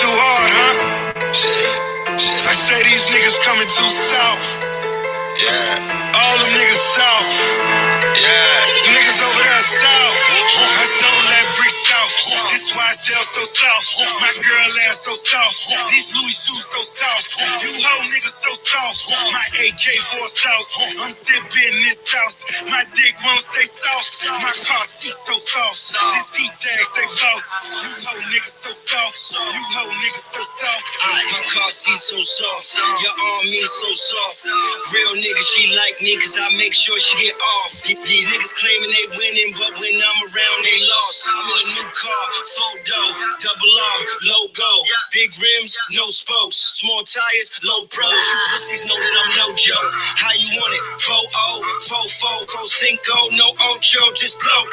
too hard, huh? I say these niggas coming too south. Yeah. All them niggas south. Yeah. Niggas over there south. I sold that brick south. This why I sell so soft. My girl ass so soft. These Louis shoes so soft. You hoe niggas so soft. My AK-4 south. I'm sipping this sauce. My dick won't stay soft. My car seat so soft. This heat tag say false. You hoe niggas so soft. You hoe niggas so soft. My car seat so soft. Your arm is so soft. Real niggas, she like me cause I make sure she get off. These niggas claiming they winning, but when I'm around, they lost. I'm in a new car, photo, double R, logo. Big rims, no spokes. Small tires, low pros. You pussies know that I'm no joke. How you want it? 4-0, 4-4, 4-5, no ocho, just blow.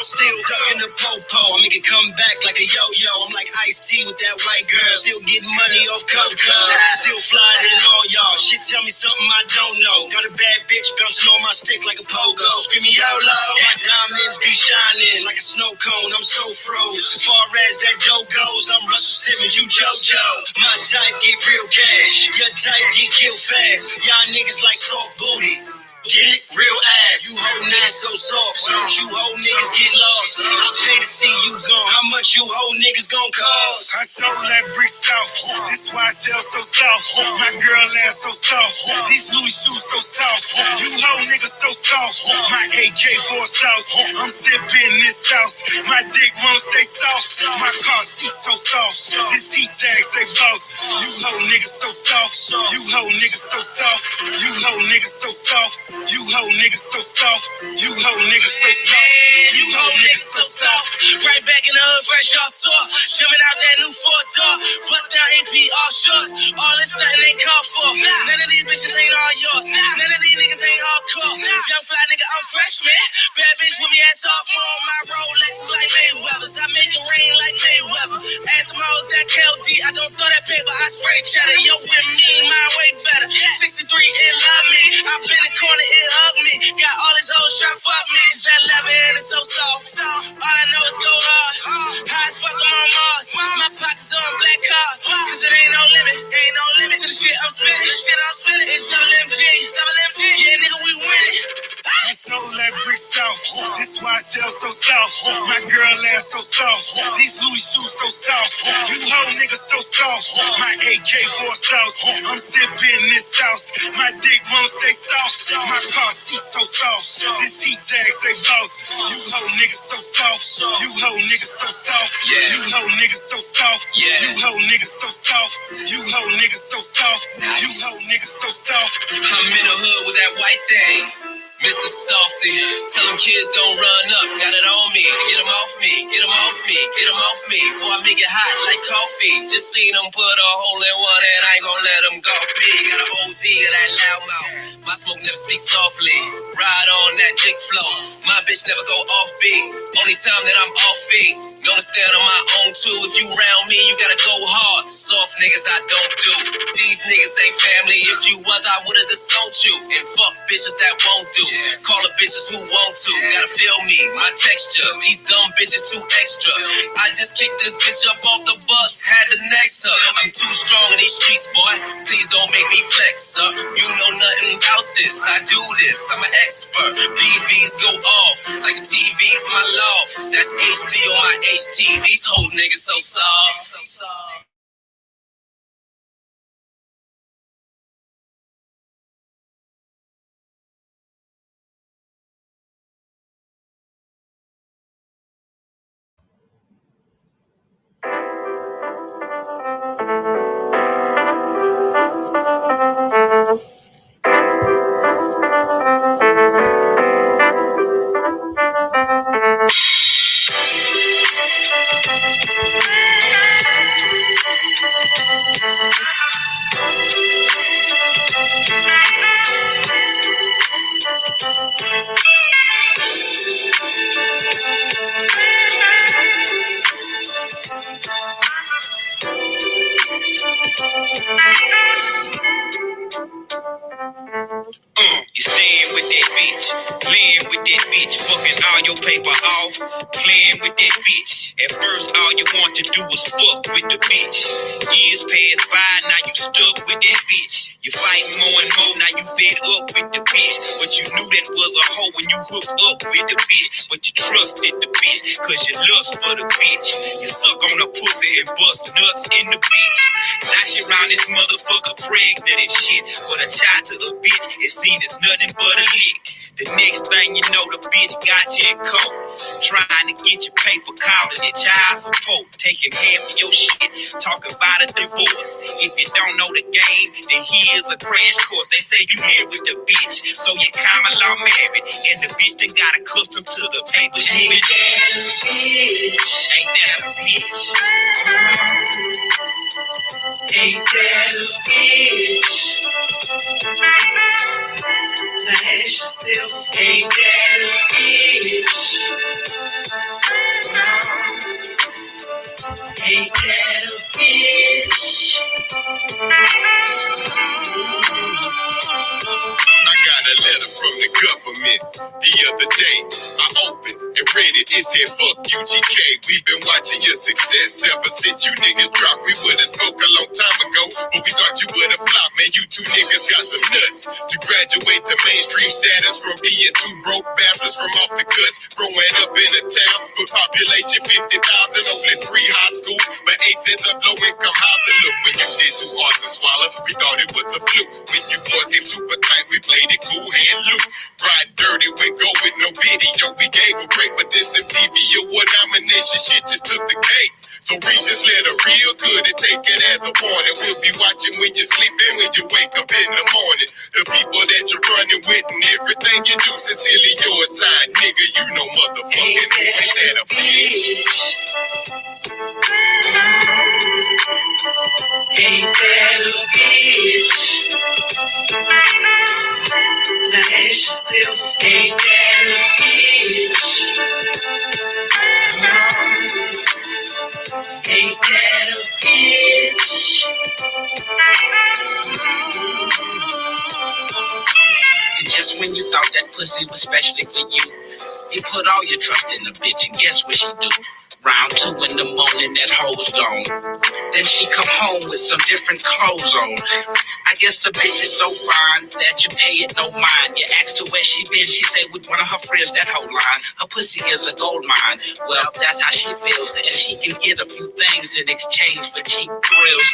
Still ducking the po-po. I make it come back like a yo-yo. I'm like Ice-T with that white girl. Still getting money off Coca. Still flying in all y'all. Shit, tell me something I don't know. Got a bad bitch bouncing on my stick like a pogo. Screaming YOLO. My diamonds be shining like a snow cone. I'm so froze. Far as that dough goes, I'm Russell Simmons, you JoJo. My type get real cash. Your type get killed fast. Y'all niggas like soft booty. Get it? Real ass. You hoe niggas so soft. Soon as you hoe niggas get lost, I pay to see you gone. How much you hoe niggas gon' cost? I sold that brick south. This why I sell so soft. My girl ass so soft. These Louis shoes so soft. You hoe niggas so soft. My AK-4 south. I'm sipping this sauce. My dick won't stay soft. My car seat so soft. This heat tag say false. You hoe niggas so soft. You hoe niggas so soft. You hoe niggas so soft. You hoe niggas so soft. You hoe niggas so soft. You hoe niggas so soft. Right back in the hood, fresh off tour. Jumping out that new 4-door. Bust down AP all shorts. All this nothing they call for. None of these bitches ain't all yours. None of these niggas ain't hardcore. Young fly nigga, I'm freshman. Bad bitch with me at sophomore. My Rolex is like Mayweather's. I make it rain like Mayweather. Add them hoes that KLD. I don't throw that paper, I spray cheddar. Yo, with me, my way better. 63, it love me. I been in the corner, it hug me. Got all these hoes trying to fuck me. Cause that leather and it's so soft. All I know is go hard. High as fuck, I'm on Mars. My pockets on black card. Cause it ain't no limit. Ain't no limit to the shit I'm spinning. It's double MG. Yeah, nigga, we winning. I sold that brick south. This why I sell so soft. My girl ass so soft. These Louis shoes so soft. You hoe niggas so soft. My AK-4 south. I'm sipping this sauce. My dick won't stay soft. My car seat so soft. This heat tag say false. You hoe niggas so soft. You hoe niggas so soft. You hoe niggas so soft. You hoe niggas so soft. You hoe niggas so soft. You hoe niggas so soft. I'm in the hood with that white thing. Mr. Softy, tell them kids don't run up, got it on me, get them off me, get them off me, get them off me, before I make it hot like coffee, just seen them put a hole in one and I ain't gon' let them golf me, got an OZ of that loud mouth, my smoke never speaks softly, ride on that dick flow, my bitch never go off beat, only time that I'm off beat, known to stand on my own too, if you round me you gotta go hard, soft niggas I don't do, these niggas ain't family, if you was I would've disowned you, and fuck bitches that won't do. Call the bitches who want to. Gotta feel me, my texture. These dumb bitches too extra. I just kicked this bitch up off the bus. Had to next her. I'm too strong in these streets, boy. Please don't make me flex, sir. You know nothing about this. I do this. I'm an expert. BVs go off like the TV's my law. That's HD on my HT. These whole niggas so soft. paper off, playing with that bitch. At first, all you want to do was fuck with the bitch. Years pass by, now you stuck with that bitch. You fight more and more, now you fed up with the bitch. But you knew that was a hoe when you hooked up with the bitch. But you trusted the bitch, cause you lust for the bitch. You suck on the pussy and bust nuts in the bitch. Now she round this motherfucker pregnant and shit. But a child to a bitch is seen as nothing but a lick. The next thing you know, the bitch got you in coke. Trying to get your paper calling it child support. Taking half of your shit, talking about a divorce. If you don't know the game, then here's a crash course. They say you live with the bitch, so you common law married. And the bitch then got accustomed to the paper shit. Ain't that a bitch? Ain't that a bitch? Ain't that a bitch? Now ask yourself, ain't that a bitch? Ain't that a bitch? I got a letter from the government the other day. I opened and read it. It said, fuck you, GK. We've been watching your success ever since you niggas dropped. We would've spoke a long time ago, but we thought you would've flopped. Man, you two niggas got some nuts to graduate to mainstream status from being two broke bastards from off the cuts. Growing up in a town with population 50,000, only 3 high schools, but 8 cents of low-income housing. Look, when you did too hard to swallow, we thought it was a fluke. When you boys came super tight, we played it cool hand loose. Ride dirty, we go with no video. We gave a break, but this MTV award nomination shit just took the cake. So read this letter real good and take it as a warning. We'll be watching when you sleep and when you wake up in the morning. The people that you're running with and everything you do, sincerely your side, nigga. You know motherfucking who ain't that a bitch? Ain't that a bitch? Now ask yourself, ain't that a bitch? Ain't that a bitch? And just when you thought that pussy was specially for you put all your trust in the bitch, and guess what she do? Round 2 in the morning, that hoe's gone. Then she come home with some different clothes on. I guess a bitch is so fine that you pay it no mind. You asked her where she been, she say with one of her friends, that whole line. Her pussy is a gold mine. Well, that's how she feels, and she can get a few things in exchange for cheap thrills.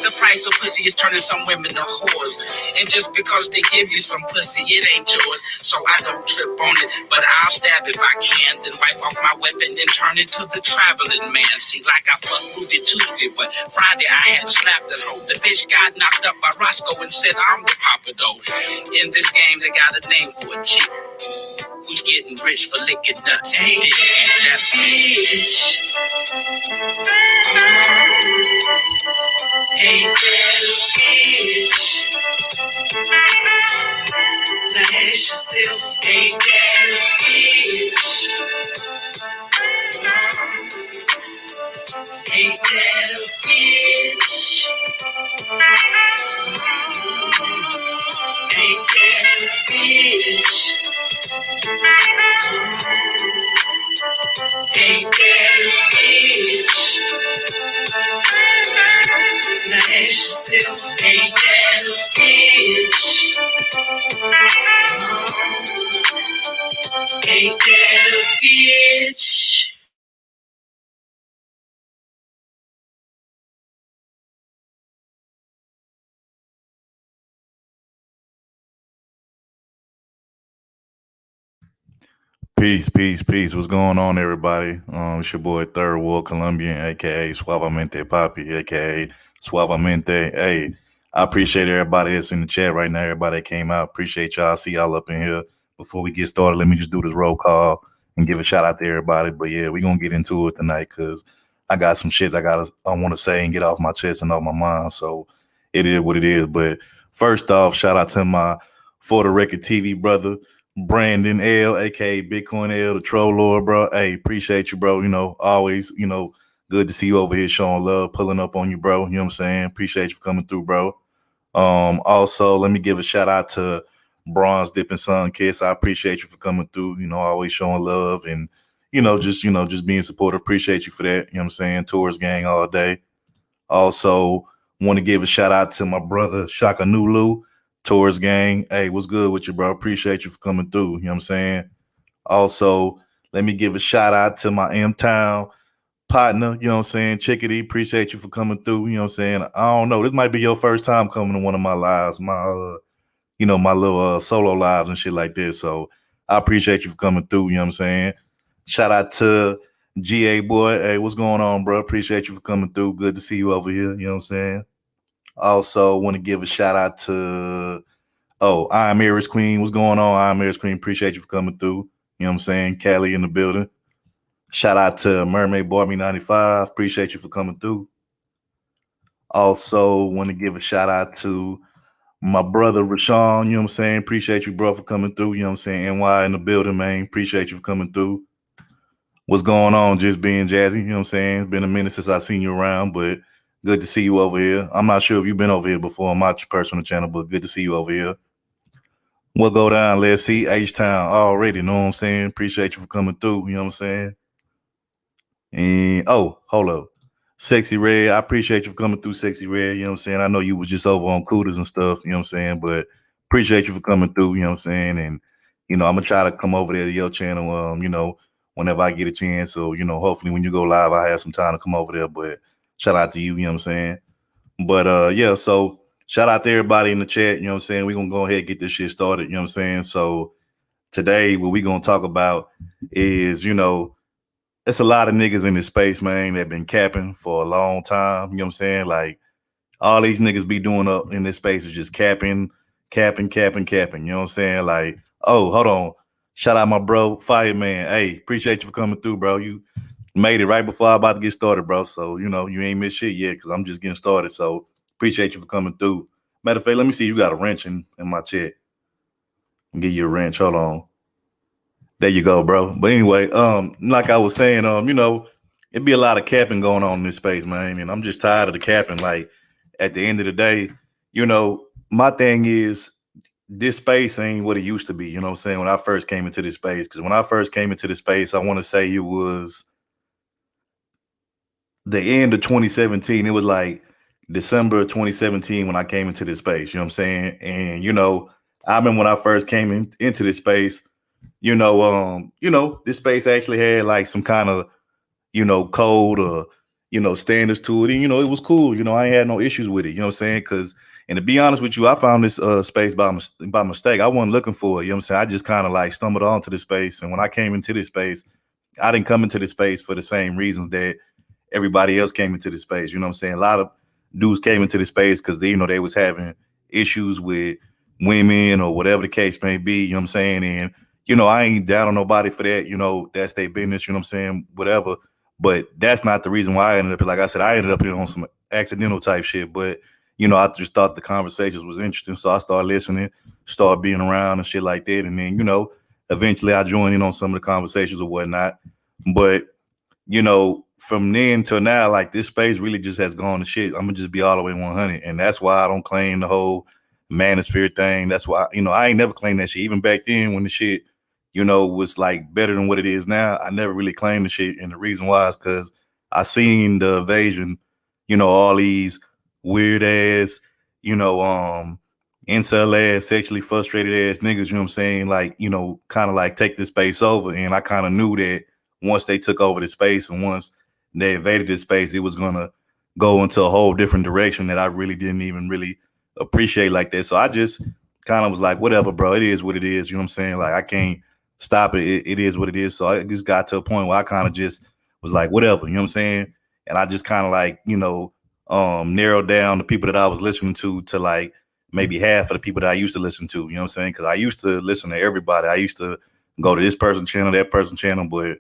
The price of pussy is turning some women to whores. And just because they give you some pussy, it ain't yours. So I don't trip on it, but I'll stab if I can, then wipe off my weapon and turn it to the traveling man. See, like I fucked Ruby Tuesday, but Friday I had slapped that hoe. The bitch got knocked up by Roscoe and said I'm the papa though. In this game they got a name for a chick who's getting rich for licking nuts. Ain't that bitch? Ain't that a bitch? Now ask yourself, ain't that a bitch? Ain't that a bitch? Ain't that a bitch? Ain't that a bitch? Now ask yourself, ain't that a bitch? Ain't that a bitch? Peace, peace, peace. What's going on, everybody? It's your boy Third World Colombian, aka Suavemente Papi, aka Suavemente. Hey, I appreciate everybody that's in the chat right now. Everybody that came out, appreciate y'all. I see y'all up in here. Before we get started, let me just do this roll call and give a shout out to everybody. But yeah, we're gonna get into it tonight because I got some shit I want to say and get off my chest and off my mind. So it is what it is. But first off, shout out to my For the Record TV brother, Brandon L, aka Bitcoin L, the Troll Lord, bro. Hey, appreciate you, bro. You know, always, good to see you over here showing love, pulling up on you, bro. You know what I'm saying? Appreciate you for coming through, bro. Also, let me give a shout out to Bronze Dipping Sun Kiss. I appreciate you for coming through, always showing love and just being supportive. Appreciate you for that. You know what I'm saying? Tours gang all day. Also, want to give a shout out to my brother Shaka Nulu, Tours gang. Hey, what's good with you, bro? Appreciate you for coming through. You know what I'm saying? Also, let me give a shout out to my M-Town partner, you know what I'm saying? Chickadee, appreciate you for coming through. You know what I'm saying? I don't know. This might be your first time coming to one of my lives, my my little solo lives and shit like this. So I appreciate you for coming through, you know what I'm saying? Shout out to GA boy. Hey, what's going on, bro? Appreciate you for coming through. Good to see you over here, you know what I'm saying? Also want to give a shout out to I'm Iris Queen. What's going on? I'm Iris Queen. Appreciate you for coming through. You know what I'm saying? Cali in the building. Shout out to Mermaid Barbie 95. Appreciate you for coming through. Also, want to give a shout out to my brother Rashawn. You know what I'm saying? Appreciate you, bro, for coming through. You know what I'm saying? NY in the building, man. Appreciate you for coming through. What's going on? Just being jazzy. You know what I'm saying? It's been a minute since I've seen you around, but good to see you over here. I'm not sure if you've been over here before on my personal channel, but good to see you over here. We'll go down. Let's see H-Town already. Know what I'm saying? Appreciate you for coming through. You know what I'm saying? And hold up. Sexy Red, I appreciate you for coming through, Sexy Red. You know what I'm saying? I know you was just over on Cooters and stuff, you know what I'm saying? But appreciate you for coming through, you know what I'm saying? And, I'm gonna try to come over there to your channel, whenever I get a chance. So, hopefully when you go live, I have some time to come over there. But shout out to you, you know what I'm saying? But yeah, so shout out to everybody in the chat, you know what I'm saying? We're gonna go ahead and get this shit started, you know what I'm saying? So today what we're gonna talk about is, it's a lot of niggas in this space, man, that been capping for a long time. You know what I'm saying? Like, all these niggas be doing up in this space is just capping. You know what I'm saying? Like, hold on. Shout out my bro, Fireman. Hey, appreciate you for coming through, bro. You made it right before I about to get started, bro. So, you ain't missed shit yet because I'm just getting started. So, appreciate you for coming through. Matter of fact, let me see. You got a wrench in my chat. I'll give you a wrench. Hold on. There you go, bro. But anyway, like I was saying, it'd be a lot of capping going on in this space, man. And I'm just tired of the capping. Like, at the end of the day, my thing is this space ain't what it used to be. You know what I'm saying? When I first came into this space, because when I first came into this space, I want to say it was the end of 2017. It was like December of 2017 when I came into this space. You know what I'm saying? And I remember when I first came into this space. This space actually had like some kind of, code or, standards to it. And, it was cool. I ain't had no issues with it. You know what I'm saying? And to be honest with you, I found this space by mistake. I wasn't looking for it. You know what I'm saying? I just kind of like stumbled onto this space. And when I came into this space, I didn't come into this space for the same reasons that everybody else came into this space. You know what I'm saying? A lot of dudes came into this space because they was having issues with women or whatever the case may be. You know what I'm saying? And I ain't down on nobody for that. That's their business, you know what I'm saying? Whatever. But that's not the reason why I ended up, like I said, I ended up here on some accidental type shit. But, I just thought the conversations was interesting. So I started listening, started being around and shit like that. And then, eventually I joined in on some of the conversations or whatnot. But, from then till now, like this space really just has gone to shit. I'm gonna just be all the way 100. And that's why I don't claim the whole manosphere thing. That's why, I ain't never claimed that shit. Even back then when the shit, was like better than what it is now, I never really claimed the shit. And the reason why is because I seen the invasion, all these weird ass, incel ass, sexually frustrated ass niggas, you know what I'm saying? Like, kind of like take this space over. And I kind of knew that once they took over the space and once they invaded this space, it was gonna go into a whole different direction that I really didn't even really appreciate like that. So I just kind of was like, whatever, bro, it is what it is. You know what I'm saying? Like I can't stop it. It is what it is. So I just got to a point where I kind of just was like, whatever, you know what I'm saying? And I just kind of like, narrowed down the people that I was listening to like maybe half of the people that I used to listen to, you know what I'm saying? Because I used to listen to everybody. I used to go to this person's channel, that person's channel. But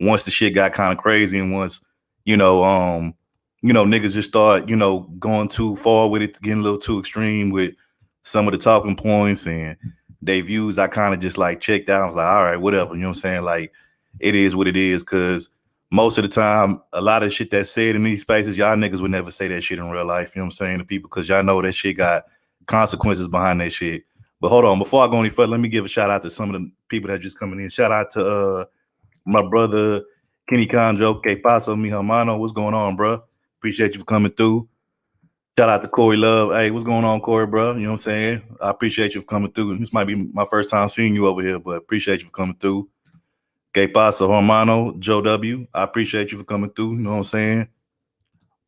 once the shit got kind of crazy and once, niggas just start, going too far with it, getting a little too extreme with some of the talking points and their views, I kind of just like checked out. I was like, all right, whatever. You know what I'm saying? Like, it is what it is. Cause most of the time, a lot of shit that's said in these spaces, y'all niggas would never say that shit in real life. You know what I'm saying? To people, cause y'all know that shit got consequences behind that shit. But hold on, before I go any further, let me give a shout out to some of the people that just coming in. Shout out to My brother Kenny Conjo, Que Paso, mi hermano. What's going on, bro? Appreciate you for coming through. Shout out to Corey Love. Hey, what's going on, Corey, bro? You know what I'm saying? I appreciate you for coming through. This might be my first time seeing you over here, but appreciate you for coming through. Que Paso, hermano, Joe W. I appreciate you for coming through. You know what I'm saying?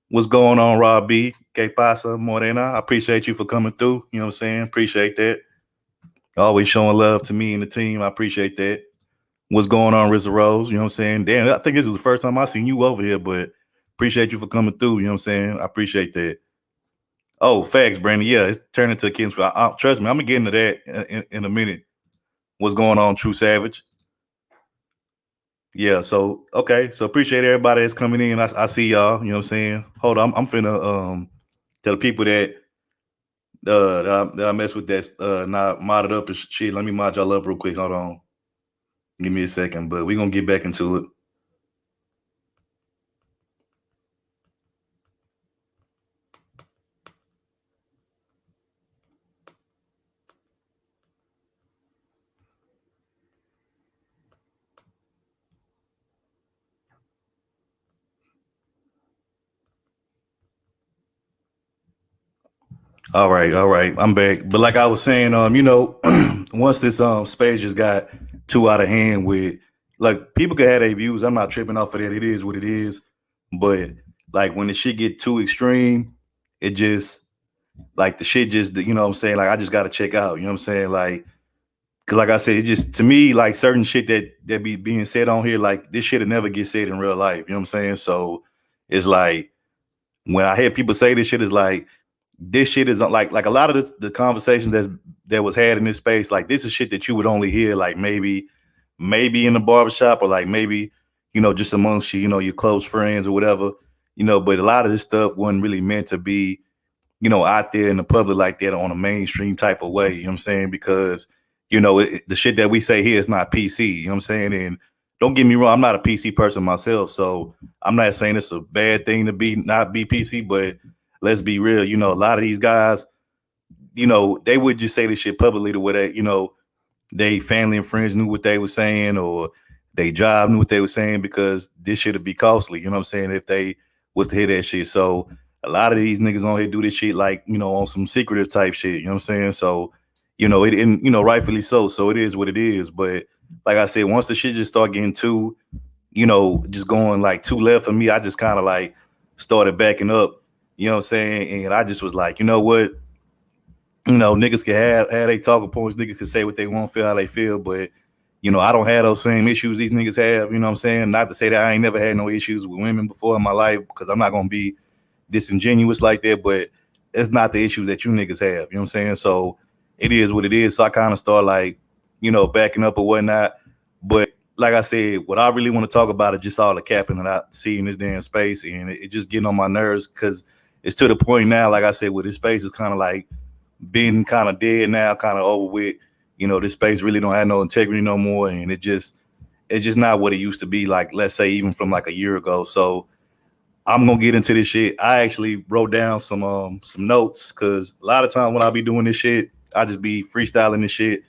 What's going on, Rob B? Que Pasa, Morena? I appreciate you for coming through. You know what I'm saying? Appreciate that. Always showing love to me and the team. I appreciate that. What's going on, Rizza Rose? You know what I'm saying? Damn, I think this is the first time I seen you over here, but appreciate you for coming through. You know what I'm saying? I appreciate that. Oh, facts, Brandon. Yeah, it's turning to a kid's. Trust me, I'm gonna get into that in a minute. What's going on, True Savage? Yeah, so okay, so appreciate everybody that's coming in. I see y'all. You know what I'm saying? Hold on, I'm finna tell the people that that I mess with that's not modded up and shit. Let me mod y'all up real quick. Hold on, give me a second, but we're gonna get back into it. All right, I'm back. But like I was saying, you know, once this space just got too out of hand with like people can have their views. I'm not tripping off of that. It is what it is. But like when the shit get too extreme, it just like the shit just you know what I'm saying, like I just gotta check out. You know what I'm saying? Like cause like I said, it just to me, like certain shit that be being said on here, like this shit'll never get said in real life. You know what I'm saying? So it's like when I hear people say this shit, is like this shit is like a lot of the conversations that was had in this space. Like this is shit that you would only hear like maybe in the barbershop or like maybe you know just amongst you know your close friends or whatever. You know, but a lot of this stuff wasn't really meant to be you know out there in the public like that on a mainstream type of way. You know what I'm saying? Because you know the shit that we say here is not PC. You know what I'm saying? And don't get me wrong, I'm not a PC person myself, so I'm not saying it's a bad thing to be not be PC, but let's be real. You know, a lot of these guys, you know, they would just say this shit publicly to where they, you know, they family and friends knew what they were saying or they job knew what they were saying because this shit would be costly. You know what I'm saying? If they was to hear that shit. So a lot of these niggas on here do this shit like, you know, on some secretive type shit. You know what I'm saying? So, you know, and you know, rightfully so. So it is what it is. But like I said, once the shit just start getting too, you know, just going like too left for me, I just kind of like started backing up. You know what I'm saying? And I just was like, you know what? You know, niggas can have they talking points. Niggas can say what they want, feel how they feel. But, you know, I don't have those same issues these niggas have. You know what I'm saying? Not to say that I ain't never had no issues with women before in my life because I'm not going to be disingenuous like that. But it's not the issues that you niggas have. You know what I'm saying? So it is what it is. So I kind of start like, you know, backing up or whatnot. But like I said, what I really want to talk about is just all the capping that I see in this damn space. And it just getting on my nerves because it's to the point now, like I said, where this space is kind of like being kind of dead now, kind of over with. You know, this space really don't have no integrity no more. And it's just not what it used to be. Like, let's say even from like a year ago. So I'm gonna get into this shit. I actually wrote down some notes because a lot of times when I be doing this shit, I just be freestyling this shit.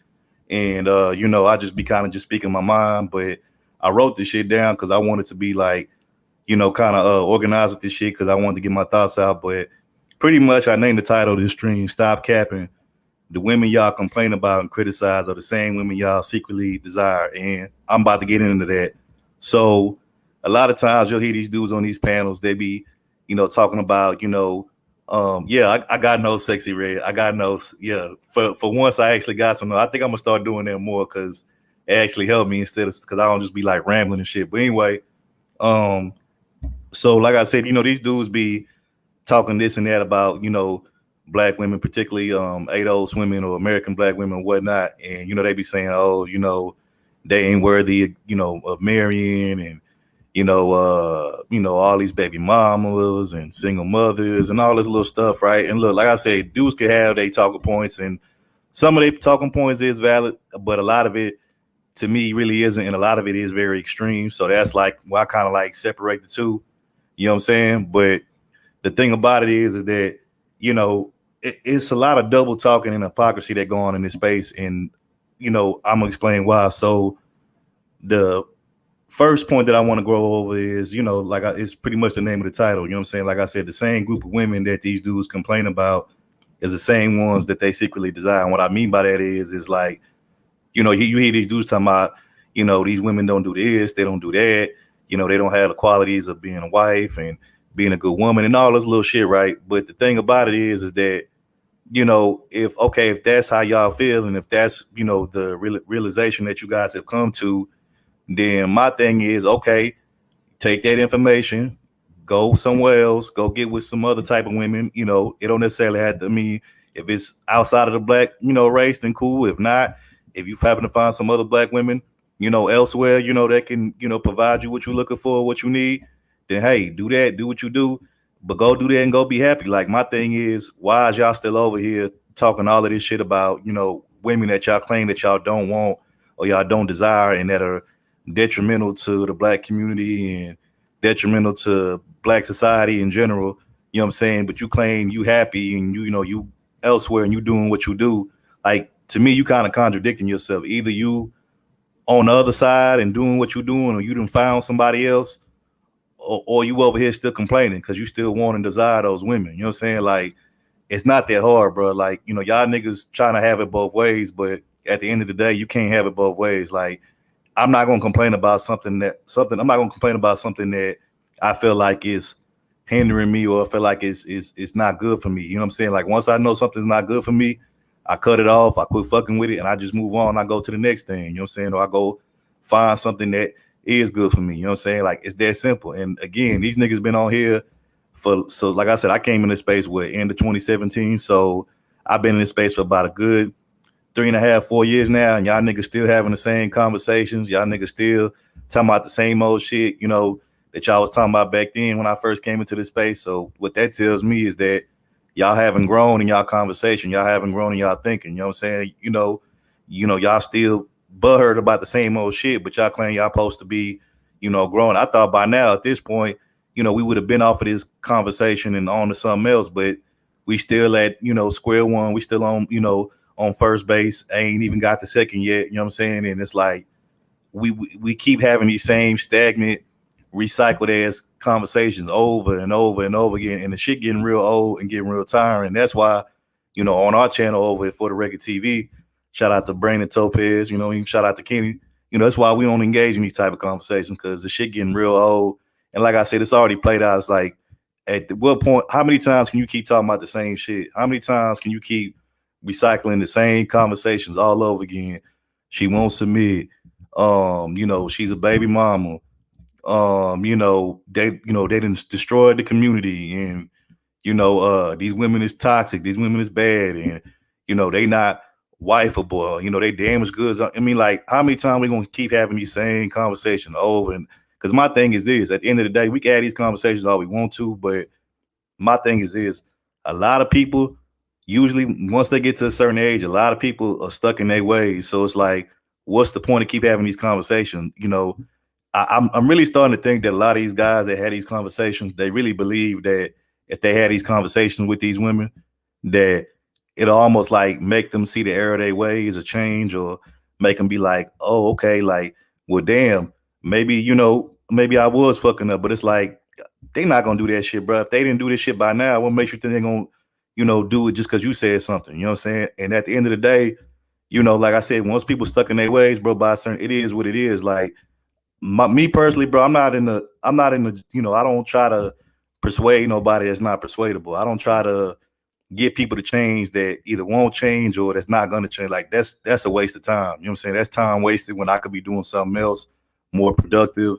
And you know, I just be kind of just speaking my mind. But I wrote this shit down because I wanted to be like, you know, kind of organized with this shit because I wanted to get my thoughts out. But pretty much I named the title of this stream, Stop Capping. The women y'all complain about and criticize are the same women y'all secretly desire. And I'm about to get into that. So a lot of times you'll hear these dudes on these panels, they be, you know, talking about, you know, yeah, I got no sexy red. I got no, yeah. For once, I actually got some. I think I'm gonna start doing that more because it actually helped me instead of because I don't just be like rambling and shit. But anyway, so like I said, you know, these dudes be talking this and that about, you know, black women, particularly ADOS women or American black women and whatnot. And, you know, they be saying, oh, you know, they ain't worthy, you know, of marrying and, you know, all these baby mamas and single mothers and all this little stuff, right? And look, like I said, dudes can have their talking points and some of their talking points is valid, but a lot of it to me really isn't. And a lot of it is very extreme. So that's like, well, I kind of like separate the two, you know what I'm saying? But the thing about it is that, you know, it's a lot of double talking and hypocrisy that go on in this space. And, you know, I'm gonna explain why. So first point that I want to go over is, it's pretty much the name of the title. You know what I'm saying? Like I said, the same group of women that these dudes complain about is the same ones that they secretly desire. And what I mean by that is like, you hear these dudes talking about, these women don't do this, they don't do that. They don't have the qualities of being a wife and being a good woman and all this little shit, right? But the thing about it is that, if that's how y'all feel and if that's, the realization that you guys have come to, then my thing is, okay, take that information, go somewhere else, go get with some other type of women. It don't necessarily have to mean if it's outside of the black, race, then cool. If not, if you happen to find some other black women, elsewhere, that can, provide you what you're looking for, what you need, then hey, do that, do what you do, but go do that and go be happy. Like my thing is, why is y'all still over here talking all of this shit about, women that y'all claim that y'all don't want or y'all don't desire and that are detrimental to the black community and detrimental to black society in general, you know what I'm saying? But you claim you happy and you elsewhere and you doing what you do. Like to me, you kind of contradicting yourself. Either you on the other side and doing what you're doing, or you done found somebody else, or you over here still complaining because you still want and desire those women. You know what I'm saying? Like it's not that hard, bro. Like, y'all niggas trying to have it both ways, but at the end of the day, you can't have it both ways. Like I'm not gonna complain about something that I feel like is hindering me or I feel like it's not good for me. You know what I'm saying? Like once I know something's not good for me, I cut it off, I quit fucking with it, and I just move on. I go to the next thing. You know what I'm saying? Or I go find something that is good for me. You know what I'm saying? Like it's that simple. And again, these niggas been on here so like I said, I came in this space with end of 2017. So I've been in this space for about a good 3.5, 4 years now, and y'all niggas still having the same conversations. Y'all niggas still talking about the same old shit, that y'all was talking about back then when I first came into this space. So what that tells me is that y'all haven't grown in y'all conversation. Y'all haven't grown in y'all thinking. You know what I'm saying? Y'all still butthurt about the same old shit, but y'all claim y'all supposed to be, growing. I thought by now at this point, we would have been off of this conversation and on to something else, but we still at, square one. We still on first base. I ain't even got the second yet. You know what I'm saying? And it's like we keep having these same stagnant, recycled ass conversations over and over and over again, and the shit getting real old and getting real tiring. That's why, on our channel over at For the Record TV, shout out to Brandon Topez, even shout out to Kenny. That's why we don't engage in these type of conversations, because the shit getting real old. And like I said, it's already played out. It's like, at what point, how many times can you keep talking about the same shit? How many times can you keep recycling the same conversations all over again? She won't submit. She's a baby mama. They didn't destroy the community, and these women is toxic, these women is bad, and they not wifeable, they damaged goods. I mean, like, how many times we gonna keep having these same conversations over? And because my thing is this, at the end of the day, we can have these conversations all we want to, but my thing is this, a lot of people usually once they get to a certain age, a lot of people are stuck in their ways. So it's like, what's the point of keep having these conversations? I'm really starting to think that a lot of these guys that had these conversations, they really believe that if they had these conversations with these women, that it'll almost like make them see the error of their ways or change, or make them be like, oh, okay, like, well, damn, maybe I was fucking up, but it's like, they not gonna do that shit, bro. If they didn't do this shit by now, what makes you think they're gonna, do it just because you said something? You know what I'm saying? And at the end of the day, like I said, once people stuck in their ways, bro, by a certain, it is what it is. Like, me personally, bro, I'm not in the, I don't try to persuade nobody that's not persuadable. I don't try to get people to change that either won't change or that's not going to change. Like, that's a waste of time. You know what I'm saying? That's time wasted when I could be doing something else more productive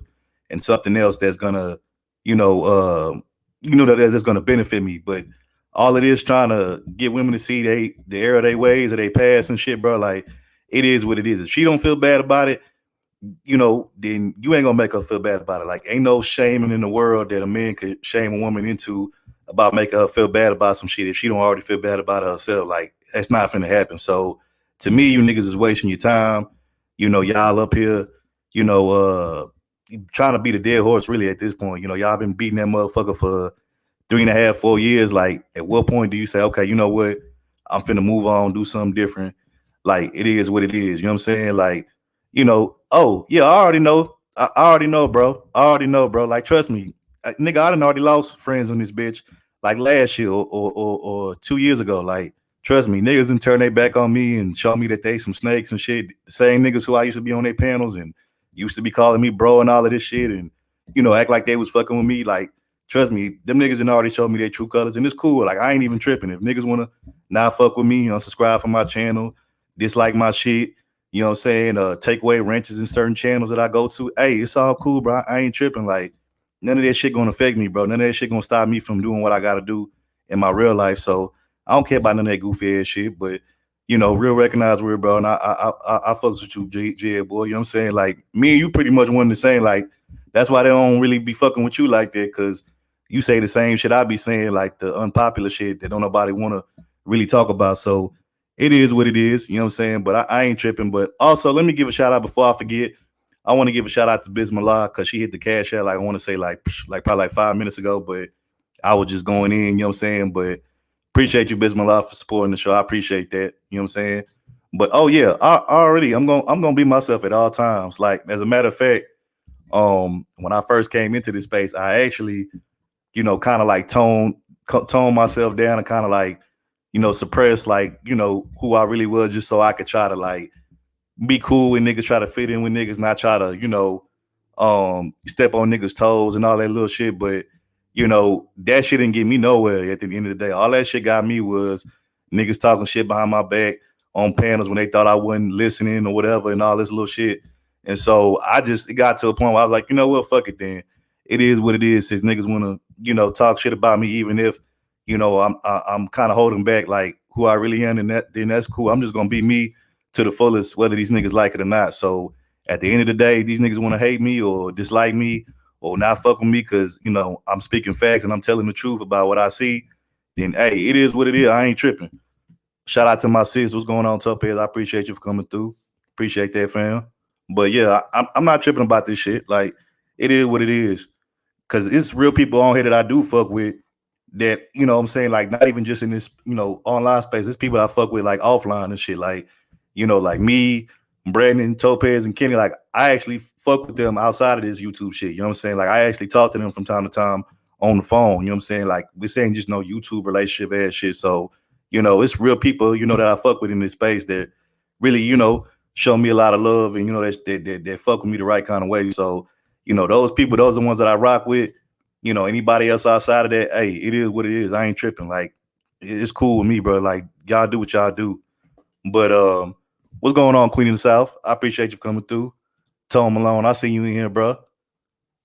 and something else that's gonna, that's gonna benefit me. But all it is trying to get women to see the error of their ways or they past and shit, bro. Like, it is what it is. If she don't feel bad about it, then you ain't gonna make her feel bad about it. Like, ain't no shaming in the world that a man could shame a woman into about making her feel bad about some shit if she don't already feel bad about it herself. Like, that's not finna happen. So to me, you niggas is wasting your time. Y'all up here, trying to beat a dead horse really at this point. Y'all been beating that motherfucker for 3.5, 4 years. Like, at what point do you say, okay, you know what? I'm finna move on, do something different. Like, it is what it is. You know what I'm saying? Like, oh, yeah, I already know I already know, bro. I already know, bro. Like, trust me, nigga. I done already lost friends on this bitch. Like last year or 2 years ago. Like, trust me, niggas done turn their back on me and show me that they some snakes and shit. The same niggas who I used to be on their panels and used to be calling me bro and all of this shit and act like they was fucking with me. Like, trust me, them niggas done already showed me their true colors and it's cool. Like, I ain't even tripping. If niggas wanna not fuck with me, unsubscribe from my channel, dislike my shit, you know what I'm saying? Take away wrenches in certain channels that I go to. Hey, it's all cool, bro. I ain't tripping. Like, none of that shit gonna affect me, bro. None of that shit gonna stop me from doing what I gotta do in my real life. So I don't care about none of that goofy ass shit. But real recognize real, bro. And I fucks with you, G boy. You know what I'm saying? Like, me and you pretty much one the same. Like, that's why they don't really be fucking with you like that, because you say the same shit I be saying, like the unpopular shit that don't nobody wanna really talk about. So it is what it is, you know what I'm saying? But I ain't tripping. But also, let me give a shout out before I forget. I want to give a shout out to Bismillah because she hit the cash out, like, I want to say, like probably like 5 minutes ago, but I was just going in, you know what I'm saying? But appreciate you, Bismillah, for supporting the show. I appreciate that, you know what I'm saying? But oh yeah, I'm gonna be myself at all times. Like, as a matter of fact, when I first came into this space, I actually, kind of like tone myself down and kind of like, suppress, like, who I really was, just so I could try to like be cool with niggas, try to fit in with niggas, not try to, step on niggas' toes and all that little shit. But, that shit didn't get me nowhere at the end of the day. All that shit got me was niggas talking shit behind my back on panels when they thought I wasn't listening or whatever and all this little shit. And so it got to a point where I was like, you know what, fuck it then. It is what it is. Since niggas want to, talk shit about me, even if, I'm kind of holding back like who I really am, and then that's cool. I'm just gonna be me to the fullest, whether these niggas like it or not. So at the end of the day, these niggas want to hate me or dislike me or not fuck with me because I'm speaking facts and I'm telling the truth about what I see. Then hey, it is what it is. I ain't tripping. Shout out to my sis. What's going on, Topaz? I appreciate you for coming through. Appreciate that, fam. But yeah, I'm not tripping about this shit. Like, it is what it is. Cause it's real people on here that I do fuck with that, what I'm saying, like, not even just in this, online space. It's people I fuck with like offline and shit. Like, like me, Brandon, Topaz, and Kenny. Like, I actually fuck with them outside of this YouTube shit. You know what I'm saying? Like, I actually talk to them from time to time on the phone. You know what I'm saying? Like, we're saying just no YouTube relationship ass shit. So, it's real people, that I fuck with in this space that really, show me a lot of love and, that fuck with me the right kind of way. So, those people, those are the ones that I rock with. Anybody else outside of that, hey, it is what it is. I ain't tripping. Like, it's cool with me, bro. Like, y'all do what y'all do. But what's going on, Queen of the South? I appreciate you coming through. Tone Malone, I see you in here, bro.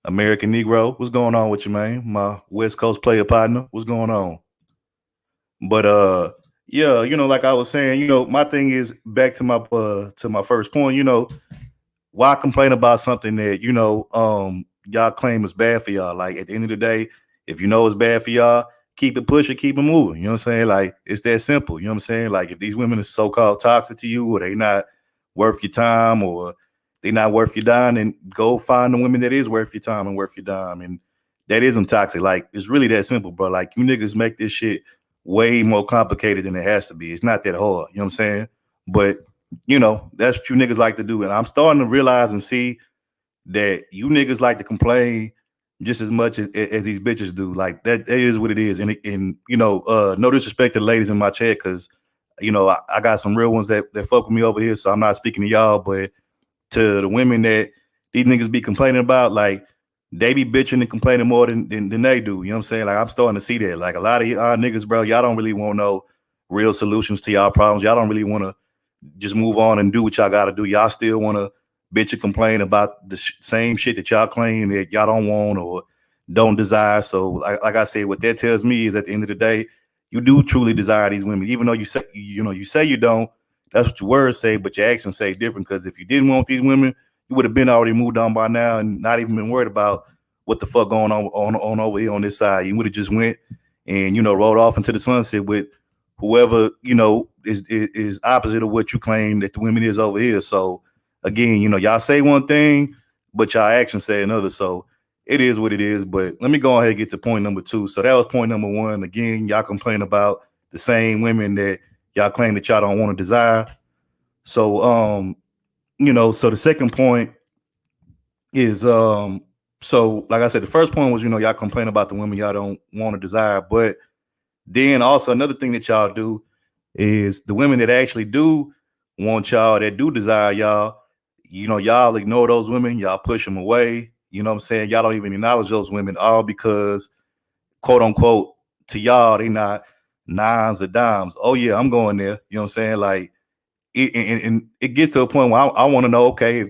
American Negro, what's going on with you, man? My West Coast player partner, what's going on? But yeah, like I was saying, my thing is back to my first point. Why complain about something that y'all claim is bad for y'all? Like, at the end of the day, if you know it's bad for y'all, keep it pushing, keep it moving. You know what I'm saying? Like, it's that simple. You know what I'm saying? Like, if these women are so-called toxic to you, or they not worth your time, or they not worth your dime, then go find the women that is worth your time and worth your dime, and that isn't toxic. Like, it's really that simple, bro. Like, you niggas make this shit way more complicated than it has to be. It's not that hard. You know what I'm saying? But that's what you niggas like to do. And I'm starting to realize and see that you niggas like to complain just as much as these bitches do. Like, that is what it is. And no disrespect to the ladies in my chat, because I got some real ones that fuck with me over here. So I'm not speaking to y'all, but to the women that these niggas be complaining about, like, they be bitching and complaining more than they do. You know what I'm saying? Like, I'm starting to see that. Like, a lot of y'all niggas, bro, y'all don't really want no real solutions to y'all problems. Y'all don't really want to just move on and do what y'all got to do. Y'all still want to bitch and complain about the same shit that y'all claim that y'all don't want or don't desire. So, like I said, what that tells me is, at the end of the day, you do truly desire these women, even though you say you don't. That's what your words say, but your actions say different. Because if you didn't want these women, you would have been already moved on by now and not even been worried about what the fuck going on over here on this side. You would have just went and rode off into the sunset with whoever is opposite of what you claim that the women is over here. So again, y'all say one thing, but y'all actions say another. So it is what it is. But let me go ahead and get to point number 2. So that was point number 1. Again, y'all complain about the same women that y'all claim that y'all don't want to desire. So so the second point is so like I said, the first point was, y'all complain about the women y'all don't want to desire, but then also another thing that y'all do is the women that actually do want y'all, that do desire y'all, y'all ignore those women, y'all push them away. You know what I'm saying? Y'all don't even acknowledge those women, all because quote unquote to y'all they not nines or dimes. Oh yeah, I'm going there. You know what I'm saying? Like and it gets to a point where I want to know, okay,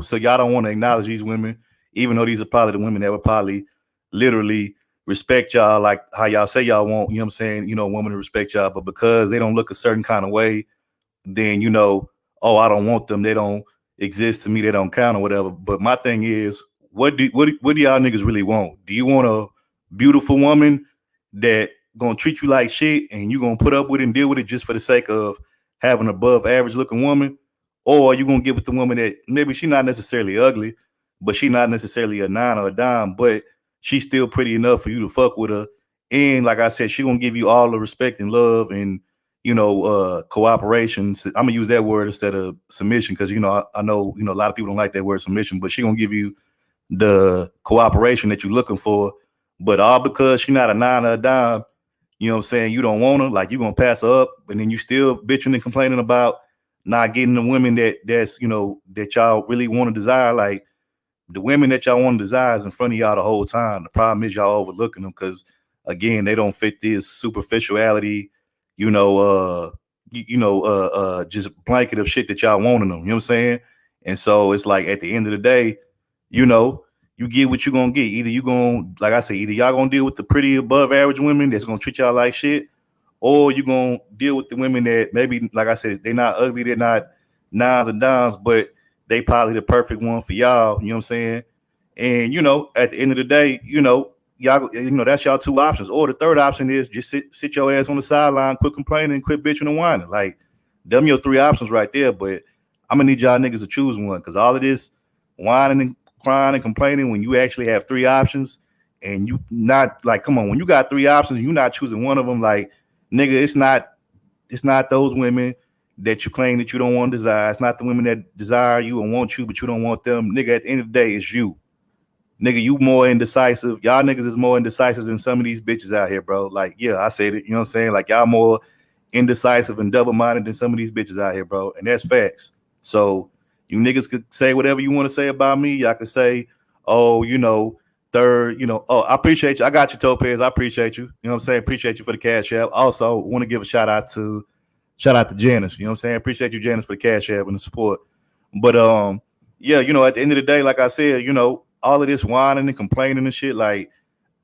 so y'all don't want to acknowledge these women, even though these are probably the women that would probably literally respect y'all like how y'all say y'all want, you know what I'm saying, a woman to respect y'all, but because they don't look a certain kind of way, then oh, I don't want them, they don't exist to me, they don't count or whatever. But my thing is, what do y'all niggas really want? Do you want a beautiful woman that gonna treat you like shit and you gonna put up with it and deal with it just for the sake of having an above average looking woman? Or are you gonna get with the woman that maybe she not necessarily ugly, but she not necessarily a nine or a dime, but she's still pretty enough for you to fuck with her? And like I said, she gonna give you all the respect and love and cooperation. I'm gonna use that word instead of submission because I know a lot of people don't like that word submission, but she gonna give you the cooperation that you're looking for. But all because she's not a nine or a dime, you know what I'm saying, you don't want her, like you gonna pass her up, and then you still bitching and complaining about not getting the women that's that y'all really want to desire. Like the women that y'all want to desire is in front of y'all the whole time. The problem is y'all overlooking them because again, they don't fit this superficiality, just blanket of shit that y'all want in them. You know what I'm saying? And so it's like at the end of the day, you get what you're gonna get. Either you gonna, like I say, either y'all gonna deal with the pretty above average women that's gonna treat y'all like shit, or you gonna deal with the women that maybe, like I said, they're not ugly, they're not nines and dimes, but they probably the perfect one for y'all. You know what I'm saying? And at the end of the day, y'all, that's y'all two options. Or the third option is just sit your ass on the sideline, quit complaining, quit bitching and whining. Like them your three options right there. But I'm gonna need y'all niggas to choose one because all of this whining and crying and complaining when you actually have three options and you not like, come on, when you got three options and you're not choosing one of them, like nigga, it's not those women that you claim that you don't want to desire. It's not the women that desire you and want you, but you don't want them. Nigga, at the end of the day, it's you. Nigga, you more indecisive. Y'all niggas is more indecisive than some of these bitches out here, bro. Like, yeah, I said it. You know what I'm saying? Like, y'all more indecisive and double-minded than some of these bitches out here, bro. And that's facts. So you niggas could say whatever you want to say about me. Y'all could say, oh, third, oh, I appreciate you. I got you, Topaz. I appreciate you. You know what I'm saying? Appreciate you for the cash app. Also, want to give a shout out to Janice. You know what I'm saying? Appreciate you, Janice, for the cash app and the support. But yeah, at the end of the day, like I said, all of this whining and complaining and shit, like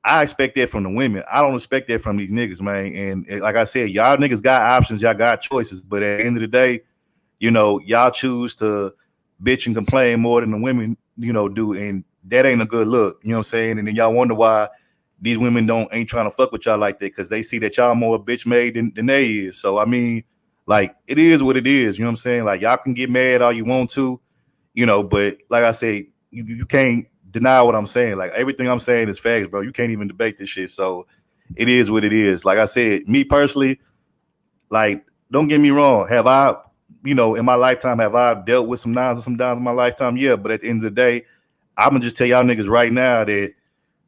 I expect that from the women. I don't expect that from these niggas, man. And like I said, y'all niggas got options, y'all got choices, but at the end of the day, y'all choose to bitch and complain more than the women, do, and that ain't a good look. You know what I'm saying? And then y'all wonder why these women ain't trying to fuck with y'all like that because they see that y'all more bitch made than they is. So I mean, like it is what it is. You know what I'm saying? Like y'all can get mad all you want to, but like I say, you can't deny what I'm saying. Like everything I'm saying is facts, bro. You can't even debate this shit. So it is what it is. Like I said, me personally, like don't get me wrong. Have I, in my lifetime, have I dealt with some nines and some downs in my lifetime? Yeah, but at the end of the day, I'm gonna just tell y'all niggas right now that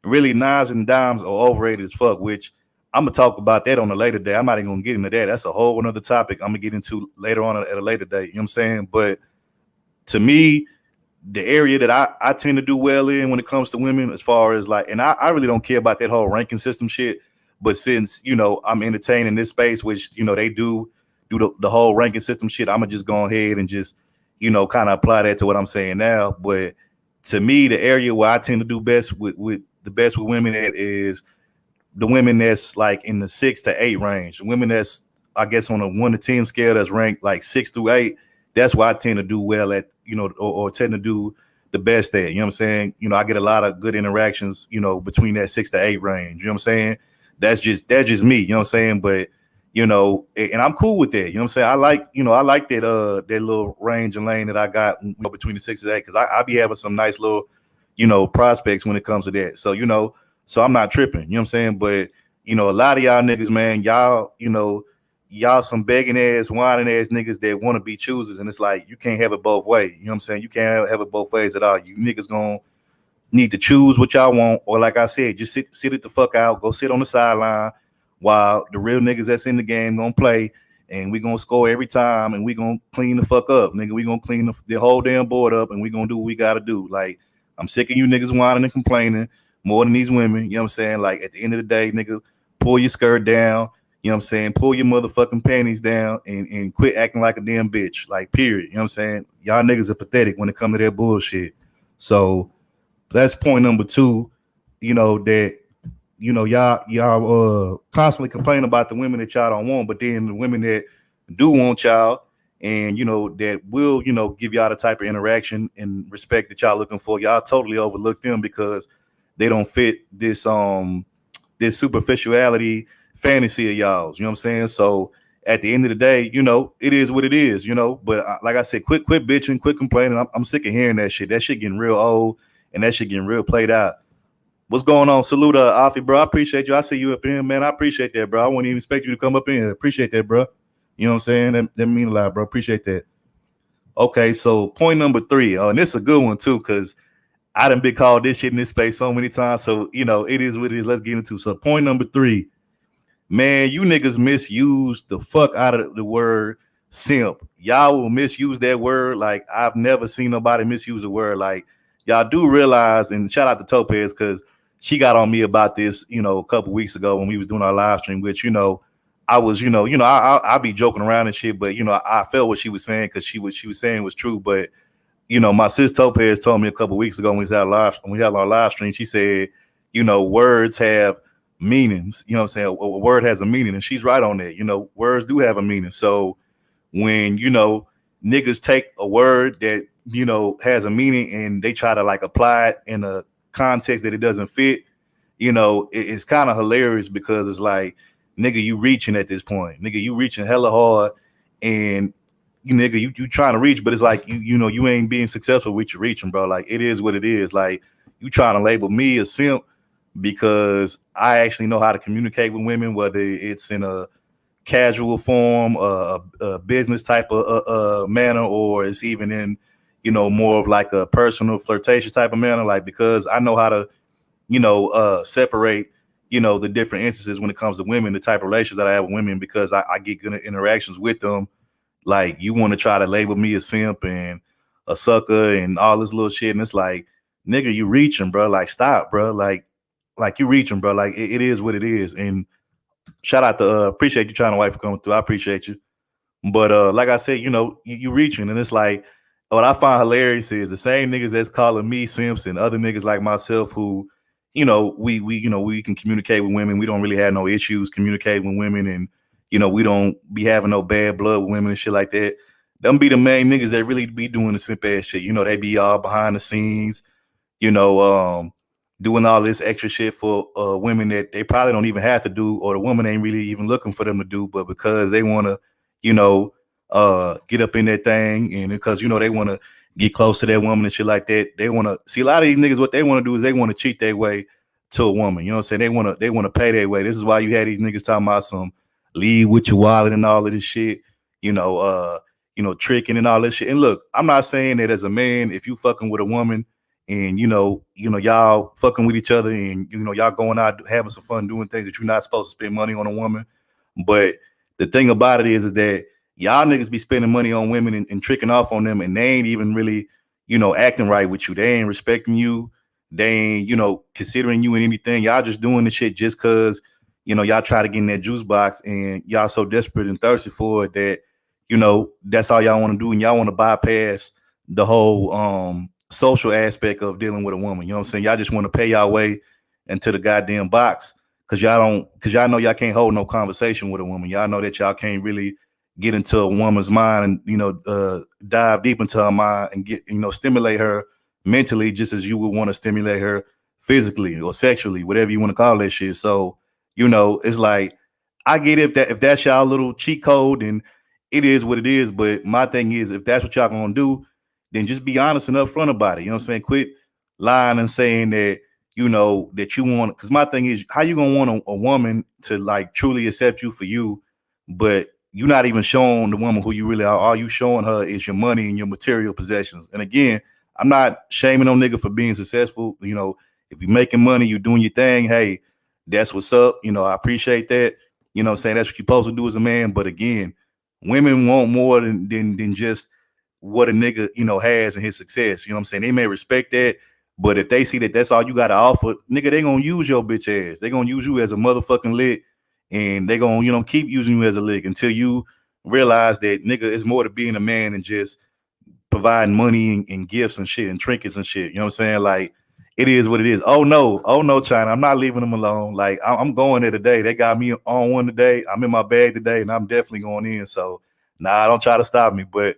really nines and dimes are overrated as fuck, which I'm gonna talk about that on a later day. I'm not even gonna get into that. That's a whole another topic I'm gonna get into later on at a later date. You know what I'm saying? But to me, the area that I tend to do well in when it comes to women, as far as like, and I really don't care about that whole ranking system shit. But since I'm entertaining this space, which they do the whole ranking system shit, I'm gonna just go ahead and just kind of apply that to what I'm saying now. But to me, the area where I tend to do best with women at is the women that's like in the 6 to 8 range. The women that's, I guess, on a 1 to 10 scale that's ranked like 6 through 8. That's why I tend to do well at, or tend to do the best at. You know what I'm saying? I get a lot of good interactions, between that 6 to 8 range. You know what I'm saying? That's just me. You know what I'm saying? But and I'm cool with that. You know what I'm saying? I like that that little range and lane that I got between the 6 and 8 because I be having some nice little prospects when it comes to that. So so I'm not tripping. You know what I'm saying? But a lot of y'all niggas, man, y'all some begging ass, whining ass niggas that want to be choosers, and it's like you can't have it both ways. You know what I'm saying? You can't have it both ways at all. You niggas gonna need to choose what y'all want, or like I said, just sit it the fuck out, go sit on the sideline while the real niggas that's in the game gonna play, and we gonna score every time, and we gonna clean the fuck up, nigga. We gonna clean the whole damn board up, and we gonna do what we gotta do. Like, I'm sick of you niggas whining and complaining more than these women. You know what I'm saying? Like, at the end of the day, nigga, pull your skirt down. You know what I'm saying? Pull your motherfucking panties down and quit acting like a damn bitch. Like, period. You know what I'm saying? Y'all niggas are pathetic when it comes to that bullshit. So that's point number 2. You know, that, you know, y'all constantly complain about the women that y'all don't want, but then the women that do want y'all, and, you know, that will, you know, give y'all the type of interaction and respect that y'all looking for, y'all totally overlook them because they don't fit this this superficiality fantasy of y'all's. You know what I'm saying? So at the end of the day, you know, it is what it is, you know. But like I said, quit bitching, quit complaining. I'm sick of hearing that shit. That shit getting real old, and that shit getting real played out. What's going on? Salute, Alfie, bro. I appreciate you. I see you up in, man. I appreciate that, bro. I wouldn't even expect you to come up in. Appreciate that, bro. You know what I'm saying? That mean a lot, bro. Appreciate that. Okay, so point number 3. And this is a good one too, because I done been called this shit in this space so many times. So, you know, it is what it is. Let's get into. So point number 3, man, you niggas misuse the fuck out of the word simp. Y'all will misuse that word like I've never seen nobody misuse the word. Like, y'all do realize, and shout out to Topaz, because she got on me about this, you know, a couple weeks ago when we was doing our live stream, which, you know, I was, I be joking around and shit, but, you know, I felt what she was saying, because she was saying was true. But, you know, my sis Topaz told me a couple weeks ago when we had our live stream, she said, you know, words have meanings. You know what I'm saying? A word has a meaning, and she's right on that. You know, words do have a meaning. So when, you know, niggas take a word that, you know, has a meaning and they try to like apply it in a context that it doesn't fit, you know, it's kind of hilarious, because it's like, nigga, you reaching at this point. Nigga, you reaching hella hard, and you trying to reach, but it's like you know you ain't being successful with your reaching, bro. Like, it is what it is. Like, you trying to label me a simp because I actually know how to communicate with women, whether it's in a casual form, a business type of manner, or it's even in, you know, more of like a personal flirtatious type of manner. Like, because I know how to, you know, separate, you know, the different instances when it comes to women, the type of relations that I have with women, because I get good interactions with them. Like, you want to try to label me a simp and a sucker and all this little shit, and it's like, nigga, you reaching, bro. Like, stop, bro. Like you reaching, bro. Like, it is what it is. And shout out to appreciate you trying to wife for coming through. I appreciate you. But like I said, you know, you reaching, and it's like, what I find hilarious is the same niggas that's calling me simps and other niggas like myself who, you know, we can communicate with women. We don't really have no issues communicating with women, and, you know, we don't be having no bad blood with women and shit like that. Them be the main niggas that really be doing the simp ass shit. You know, they be all behind the scenes, you know, doing all this extra shit for women that they probably don't even have to do, or the woman ain't really even looking for them to do, but because they want to, you know, get up in that thing, and because, you know, they want to get close to that woman and shit like that. They want to see a lot of these niggas. What they want to do is they want to cheat their way to a woman. You know what I'm saying? They want to pay their way. This is why you had these niggas talking about some leave with your wallet and all of this shit. You know, tricking and all this shit. And look, I'm not saying that as a man, if you fucking with a woman and you know y'all fucking with each other, and you know y'all going out having some fun doing things that you're not supposed to spend money on a woman. But the thing about it is that y'all niggas be spending money on women and tricking off on them, and they ain't even really, you know, acting right with you. They ain't respecting you. They ain't, you know, considering you in anything. Y'all just doing the shit just because, you know, y'all try to get in that juice box, and y'all so desperate and thirsty for it that, you know, that's all y'all want to do, and y'all want to bypass the whole social aspect of dealing with a woman. You know what I'm saying? Y'all just want to pay y'all way into the goddamn box, because y'all know y'all can't hold no conversation with a woman. Y'all know that y'all can't really get into a woman's mind and, you know, dive deep into her mind and get, you know, stimulate her mentally just as you would want to stimulate her physically or sexually, whatever you want to call that shit. So, you know, it's like, I get it if that's y'all little cheat code, and it is what it is. But my thing is, if that's what y'all gonna do, then just be honest and upfront about it. You know what I'm saying? Quit lying and saying that, you know, that you want, because my thing is, how you gonna want a woman to like truly accept you for you, but you're not even showing the woman who you really are. All you showing her is your money and your material possessions. And again, I'm not shaming no nigga for being successful. You know, if you're making money, you're doing your thing, hey, that's what's up. You know, I appreciate that. You know what I'm saying? That's what you're supposed to do as a man. But again, women want more than just what a nigga, you know, has in his success. You know what I'm saying? They may respect that, but if they see that that's all you got to offer, nigga, they gonna use your bitch ass. They gonna use you as a motherfucking lick, and they gonna, you know, keep using you as a lick until you realize that, nigga, it's more to being a man than just providing money and gifts and shit and trinkets and shit. You know what I'm saying? Like, it is what it is. Oh no, China. I'm not leaving them alone. Like, I'm going there today. They got me on one today. I'm in my bag today, and I'm definitely going in. So, nah, don't try to stop me. But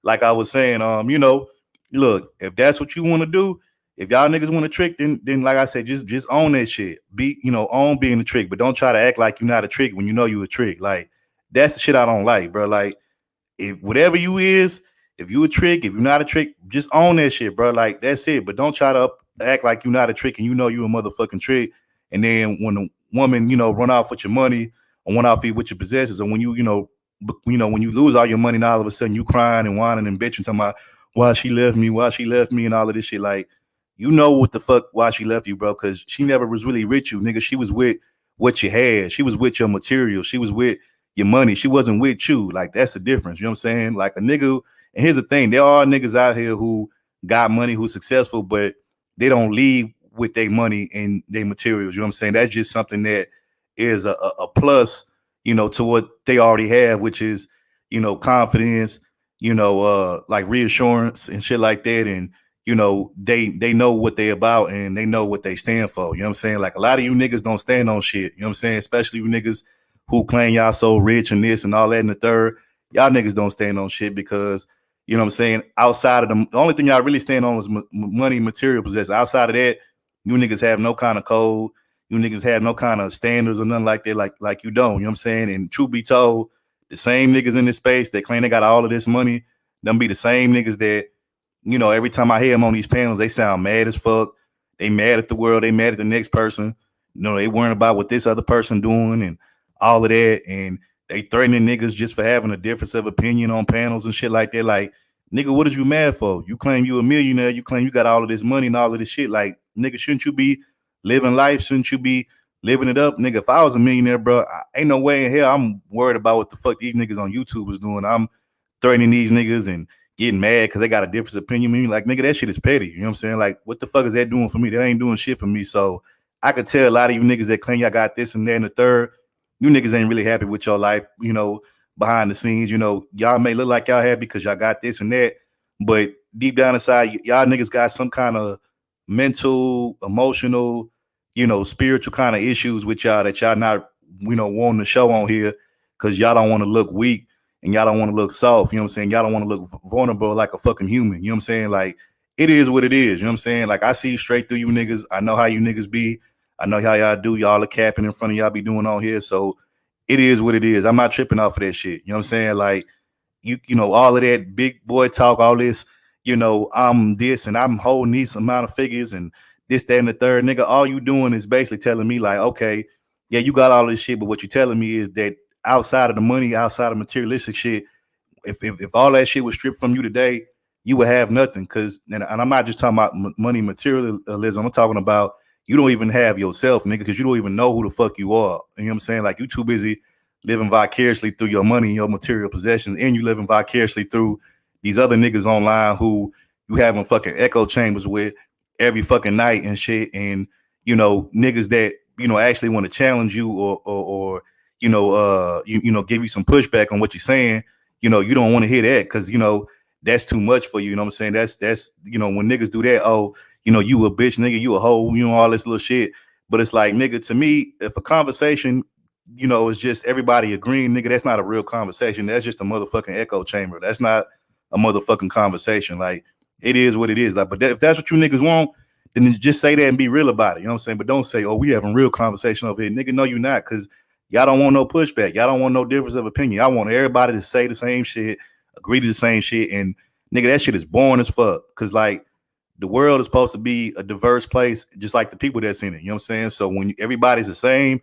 like I was saying, you know, look, if that's what you want to do, if y'all niggas want to trick, then like I said, just own that shit. Be, you know, own being a trick, but don't try to act like you're not a trick when you know you a trick. Like, that's the shit I don't like, bro. Like, if whatever you is, if you a trick, if you're not a trick, just own that shit, bro. Like, that's it. But don't try to act like you're not a trick and you know you a motherfucking trick. And then when the woman, you know, run off with your money or run off with your possessions, or when you know, when you lose all your money and all of a sudden you crying and whining and bitching, talking about why she left me and all of this shit. Like, you know what the fuck why she left you, bro? Because she never was really with you, nigga. She was with what you had. She was with your material. She was with your money. She wasn't with you. Like, that's the difference. You know what I'm saying? Like, a nigga, and here's the thing, there are niggas out here who got money, who's successful, but they don't leave with their money and their materials. You know what I'm saying? That's just something that is a plus, you know, to what they already have, which is, you know, confidence, you know, like reassurance and shit like that. And, you know, they know what they about and they know what they stand for. You know what I'm saying? Like, a lot of you niggas don't stand on shit. You know what I'm saying? Especially you niggas who claim y'all so rich and this and all that and the third. Y'all niggas don't stand on shit because, you know what I'm saying, outside of the only thing y'all really stand on is money, material possession. Outside of that, you niggas have no kind of code. You niggas have no kind of standards or nothing like that, like you don't. You know what I'm saying? And truth be told, the same niggas in this space that claim they got all of this money, them be the same niggas that, you know, every time I hear them on these panels, they sound mad as fuck. They mad at the world. They mad at the next person. You know, they worrying about what this other person doing and all of that. And they threatening niggas just for having a difference of opinion on panels and shit like that. Like, nigga, what is you mad for? You claim you a millionaire. You claim you got all of this money and all of this shit. Like, nigga, shouldn't you be living life? Shouldn't you be living it up? Nigga, if I was a millionaire, bro, ain't no way in hell I'm worried about what the fuck these niggas on YouTube was doing. I'm threatening these niggas and getting mad because they got a different opinion. I mean, like, nigga, that shit is petty. You know what I'm saying? Like, what the fuck is that doing for me? That ain't doing shit for me. So I could tell a lot of you niggas that claim y'all got this and that and the third, you niggas ain't really happy with your life, you know, behind the scenes. You know, y'all may look like y'all happy because y'all got this and that, but deep down inside, y'all niggas got some kind of mental, emotional, you know, spiritual kind of issues with y'all that y'all not, you know, wanting to show on here because y'all don't want to look weak and y'all don't want to look soft. You know what I'm saying? Y'all don't want to look vulnerable like a fucking human. You know what I'm saying? Like, it is what it is. You know what I'm saying? Like, I see straight through you niggas. I know how you niggas be. I know how y'all do. Y'all are capping in front of y'all be doing on here. So it is what it is. I'm not tripping off of that shit. You know what I'm saying? Like, you know, all of that big boy talk, all this, you know, I'm this and I'm holding these amount of figures and this, that, and the third. Nigga, all you doing is basically telling me, like, okay, yeah, you got all this shit, but what you're telling me is that outside of the money, outside of materialistic shit, if all that shit was stripped from you today, you would have nothing. Cause, and I'm not just talking about money, materialism. I'm talking about you don't even have yourself, nigga, because you don't even know who the fuck you are. You know what I'm saying? Like, you too busy living vicariously through your money and your material possessions, and you living vicariously through these other niggas online who you having fucking echo chambers with every fucking night and shit. And, you know, niggas that, you know, actually want to challenge you or you know, you know, give you some pushback on what you're saying. You know, you don't want to hear that because, you know, that's too much for you. You know what I'm saying? That's, you know, when niggas do that, oh, you know, you a bitch, nigga, you a hoe, you know, all this little shit. But it's like, nigga, to me, if a conversation, you know, is just everybody agreeing, nigga, that's not a real conversation. That's just a motherfucking echo chamber. That's not a motherfucking conversation. Like, it is what it is. Like, but if that's what you niggas want, then just say that and be real about it. You know what I'm saying? But don't say, oh, we having real conversation over here. Nigga, no, you're not, because y'all don't want no pushback. Y'all don't want no difference of opinion. I want everybody to say the same shit, agree to the same shit. And nigga, that shit is boring as fuck. Cause like, the world is supposed to be a diverse place, just like the people that's in it. You know what I'm saying? So when everybody's the same,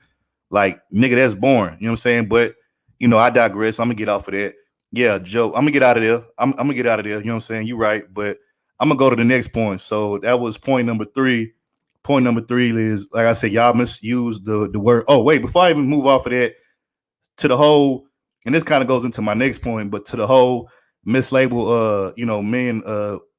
like, nigga, that's boring. You know what I'm saying? But, you know, I digress. I'm gonna get off of that. Yeah, Joe, I'm gonna get out of there. I'm gonna get out of there. You know what I'm saying? You right. But I'm gonna go to the next point. So that was point number 3. Point number 3 is, like I said, y'all misuse the word. Oh, wait, before I even move off of that, to the whole, and this kind of goes into my next point, but to the whole mislabel, men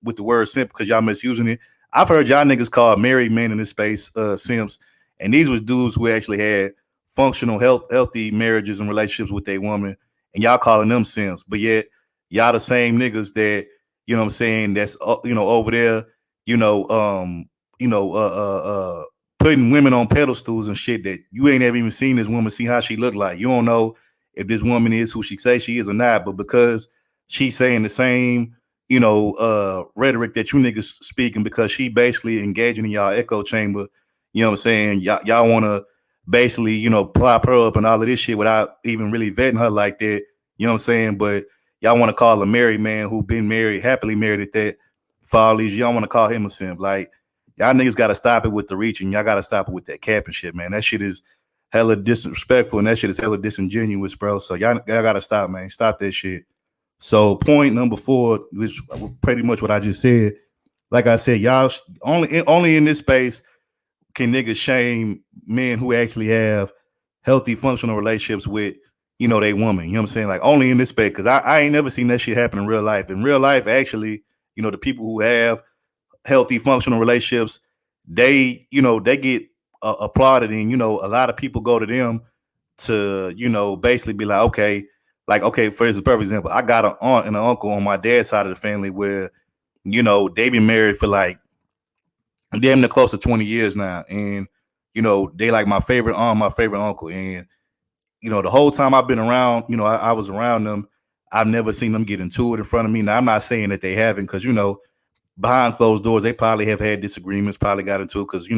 with the word simp because y'all misusing it. I've heard y'all niggas call married men in this space simps, and these was dudes who actually had functional, healthy marriages and relationships with their woman, and y'all calling them simps. But yet, y'all the same niggas that, you know what I'm saying, that's over there, you know, um, you know, putting women on pedestals and shit that you ain't ever even seen this woman, see how she look like. You don't know if this woman is who she says she is or not, but because she's saying the same, rhetoric that you niggas speaking, because she basically engaging in y'all echo chamber, you know what I'm saying? Y'all want to basically, plop her up and all of this shit without even really vetting her like that, you know what I'm saying? But y'all want to call a married man who been married, happily married at that, for all these, y'all want to call him a simp. Like, y'all niggas got to stop it with the reaching. Y'all got to stop it with that capping shit, man. That shit is hella disrespectful and that shit is hella disingenuous, bro. So y'all got to stop, man. Stop that shit. So point number 4, which pretty much what I just said. Like I said, y'all only in this space can niggas shame men who actually have healthy, functional relationships with, they woman. You know what I'm saying? Like, only in this space, because I ain't never seen that shit happen in real life. In real life, actually, the people who have healthy, functional relationships, they get applauded, and a lot of people go to them to basically be like, okay, for perfect example, I got an aunt and an uncle on my dad's side of the family where they've been married for like damn near close to 20 years now, and they like my favorite aunt, my favorite uncle, and the whole time I've been around, I was around them, I've never seen them get into it in front of me. Now, I'm not saying that they haven't, because behind closed doors, they probably have had disagreements, probably got into it, because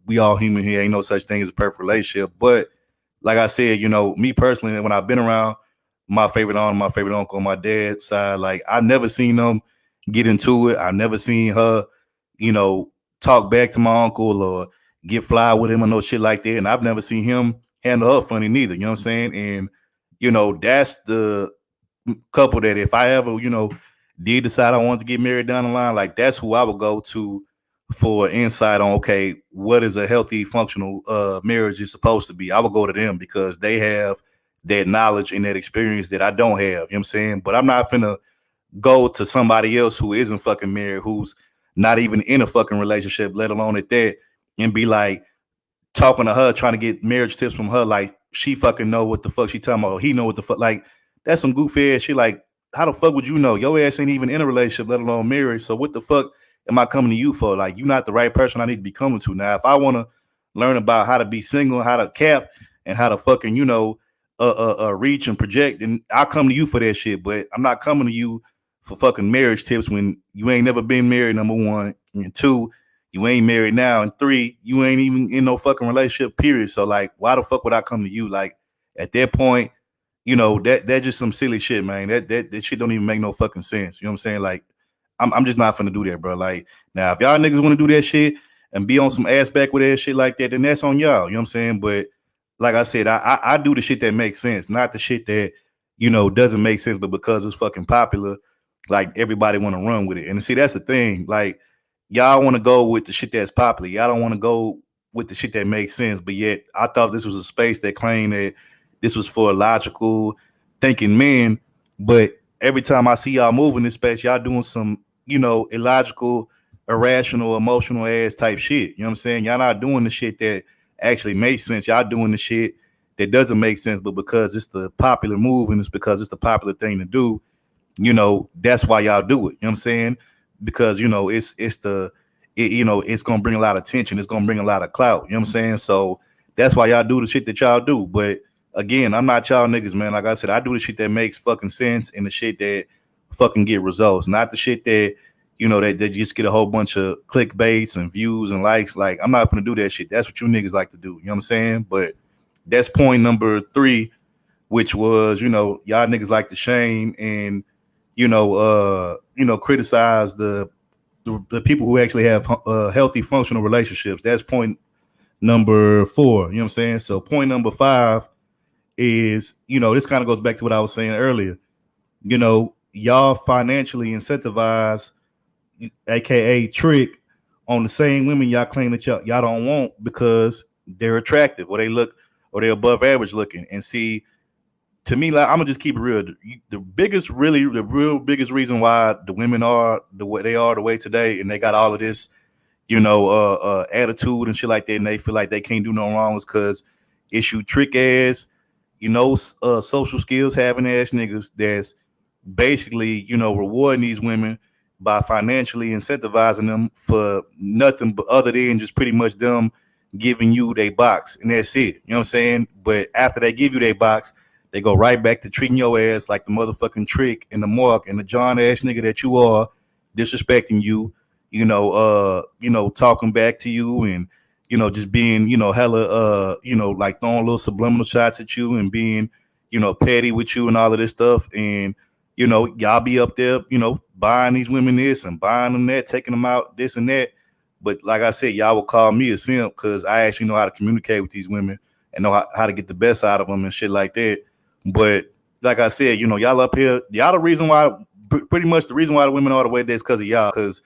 we all human here, ain't no such thing as a perfect relationship. But like I said, me personally, when I've been around my favorite aunt, my favorite uncle on my dad's side, like, I've never seen them get into it. I've never seen her, talk back to my uncle or get fly with him or no shit like that. And I've never seen him handle her funny neither. You know what I'm saying? And that's the couple that if I ever, did decide I wanted to get married down the line, like, that's who I would go to for insight on, okay, what is a healthy, functional marriage is supposed to be. I would go to them because they have that knowledge and that experience that I don't have. You know what I'm saying? But I'm not finna go to somebody else who isn't fucking married, who's not even in a fucking relationship, let alone at that, and be like talking to her, trying to get marriage tips from her, like she fucking know what the fuck she talking about. He know what the fuck. Like, that's some goofy ass shit. Like, how the fuck would you know? Your ass ain't even in a relationship, let alone married. So what the fuck am I coming to you for? Like, you're not the right person I need to be coming to. Now, if I want to learn about how to be single, how to cap, and how to fucking, reach and project, and I'll come to you for that shit. But I'm not coming to you for fucking marriage tips when you ain't never been married, number 1. And 2, you ain't married now. And 3, you ain't even in no fucking relationship, period. So, like, why the fuck would I come to you? Like, at that point, that's just some silly shit, man. That shit don't even make no fucking sense. You know what I'm saying? Like, I'm just not finna do that, bro. Like, now, if y'all niggas want to do that shit and be on some ass back with that shit like that, then that's on y'all. You know what I'm saying? But like I said, I do the shit that makes sense, not the shit that, doesn't make sense, but because it's fucking popular, like, everybody want to run with it. And see, that's the thing. Like, y'all want to go with the shit that's popular. Y'all don't want to go with the shit that makes sense. But yet, I thought this was a space that claimed that this was for logical thinking men. But every time I see y'all move in this space, y'all doing some, illogical, irrational, emotional ass type shit. You know what I'm saying? Y'all not doing the shit that actually makes sense. Y'all doing the shit that doesn't make sense, but because it's the popular move and it's because it's the popular thing to do, that's why y'all do it. You know what I'm saying? Because, it's gonna bring a lot of attention. It's gonna bring a lot of clout. You know what I'm saying? So that's why y'all do the shit that y'all do. But again, I'm not y'all niggas, man. Like I said, I do the shit that makes fucking sense and the shit that fucking get results, not the shit that, that just get a whole bunch of clickbaits and views and likes. Like, I'm not gonna do that shit. That's what you niggas like to do. You know what I'm saying? But that's point number 3, which was, y'all niggas like to shame and, criticize the people who actually have healthy, functional relationships. That's point number 4. You know what I'm saying? So point number 5 is, this kind of goes back to what I was saying earlier. Y'all financially incentivize, aka trick, on the same women y'all claim that y'all don't want because they're attractive or they look or they're above average looking. And see, to me, like I'm gonna just keep it real. The real biggest reason why the women are the way they are the way today, and they got all of this, attitude and shit like that, and they feel like they can't do no wrong, is because issue trick ass, social skills having ass niggas that's basically, rewarding these women by financially incentivizing them for nothing but other than just pretty much them giving you their box and that's it. You know what I'm saying? But after they give you their box, they go right back to treating your ass like the motherfucking trick and the mark and the John ass nigga that you are, disrespecting you, talking back to you and, just being, hella, like throwing little subliminal shots at you and being, petty with you and all of this stuff. And, y'all be up there, buying these women this and buying them that, taking them out, this and that. But like I said, y'all will call me a simp because I actually know how to communicate with these women and know how to get the best out of them and shit like that. But like I said, y'all up here, y'all the reason why, pretty much the reason why the women are the way that's because of y'all. Because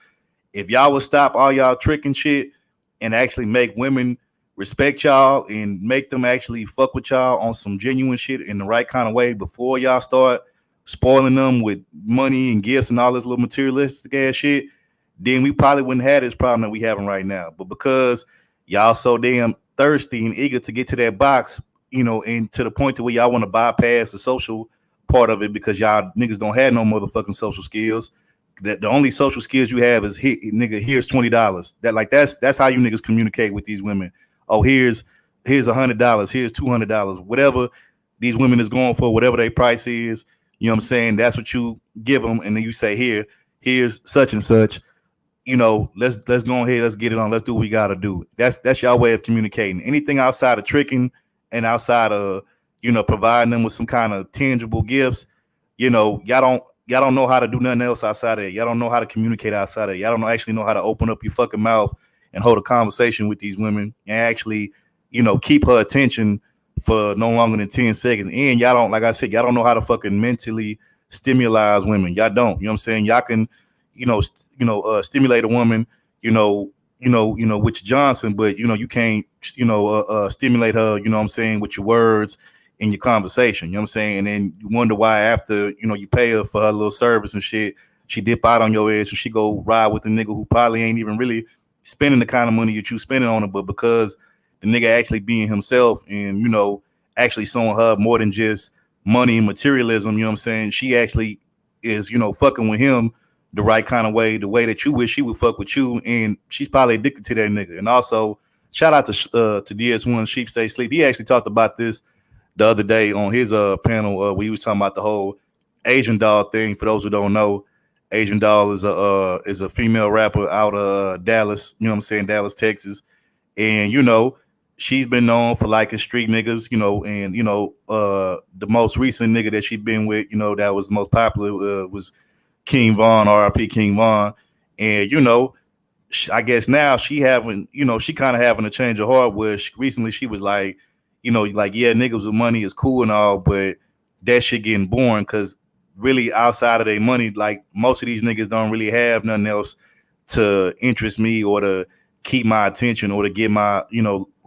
if y'all would stop all y'all tricking shit and actually make women respect y'all and make them actually fuck with y'all on some genuine shit in the right kind of way before y'all start spoiling them with money and gifts and all this little materialistic ass shit, then we probably wouldn't have this problem that we having right now. But because y'all so damn thirsty and eager to get to that box, and to the point to where y'all want to bypass the social part of it because y'all niggas don't have no motherfucking social skills. That the only social skills you have is nigga, here's $20. That's how you niggas communicate with these women. Oh, here's $100, here's $200, whatever these women is going for, whatever their price is. You know what I'm saying? That's what you give them, and then you say, here's such and such. Let's go ahead, let's get it on, let's do what we gotta do. That's y'all way of communicating. Anything outside of tricking and outside of providing them with some kind of tangible gifts, y'all don't know how to do nothing else outside of it. Y'all don't know how to communicate outside of it. Y'all don't actually know how to open up your fucking mouth and hold a conversation with these women and actually, keep her attention for no longer than 10 seconds. And y'all don't, like I said, y'all don't know how to fucking mentally stimulate women. Y'all don't. You know what I'm saying? Y'all can, stimulate a woman, with Johnson, but you can't, stimulate her, you know what I'm saying, with your words in your conversation. You know what I'm saying? And then you wonder why after, you pay her for her little service and shit, she dip out on your ass and she go ride with the nigga who probably ain't even really spending the kind of money that you spending on her, but because the nigga actually being himself and, actually showing her more than just money and materialism, you know what I'm saying? She actually is, fucking with him the right kind of way, the way that you wish she would fuck with you. And she's probably addicted to that nigga. And also shout out to DS1 Sheep Stay Sleep. He actually talked about this the other day on his panel where he was talking about the whole Asian Doll thing. For those who don't know, Asian Doll is a female rapper out of Dallas, you know what I'm saying, Dallas, Texas. And, she's been known for liking street niggas, and, the most recent nigga that she been with, that was the most popular was King Von, RIP King Von. And, I guess now she having, she kind of having a change of heart where recently she was like, yeah, niggas with money is cool and all, but that shit getting boring because really outside of their money, like most of these niggas don't really have nothing else to interest me or to keep my attention or to get my,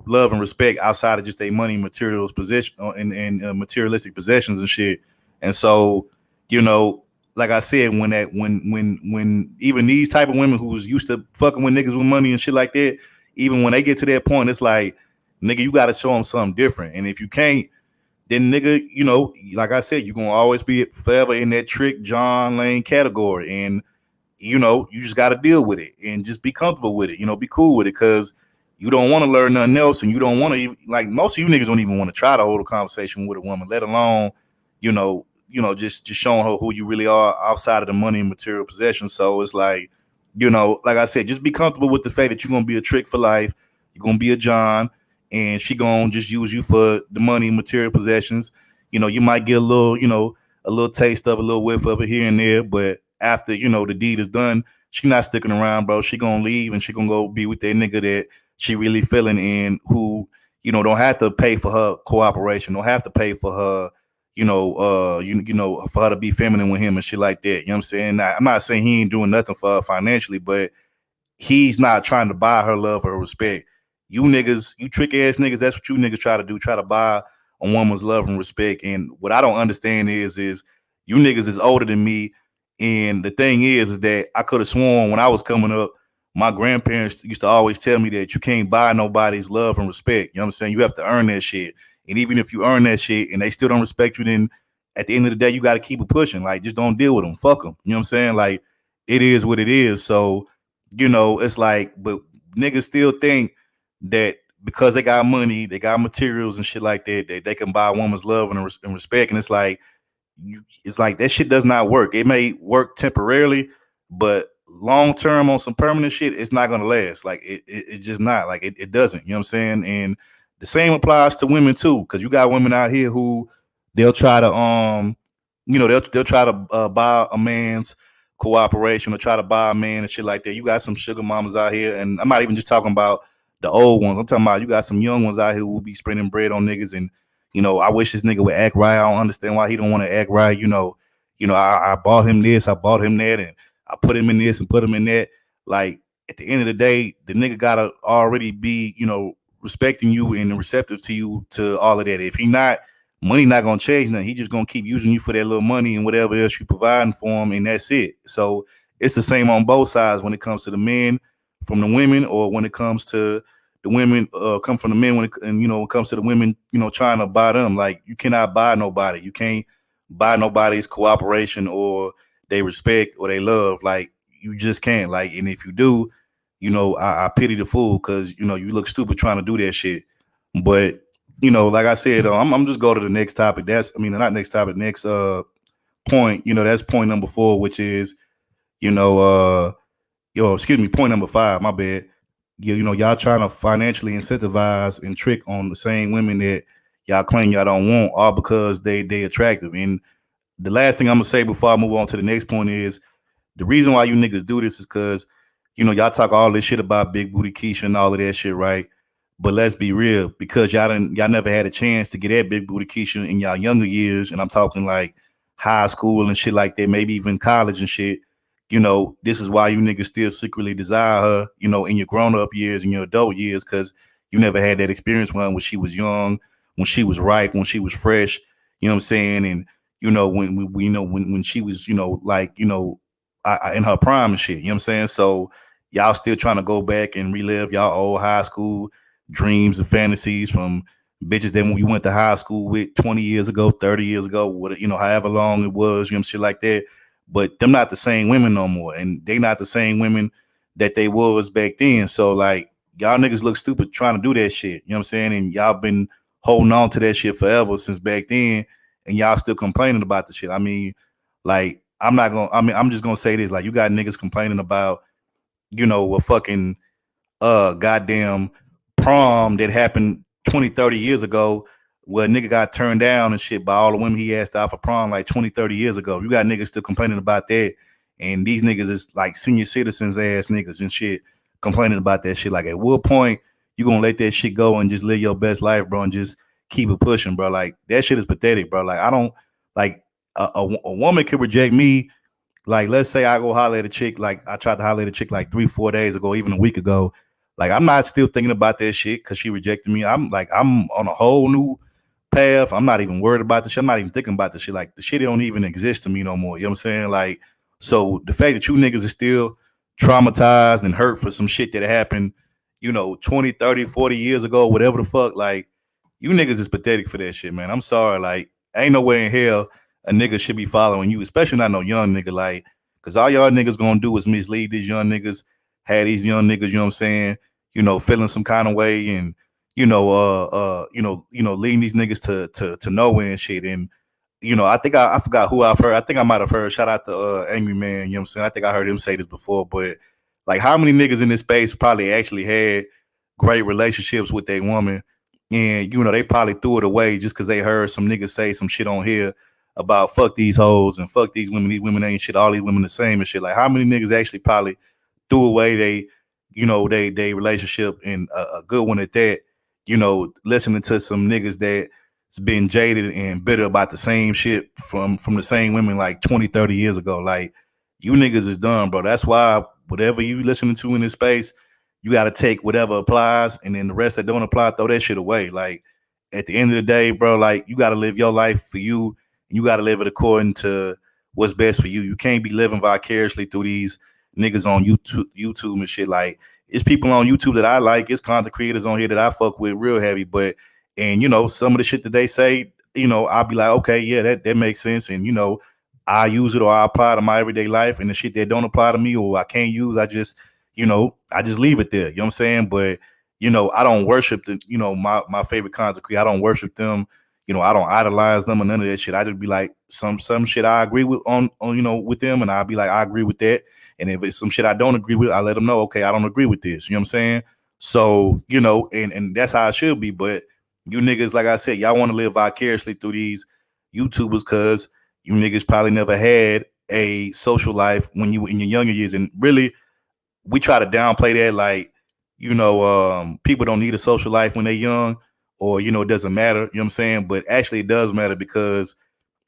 love and respect outside of just their money, materials, position and materialistic possessions and shit. And so, like I said, when even these type of women who's used to fucking with niggas with money and shit like that, even when they get to that point, it's like, nigga, you got to show them something different. And if you can't, then nigga, like I said, you're going to always be forever in that trick John Lane category. And, you just got to deal with it and just be comfortable with it, be cool with it. Cause you don't want to learn nothing else. And you don't want to, like most of you niggas don't even want to try to hold a conversation with a woman, let alone, just showing her who you really are outside of the money and material possessions. So it's like, like I said, just be comfortable with the fact that you're going to be a trick for life. You're going to be a John. And she gonna just use you for the money and material possessions. You might get a little taste of a little whiff of it here and there, but after, the deed is done, she not sticking around, bro. She gonna leave and she gonna go be with that nigga that she really feeling and who, don't have to pay for her cooperation, don't have to pay for her, for her to be feminine with him and shit like that. You know what I'm saying? Now, I'm not saying he ain't doing nothing for her financially, but he's not trying to buy her love or respect. You niggas, you trick ass niggas, that's what you niggas try to do, try to buy a woman's love and respect. And what I don't understand is you niggas is older than me. And the thing is that I could have sworn when I was coming up, my grandparents used to always tell me that you can't buy nobody's love and respect. You know what I'm saying? You have to earn that shit. And even if you earn that shit and they still don't respect you, then at the end of the day, you got to keep it pushing. Like, just don't deal with them. Fuck them. You know what I'm saying? Like, it is what it is. So, it's like, but niggas still think that because they got money, they got materials and shit like that, they can buy a woman's love and respect. And it's like that shit does not work. It may work temporarily, but long term on some permanent shit, it's not gonna last. Like it just not. Like it doesn't. You know what I'm saying? And the same applies to women too, because you got women out here who they'll try to they'll try to buy a man's cooperation or try to buy a man and shit like that. You got some sugar mamas out here, and I'm not even just talking about the old ones. I'm talking about you got some young ones out here who will be spending bread on niggas. And I wish this nigga would act right. I don't understand why he don't want to act right. I bought him this, I bought him that, and I put him in this and put him in that. Like, at the end of the day, the nigga gotta already be respecting you and receptive to you, to all of that. If he not, money not gonna change nothing. He just gonna keep using you for that little money and whatever else you providing for him, and that's it. So it's the same on both sides when it comes to the men from the women, or when it comes to the women come from the men when it comes to the women, trying to buy them. Like, you cannot buy nobody. You can't buy nobody's cooperation or they respect or they love. Like, you just can't. Like, and if you do, I pity the fool, because you look stupid trying to do that shit. But like I said, I'm just go to the next topic. Not next topic, next point. That's point number 4, which is point number 5. My bad. Y'all trying to financially incentivize and trick on the same women that y'all claim y'all don't want, all because they attractive. And the last thing I'm gonna say before I move on to the next point is, the reason why you niggas do this is because y'all talk all this shit about big booty Keisha and all of that shit, right? But let's be real, because y'all never had a chance to get that big booty Keisha in y'all younger years, and I'm talking like high school and shit like that, maybe even college and shit. This is why you niggas still secretly desire her, in your grown up years and your adult years, because you never had that experience when she was young, when she was ripe, when she was fresh. You know what I'm saying? And when she was in her prime and shit. You know what I'm saying? So y'all still trying to go back and relive y'all old high school dreams and fantasies from bitches that when you went to high school with 20 years ago, 30 years ago, however long it was, shit like that. But them not the same women no more, and they not the same women that they was back then. So like, y'all niggas look stupid trying to do that shit. You know what I'm saying? And y'all been holding on to that shit forever since back then, and y'all still complaining about the shit. I'm just gonna say this. Like, you got niggas complaining about, a fucking goddamn prom that happened 20, 30 years ago, where a nigga got turned down and shit by all the women he asked out for prom like 20, 30 years ago. You got niggas still complaining about that. And these niggas is like senior citizens ass niggas and shit complaining about that shit. Like, at what point you gonna let that shit go and just live your best life, bro, and just keep it pushing, bro? Like, that shit is pathetic, bro. Like, I don't like a woman could reject me. Like, let's say I go holler at a chick, like I tried to holler at a chick like 3-4 days ago, even a week ago. Like, I'm not still thinking about that shit because she rejected me. I'm on a whole new path. I'm not even worried about the shit. I'm not even thinking about the shit. Like, the shit don't even exist to me no more. You know what I'm saying? Like, so the fact that you niggas are still traumatized and hurt for some shit that happened, 20, 30, 40 years ago, whatever the fuck, like, you niggas is pathetic for that shit, man. I'm sorry. Like, ain't no way in hell a nigga should be following you, especially not no young nigga. Like, because all y'all niggas gonna do is mislead these young niggas, have these young niggas, you know what I'm saying, feeling some kind of way, and leading these niggas to nowhere and shit. And I think I forgot who I've heard. I think I might have heard. Shout out to Angry Man. You know what I'm saying? I think I heard him say this before. But like, how many niggas in this space probably actually had great relationships with their woman, and they probably threw it away just because they heard some niggas say some shit on here about fuck these hoes and fuck these women. These women ain't shit. All these women the same and shit. Like, how many niggas actually probably threw away they relationship, and a good one at that, listening to some niggas that been jaded and bitter about the same shit from the same women like 20, 30 years ago. Like, you niggas is done, bro. That's why whatever you listening to in this space, you got to take whatever applies, and then the rest that don't apply, throw that shit away. Like, at the end of the day, bro, like, you got to live your life for you, and you got to live it according to what's best for you. You can't be living vicariously through these niggas on YouTube and shit. Like, it's people on YouTube that I like. It's content creators on here that I fuck with real heavy, but and some of the shit that they say, I'll be like, okay, yeah, that makes sense, and I use it or I apply to my everyday life, and the shit that don't apply to me or I can't use, I just leave it there. You know what I'm saying? But I don't worship the my favorite content creator. I don't worship them. I don't idolize them or none of that shit. I just be like, some shit I agree with on with them, and I'll be like, I agree with that. And if it's some shit I don't agree with, I let them know, okay, I don't agree with this. You know what I'm saying? So, and that's how it should be. But you niggas, like I said, y'all want to live vicariously through these YouTubers because you niggas probably never had a social life when you in your younger years. And really, we try to downplay that, like, people don't need a social life when they're young, or, it doesn't matter. You know what I'm saying? But actually, it does matter, because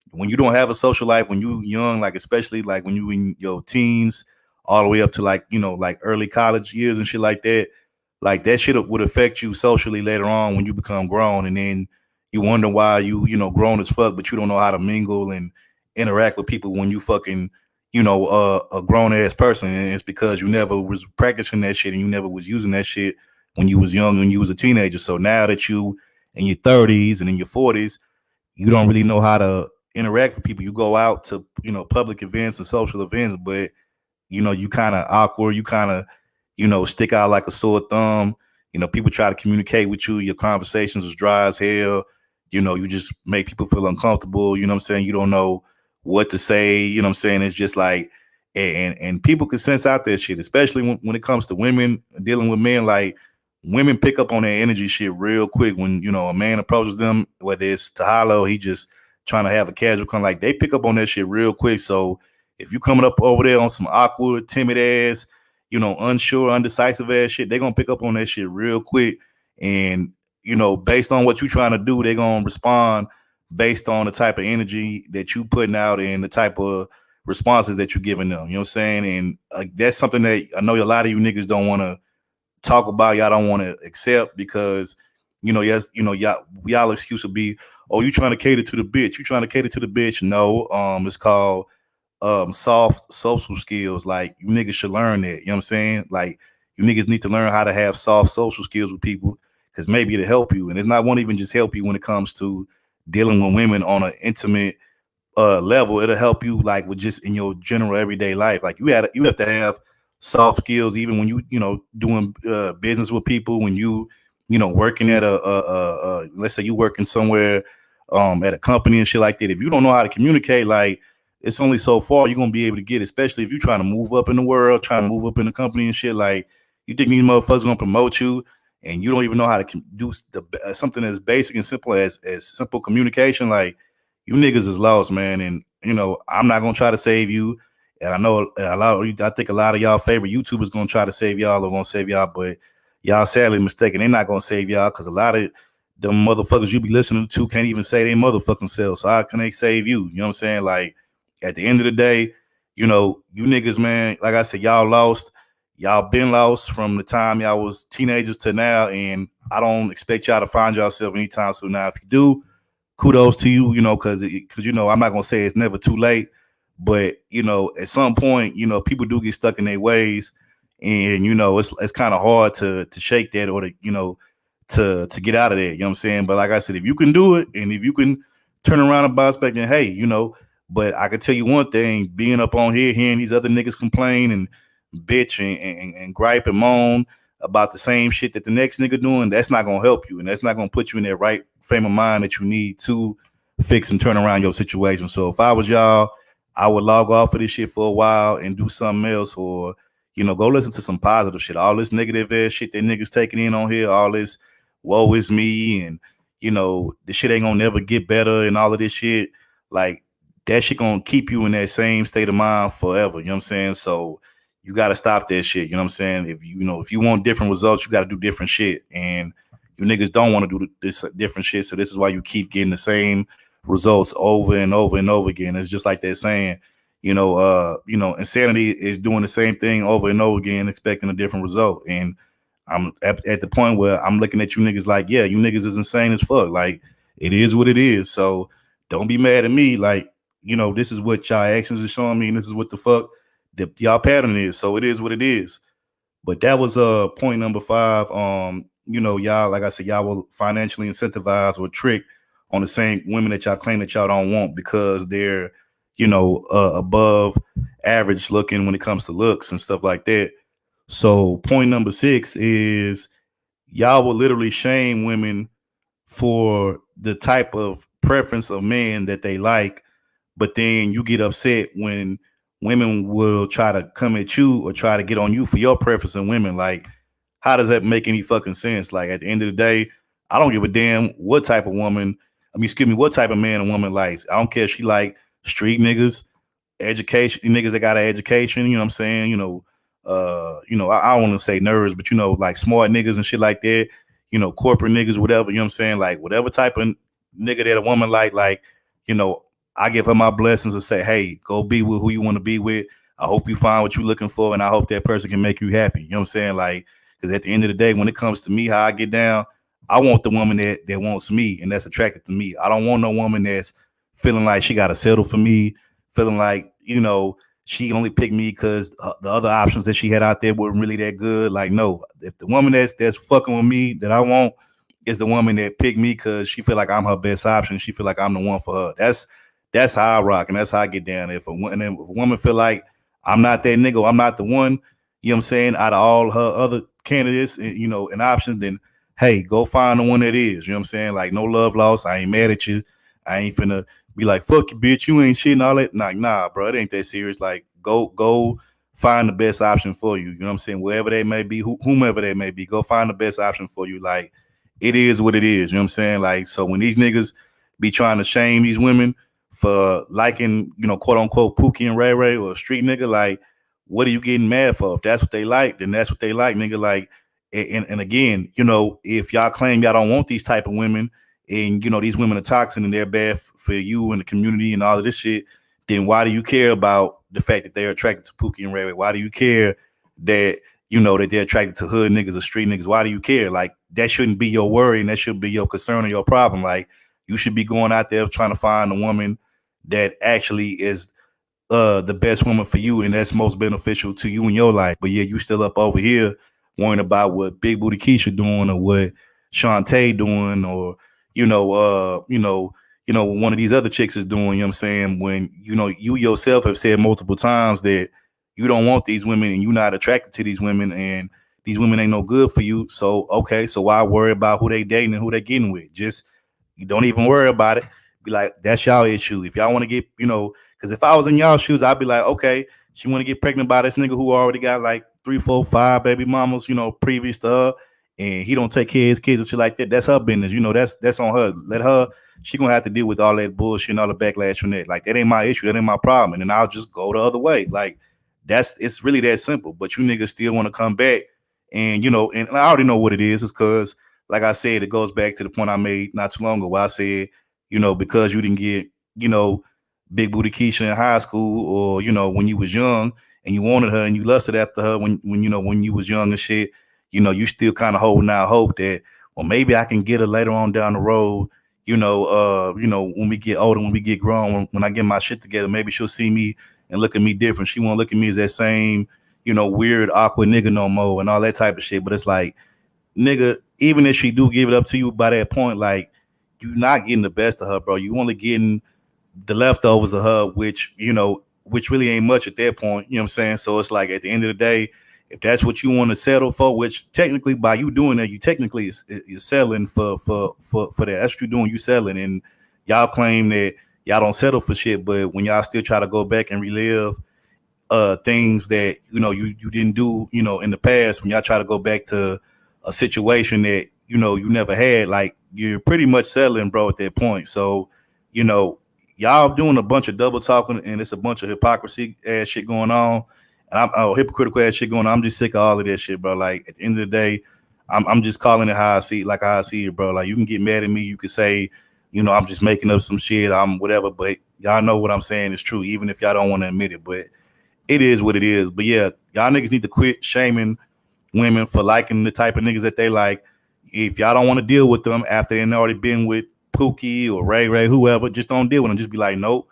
when you don't have a social life when you young, like especially like when you in your teens, all the way up to like like early college years and shit like that shit would affect you socially later on when you become grown, and then you wonder why you grown as fuck, but you don't know how to mingle and interact with people when you fucking a grown ass person, and it's because you never was practicing that shit and you never was using that shit when you was young, when you was a teenager. So now that you in your 30s and in your 40s, you don't really know how to interact with people. You go out to public events and social events, but you kind of awkward. You kind of stick out like a sore thumb. People try to communicate with you. Your conversations is dry as hell. You just make people feel uncomfortable. You know what I'm saying? You don't know what to say. You know what I'm saying? It's just like, and people can sense out that shit, especially when it comes to women dealing with men. Like, women pick up on that energy shit real quick when a man approaches them, whether it's to holler, he just trying to have a casual con, like, they pick up on that shit real quick. So if you coming up over there on some awkward, timid ass, unsure, undecisive ass shit, they gonna pick up on that shit real quick. And based on what you trying to do, they gonna respond based on the type of energy that you putting out and the type of responses that you're giving them. You know what I'm saying? And that's something that I know a lot of you niggas don't want to talk about. Y'all don't want to accept, because y'all excuse would be, oh, you trying to cater to the bitch. You trying to cater to the bitch. No, it's called soft social skills. Like, you niggas should learn that. You know what I'm saying? Like, you niggas need to learn how to have soft social skills with people, because maybe it'll help you. And it's not won't even just help you when it comes to dealing with women on an intimate level. It'll help you like with just in your general everyday life. Like, you have to have soft skills even when you doing business with people, when you working at a let's say you working somewhere at a company and shit like that. If you don't know how to communicate, like, it's only so far you're gonna be able to get, especially if you're trying to move up in the world, trying to move up in the company and shit. Like, you think these motherfuckers gonna promote you and you don't even know how to do something as basic and simple as simple communication? Like, you niggas is lost, man. And I'm not gonna try to save you. And I know I think a lot of y'all favorite YouTubers gonna try to save y'all or gonna save y'all, but y'all sadly mistaken. They're not gonna save y'all, because a lot of them motherfuckers you be listening to can't even say they motherfucking selves. So how can they save you? You know what I'm saying? Like, at the end of the day, you niggas, man, like I said, y'all lost. Y'all been lost from the time y'all was teenagers to now, and I don't expect y'all to find yourself anytime soon. Now, if you do, kudos to you, because I'm not gonna say it's never too late, but at some point, people do get stuck in their ways, and it's kind of hard to shake that, or to get out of there. You know what I'm saying? But like I said, if you can do it, and if you can turn around and bounce back, then hey, but I can tell you one thing: being up on here, hearing these other niggas complain and bitch and gripe and moan about the same shit that the next nigga doing, that's not gonna help you, and that's not gonna put you in that right frame of mind that you need to fix and turn around your situation. So if I was y'all, I would log off of this shit for a while and do something else, or go listen to some positive shit. All this negative ass shit that niggas taking in on here, all this woe is me, and this shit ain't gonna never get better, and all of this shit, like, that shit gonna keep you in that same state of mind forever. You know what I'm saying? So you gotta stop that shit. You know what I'm saying? If you want different results, you gotta do different shit. And You niggas don't want to do this different shit. So this is why you keep getting the same results over and over and over again. It's just like they're saying, insanity is doing the same thing over and over again, expecting a different result. And I'm at the point where I'm looking at you niggas like, yeah, you niggas is insane as fuck. Like, it is what it is. So don't be mad at me. Like, this is what y'all actions are showing me, and this is what the fuck y'all pattern is. So it is what it is. But that was point number 5. Y'all, like I said, y'all will financially incentivize or trick on the same women that y'all claim that y'all don't want because they're, above average looking when it comes to looks and stuff like that. So point number 6 is y'all will literally shame women for the type of preference of men that they like, but then you get upset when women will try to come at you or try to get on you for your preference in women. Like, how does that make any fucking sense? Like, at the end of the day, I don't give a damn what type of woman, what type of man a woman likes. I don't care if she like street niggas, education niggas that got an education, you know what I'm saying? I don't want to say nerds, but like smart niggas and shit like that, corporate niggas, whatever, you know what I'm saying? Like, whatever type of nigga that a woman like, I give her my blessings and say, hey, go be with who you want to be with. I hope you find what you're looking for, and I hope that person can make you happy. You know what I'm saying? Like, because at the end of the day, when it comes to me, how I get down, I want the woman that wants me and that's attracted to me. I don't want no woman that's feeling like she got to settle for me, feeling like, she only picked me because the other options that she had out there weren't really that good. Like, no, if the woman that's fucking with me that I want is the woman that picked me because she feel like I'm her best option, she feel like I'm the one for her. That's how I rock, and that's how I get down. If a woman feel like I'm not that nigga, I'm not the one, you know what I'm saying, out of all her other candidates, and options, then hey, go find the one that is, you know what I'm saying? Like, no love lost. I ain't mad at you. I ain't finna be like, fuck you, bitch, you ain't shit and all that. Nah, bro, it ain't that serious. Like, go find the best option for you. You know what I'm saying? Wherever they may be, whomever they may be, go find the best option for you. Like, it is what it is. You know what I'm saying? Like, so when these niggas be trying to shame these women for liking, quote unquote, Pookie and Ray Ray or a street nigga, like, what are you getting mad for? If that's what they like, then that's what they like, nigga. Like, and again, if y'all claim y'all don't want these type of women, and these women are toxic and they're bad for you and the community and all of this shit, then why do you care about the fact that they're attracted to Pookie and Ray Ray? Why do you care that that they're attracted to hood niggas or street niggas? Why do you care? Like, that shouldn't be your worry, and that should be your concern or your problem. Like, you should be going out there trying to find a woman that actually is the best woman for you and that's most beneficial to you in your life. But yeah, you still up over here worrying about what Big Booty Keisha doing or what Shantae doing or one of these other chicks is doing, you know what I'm saying? When you yourself have said multiple times that you don't want these women and you're not attracted to these women and these women ain't no good for you. So okay, so why worry about who they dating and who they getting with? Just, you don't even worry about it. Be like, that's y'all issue. If y'all want to get, because if I was in y'all shoes, I'd be like, okay, she want to get pregnant by this nigga who already got like 3, 4, 5 baby mamas, previous to her, and he don't take care of his kids and shit like that. That's her business. That's on her. Let her. She gonna have to deal with all that bullshit and all the backlash from that. Like, that ain't my issue. That ain't my problem. And then I'll just go the other way. Like, it's really that simple. But you niggas still want to come back, and and I already know what it is. It's because, like I said, it goes back to the point I made not too long ago where I said, because you didn't get, Big Booty Keisha in high school or, when you was young and you wanted her and you lusted after her when you was young and shit, you still kind of holding out hope that, well, maybe I can get her later on down the road, when we get older, when we get grown, when I get my shit together, maybe she'll see me and look at me different. She won't look at me as that same, weird, awkward nigga no more and all that type of shit. But it's like, nigga, even if she do give it up to you by that point, like, you're not getting the best of her, bro. You only getting the leftovers of her, which really ain't much at that point. You know what I'm saying? So it's like, at the end of the day, if that's what you want to settle for, which technically by you doing that, you technically you're selling for that. That's what you're doing. You selling, and y'all claim that y'all don't settle for shit, but when y'all still try to go back and relive things that you didn't do in the past, when y'all try to go back to a situation that you never had, like, you're pretty much settling, bro, at that point. So y'all doing a bunch of double talking, and it's a bunch of hypocrisy ass shit going on, and I'm hypocritical ass shit going on. I'm just sick of all of that shit, bro. Like, at the end of the day, I'm just calling it how I see it, bro. Like you can get mad at me, you can say, I'm just making up some shit, I'm whatever, but y'all know what I'm saying is true, even if y'all don't want to admit it. But it is what it is. But yeah, y'all niggas need to quit shaming women for liking the type of niggas that they like. If y'all don't want to deal with them after they've already been with Pookie or Ray, whoever, just don't deal with them. Just be like, nope.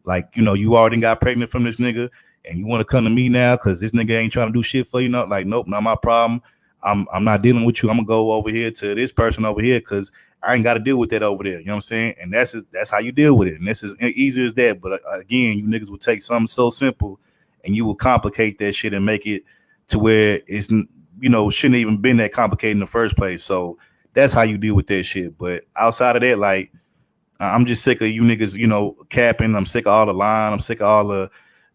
Like, you already got pregnant from this nigga and you want to come to me now because this nigga ain't trying to do shit for you. Not like, nope, not my problem. I'm not dealing with you. I'm gonna go over here to this person over here because I ain't got to deal with that over there. You know what I'm saying? And that's how you deal with it. And this is easy as that. But again, you niggas will take something so simple and you will complicate that shit and make it to where it's shouldn't even been that complicated in the first place. So that's how you deal with that shit. But outside of that, like, I'm just sick of you niggas, capping. I'm sick of all the lying. I'm sick of all the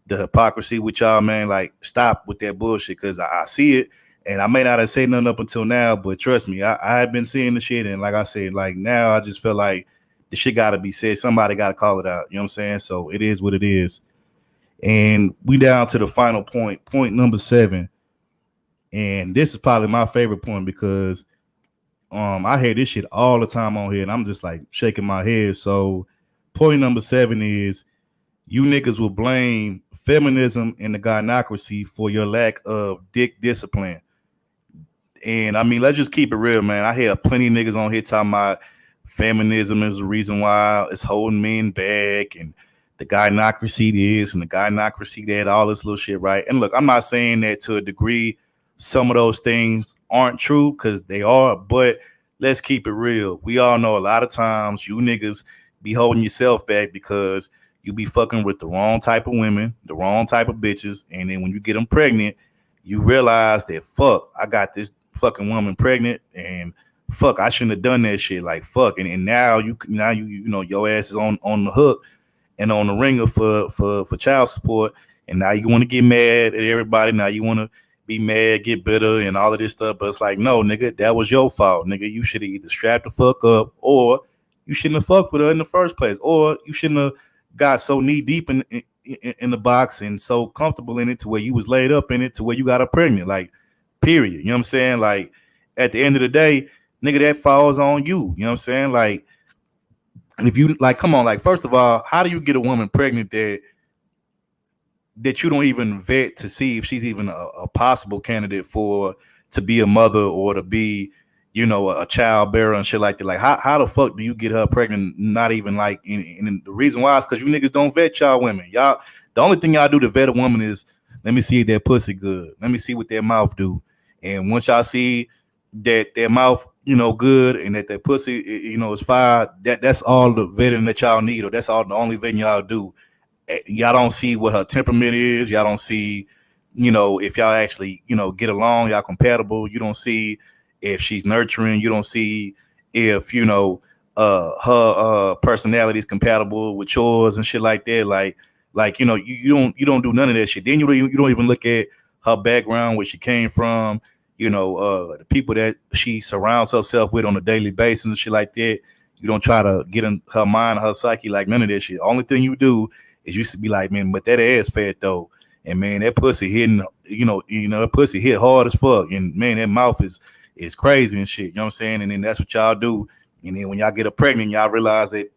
hypocrisy with y'all, man. Like, stop with that bullshit because I see it. And I may not have said nothing up until now, but trust me, I have been seeing the shit. And like I said, like now I just feel like the shit got to be said. Somebody got to call it out. You know what I'm saying? So it is what it is. And we down to the final point number 7. And this is probably my favorite point because I hear this shit all the time on here and I'm just like shaking my head. So point number 7 is you niggas will blame feminism and the gynocracy for your lack of dick discipline. And I mean, let's just keep it real, man. I hear plenty of niggas on here talking about feminism is the reason why it's holding men back and the gynocracy this and the gynocracy that, all this little shit, right? And look, I'm not saying that to a degree some of those things aren't true because they are, but let's keep it real. We all know a lot of times you niggas be holding yourself back because you be fucking with the wrong type of women, the wrong type of bitches, and then when you get them pregnant, you realize that fuck, I got this fucking woman pregnant, and fuck, I shouldn't have done that shit. Like fuck, and now you your ass is on the hook and on the ringer for child support, and now you want to get mad at everybody. Now you want to be mad, get bitter, and all of this stuff. But it's like, no, nigga, that was your fault, nigga. You should have either strapped the fuck up, or you shouldn't have fucked with her in the first place, or you shouldn't have got so knee deep in the box and so comfortable in it to where you was laid up in it to where you got her pregnant. Like, period. You know what I'm saying? Like, at the end of the day, nigga, that falls on you. You know what I'm saying? Like, if you like, come on, like, first of all, how do you get a woman pregnant that you don't even vet to see if she's even a possible candidate for to be a mother or to be, a child bearer and shit like that? Like, how the fuck do you get her pregnant? Not even like, and the reason why is because you niggas don't vet y'all women. Y'all, the only thing y'all do to vet a woman is let me see if that pussy good. Let me see what their mouth do. And once y'all see that their mouth, good and that pussy, is fire, that's all the vetting that y'all need, or that's all the only vetting y'all do. Y'all don't see what her temperament is. Y'all don't see, if y'all actually, get along, y'all compatible. You don't see if she's nurturing. You don't see if, her personality is compatible with yours and shit like that. Like, you don't do none of that shit. Then you don't even look at her background, where she came from, the people that she surrounds herself with on a daily basis and shit like that. You don't try to get in her mind, her psyche, like none of that shit. Only thing you do is you should be like, man, but that ass fat though, and man, that pussy hitting, that pussy hit hard as fuck, and man, that mouth is crazy and shit. You know what I'm saying? And then that's what y'all do. And then when y'all get her pregnant, y'all realize that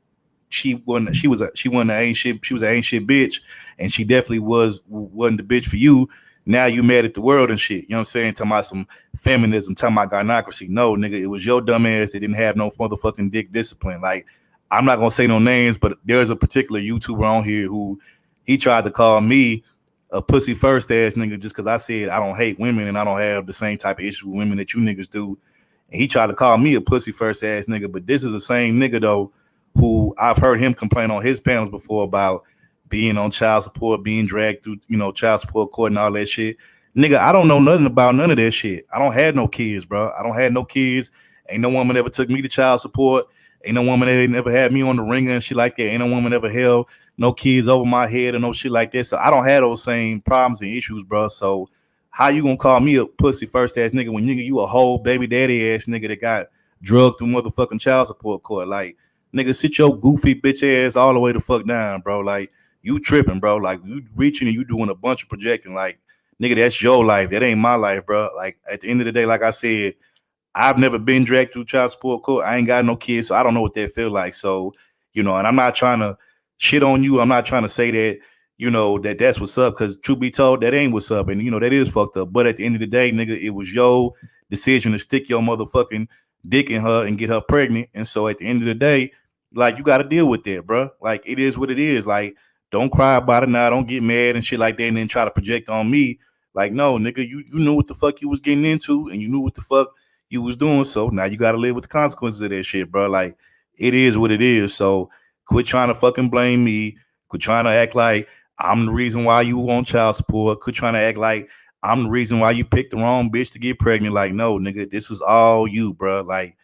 she wasn't an ain't shit. She was an ain't shit bitch, and she definitely wasn't the bitch for you. Now you mad at the world and shit. You know what I'm saying? Talking about some feminism, talking about gynocracy. No, nigga, it was your dumb ass that didn't have no motherfucking dick discipline. Like, I'm not gonna say no names, but there's a particular YouTuber on here who he tried to call me a pussy first ass nigga just because I said I don't hate women and I don't have the same type of issue with women that you niggas do. And he tried to call me a pussy first ass nigga, but this is the same nigga though who I've heard him complain on his panels before about being on child support, being dragged through, child support court and all that shit. Nigga, I don't know nothing about none of that shit. I don't have no kids, bro. I don't have no kids. Ain't no woman ever took me to child support. Ain't no woman that never had me on the ringer and shit like that. Ain't no woman ever held no kids over my head or no shit like that. So I don't have those same problems and issues, bro. So how you gonna call me a pussy first ass nigga when nigga you a whole baby daddy ass nigga that got drugged through motherfucking child support court? Like, nigga, sit your goofy bitch ass all the way the fuck down, bro. Like, you tripping, bro. Like, you reaching and you doing a bunch of projecting. Like, nigga, that's your life. That ain't my life, bro. Like, at the end of the day, like I said, I've never been dragged through child support court. I ain't got no kids, so I don't know what that feel like. So, and I'm not trying to shit on you. I'm not trying to say that, that's what's up, because truth be told, that ain't what's up. And, that is fucked up. But at the end of the day, nigga, it was your decision to stick your motherfucking dick in her and get her pregnant. And so at the end of the day, like, you got to deal with that, bro. Like, it is what it is. Like, don't cry about it now. Don't get mad and shit like that and then try to project on me. Like, no, nigga, you knew what the fuck you was getting into, and you knew what the fuck you was doing. So now you got to live with the consequences of that shit, bro. Like, it is what it is. So quit trying to fucking blame me. Quit trying to act like I'm the reason why you want child support. Quit trying to act like I'm the reason why you picked the wrong bitch to get pregnant. Like, no, nigga, this was all you, bro. Like,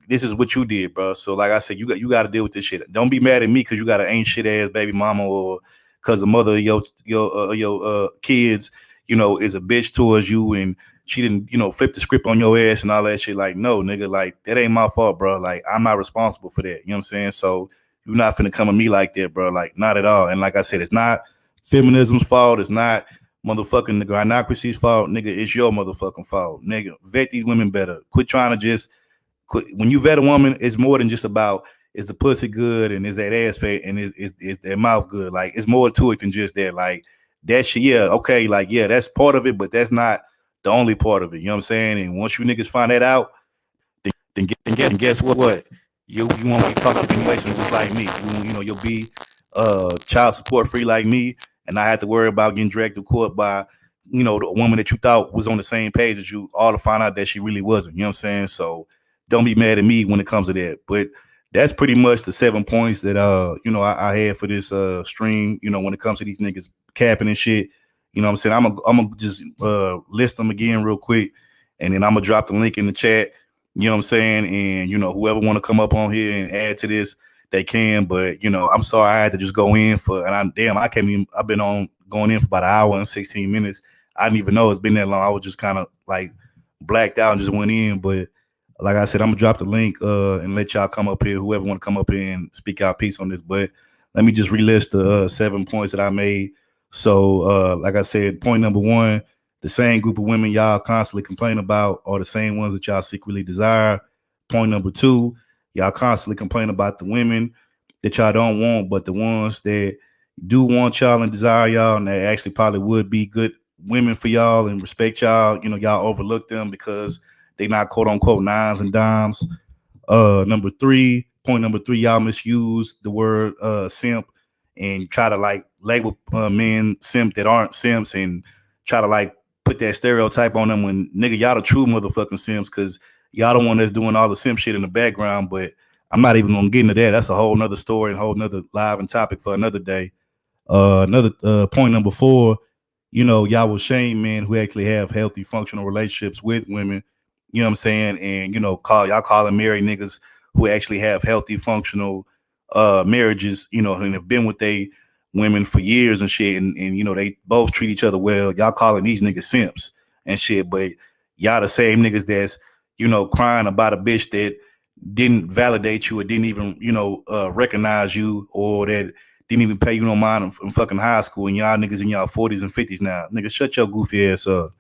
this is what you did, bro. So like I said, you got to deal with this shit. Don't be mad at me because you got an ain't shit ass baby mama, or because the mother of your kids, is a bitch towards you, and she didn't, flip the script on your ass and all that shit. Like, no, nigga, like, that ain't my fault, bro. Like, I'm not responsible for that. You know what I'm saying? So you're not finna come at me like that, bro. Like, not at all. And like I said, it's not feminism's fault. It's not motherfucking the gynocracy's fault, nigga. It's your motherfucking fault, nigga. Vet these women better. Quit trying to just when you vet a woman, it's more than just about is the pussy good and is that ass fat and is their mouth good. Like, it's more to it than just that. Like, that shit, yeah, okay, like, yeah, that's part of it, but that's not the only part of it. You know what I'm saying? And once you niggas find that out, then guess what? You won't be toxic situation just like me. You'll be child support free like me, and I had to worry about getting dragged to court by the woman that you thought was on the same page as you, all to find out that she really wasn't. You know what I'm saying? So don't be mad at me when it comes to that. But that's pretty much the 7 points that I had for this stream. When it comes to these niggas capping and shit. You know what I'm saying? I'm gonna just list them again real quick, and then I'm gonna drop the link in the chat. You know what I'm saying? And whoever want to come up on here and add to this, they can. But I'm sorry I had to just go in for, and I've been on going in for about an hour and 16 minutes. I didn't even know it's been that long. I was just kind of like blacked out and just went in. But like I said, I'm gonna drop the link and let y'all come up here, whoever want to come up here and speak out piece on this. But let me just relist the 7 points that I made. So like I said, point number 1, the same group of women y'all constantly complain about are the same ones that y'all secretly desire. Point number 2, y'all constantly complain about the women that y'all don't want, but the ones that do want y'all and desire y'all, and they actually probably would be good women for y'all and respect y'all, y'all overlook them because they not quote unquote nines and dimes. Point number 3, y'all misuse the word simp and try to like label men simp that aren't simps and try to like put that stereotype on them when nigga, y'all the true motherfucking simps, because y'all the one that's doing all the simp shit in the background. But I'm not even gonna get into that. That's a whole nother story and a whole nother live and topic for another day. Another point number 4, y'all will shame men who actually have healthy functional relationships with women. You know what I'm saying? And y'all calling married niggas who actually have healthy functional marriages, and have been with they women for years and shit, and they both treat each other well. Y'all calling these niggas simps and shit, but y'all the same niggas that's crying about a bitch that didn't validate you or didn't even recognize you, or that didn't even pay you no mind in fucking high school, and y'all niggas in y'all 40s and 50s now. Nigga, shut your goofy ass up.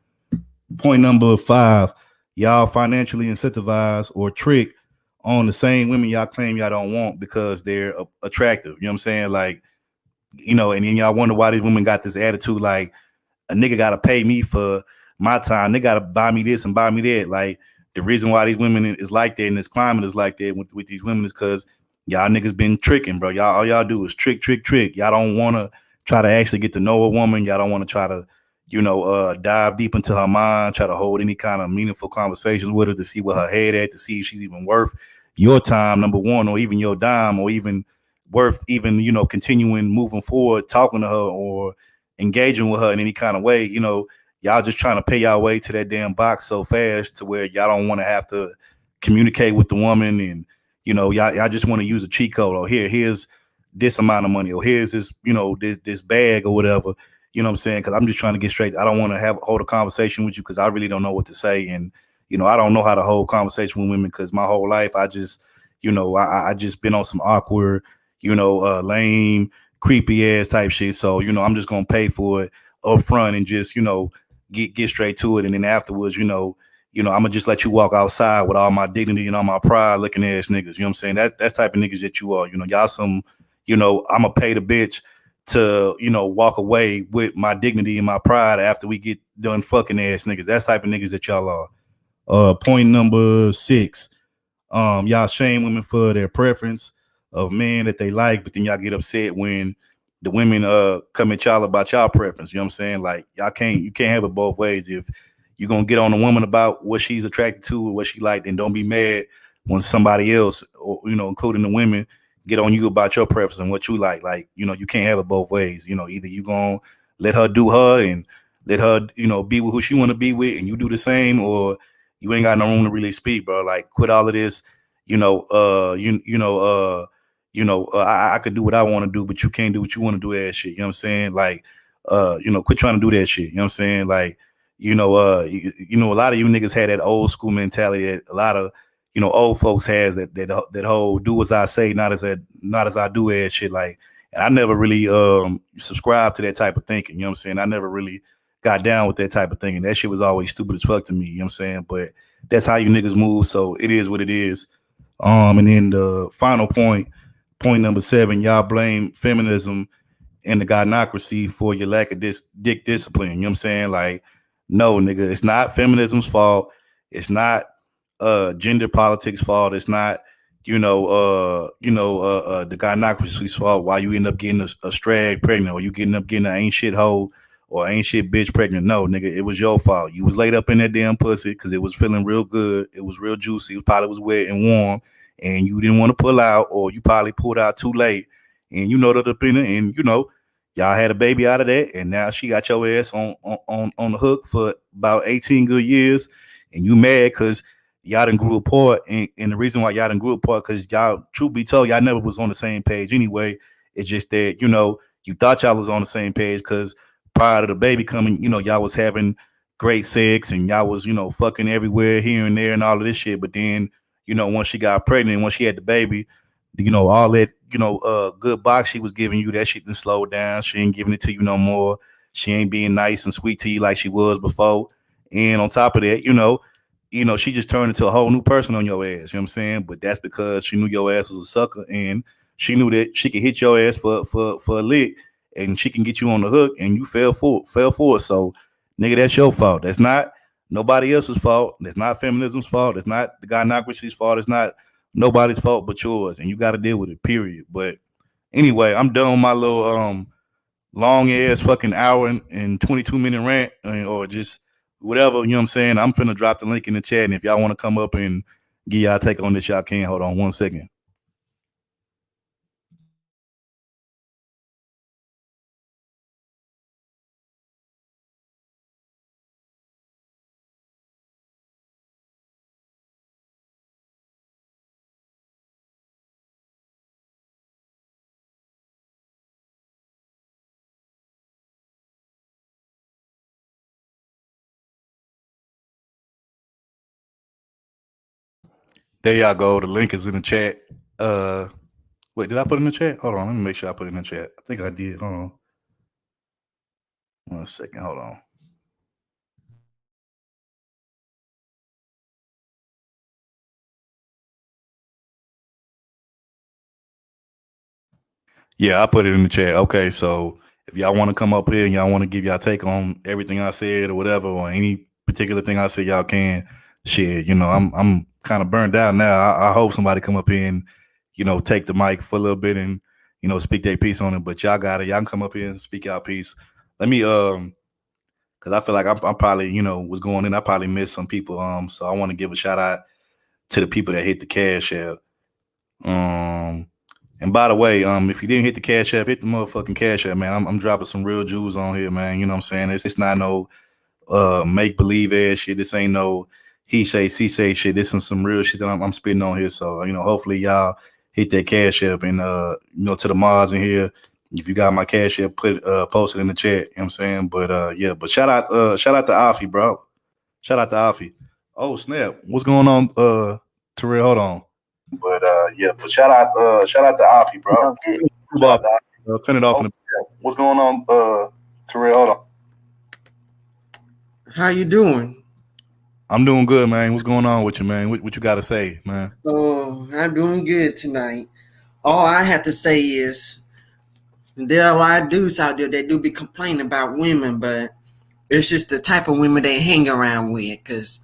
Point number 5, y'all financially incentivize or trick on the same women y'all claim y'all don't want because they're attractive. You know what I'm saying? Like, and then y'all wonder why these women got this attitude like a nigga gotta pay me for my time. They gotta buy me this and buy me that. Like, the reason why these women is like that and this climate is like that with these women is because y'all niggas been tricking, bro. All y'all do is trick. Y'all don't want to try to actually get to know a woman. Y'all don't want to try to, dive deep into her mind, try to hold any kind of meaningful conversations with her to see what her head at, to see if she's even worth your time, number 1, or even your dime, or even worth even, continuing moving forward, talking to her or engaging with her in any kind of way. Y'all just trying to pay y'all way to that damn box so fast to where y'all don't want to have to communicate with the woman, and y'all just want to use a cheat code, or here's this amount of money, or here's this, this bag or whatever. You know what I'm saying? Because I'm just trying to get straight. I don't want to hold a conversation with you because I really don't know what to say, and I don't know how to hold conversation with women because my whole life I just, I just been on some awkward, lame, creepy ass type shit. So I'm just gonna pay for it up front and just get straight to it, and then afterwards, I'm gonna just let you walk outside with all my dignity and all my pride looking ass niggas. You know what I'm saying? That's type of niggas that you are. Y'all some, I'm gonna pay the bitch to, walk away with my dignity and my pride after we get done fucking ass niggas. That's type of niggas that y'all are. Point number 6. Y'all shame women for their preference of men that they like, but then y'all get upset when the women come at y'all about y'all preference. You know what I'm saying? Like you can't have it both ways. If you're gonna get on a woman about what she's attracted to or what she liked, then don't be mad when somebody else, or including the women, get on you about your preference and what you like. Like, you can't have it both ways. Either you gonna let her do her and let her, be with who she wanna be with, and you do the same, or you ain't got no room to really speak, bro. Like, quit all of this. I could do what I want to do, but you can't do what you want to do ass shit. You know what I'm saying? Like, quit trying to do that shit. You know what I'm saying? Like, a lot of you niggas had that old school mentality that a lot of, old folks has that whole do as I say, not as I do ass shit. Like, and I never really subscribed to that type of thinking. You know what I'm saying? I never really got down with that type of thing. And that shit was always stupid as fuck to me. You know what I'm saying? But that's how you niggas move. So it is what it is. And then the final point number 7, y'all blame feminism and the gynocracy for your lack of dick discipline. You know what I'm saying? Like, no, nigga, it's not feminism's fault. It's not gender politics fault. It's not, the gynocracy's fault why you end up getting a strag pregnant, or you getting an ain't shit hoe or ain't shit bitch pregnant. No, nigga, it was your fault. You was laid up in that damn pussy because it was feeling real good. It was real juicy. It probably was wet and warm, and you didn't want to pull out, or you probably pulled out too late. And the opinion, and y'all had a baby out of that, and now she got your ass on the hook for about 18 good years, and you mad because y'all done grew apart, and the reason why y'all done grew apart because y'all, truth be told, y'all never was on the same page anyway. It's just that, you thought y'all was on the same page because prior to the baby coming, y'all was having great sex, and y'all was, fucking everywhere, here and there, and all of this shit. But then, once she got pregnant, once she had the baby, all that, good box she was giving you, that shit done slowed down. She ain't giving it to you no more. She ain't being nice and sweet to you like she was before. And on top of that, she just turned into a whole new person on your ass. You know what I'm saying? But that's because she knew your ass was a sucker, and she knew that she could hit your ass for a lick, and she can get you on the hook, and you fell for it. So, nigga, that's your fault. That's not nobody else's fault. That's not feminism's fault. That's not the gynocracy's fault. It's not nobody's fault but yours, and you got to deal with it, period. But anyway, I'm done with my little long ass fucking hour and 22-minute rant, or just whatever, you know what I'm saying? I'm finna drop the link in the chat, and if y'all want to come up and give y'all take on this, y'all can. Hold on 1 second. There y'all go. The link is in the chat. Wait, did I put it in the chat? Hold on, let me make sure I put it in the chat. I think I did. Hold on. 1 second. Hold on. Yeah, I put it in the chat. Okay, so if y'all want to come up here and y'all want to give y'all take on everything I said or whatever, or any particular thing I said, y'all can. Shit, I'm kind of burned out now. I hope somebody come up here and, take the mic for a little bit and, speak their piece on it. But y'all got it. Y'all can come up here and speak y'all piece. Let me, because I feel like I'm probably, was going in. I probably missed some people. So I want to give a shout out to the people that hit the Cash App. And by the way, if you didn't hit the Cash App, hit the motherfucking Cash App, man. I'm dropping some real jewels on here, man. You know what I'm saying? It's not no make believe ass shit. This ain't no he say, she say shit. This is some real shit that I'm spitting on here. So, hopefully y'all hit that Cash App, and to the Mars in here. If you got my Cash App, post it in the chat. You know what I'm saying? But yeah, but shout out to Afi, bro. Shout out to Afi. Oh snap. What's going on, Terrell? Hold on. But yeah, but shout out to Afi, bro. Turn it off. What's going on, Terrell? Hold on. How you doing? I'm doing good, man. What's going on with you, man? What you got to say, man? Oh, I'm doing good tonight. All I have to say is there are a lot of dudes out there that do be complaining about women, but it's just the type of women they hang around with because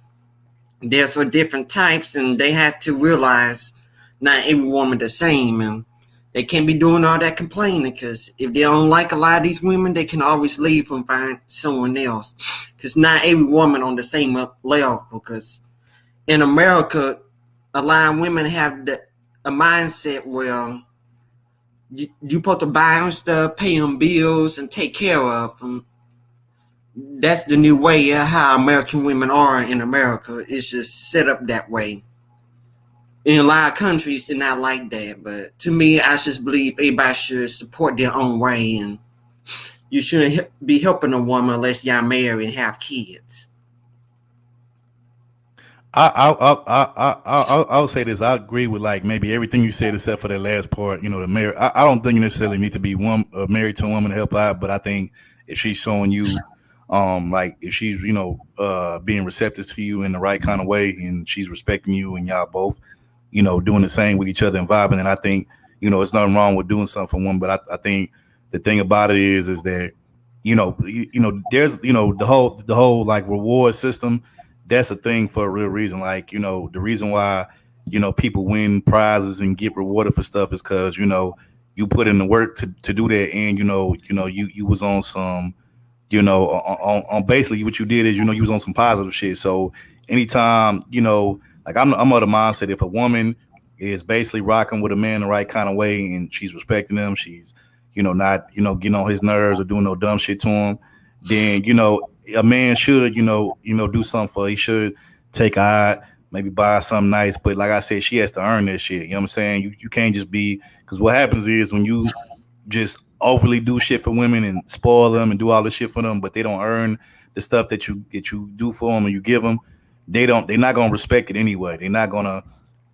there's so different types, and they have to realize not every woman the same, and they can't be doing all that complaining because if they don't like a lot of these women, they can always leave and find someone else because not every woman on the same level because in America, a lot of women have a mindset where you supposed to buy them stuff, pay them bills, and take care of them. That's the new way of how American women are in America. It's just set up that way. In a lot of countries, they're not like that. But to me, I just believe everybody should support their own way, and you shouldn't be helping a woman unless y'all married and have kids. I would say this. I agree with like maybe everything you said except for that last part. You know, the marriage. I don't think you necessarily need to be married to a woman to help out, but I think if she's showing you, like if she's being receptive to you in the right kind of way, and she's respecting you, and y'all both, doing the same with each other and vibing, and I think it's nothing wrong with doing something for one. But I think the thing about it is that there's the whole like reward system. That's a thing for a real reason. Like, the reason why, people win prizes and get rewarded for stuff is because, you put in the work to do that. And, you was on some, on basically what you did is, you was on some positive shit. So anytime, like I'm of the mindset if a woman is basically rocking with a man the right kind of way and she's respecting him, she's, not, getting on his nerves or doing no dumb shit to him, then, a man should, do something for her. He should take her out, maybe buy her something nice. But like I said, she has to earn that shit. You know what I'm saying? You can't just be because what happens is when you just overly do shit for women and spoil them and do all this shit for them, but they don't earn the stuff that you do for them and you give them, they're not gonna respect it anyway. They're not gonna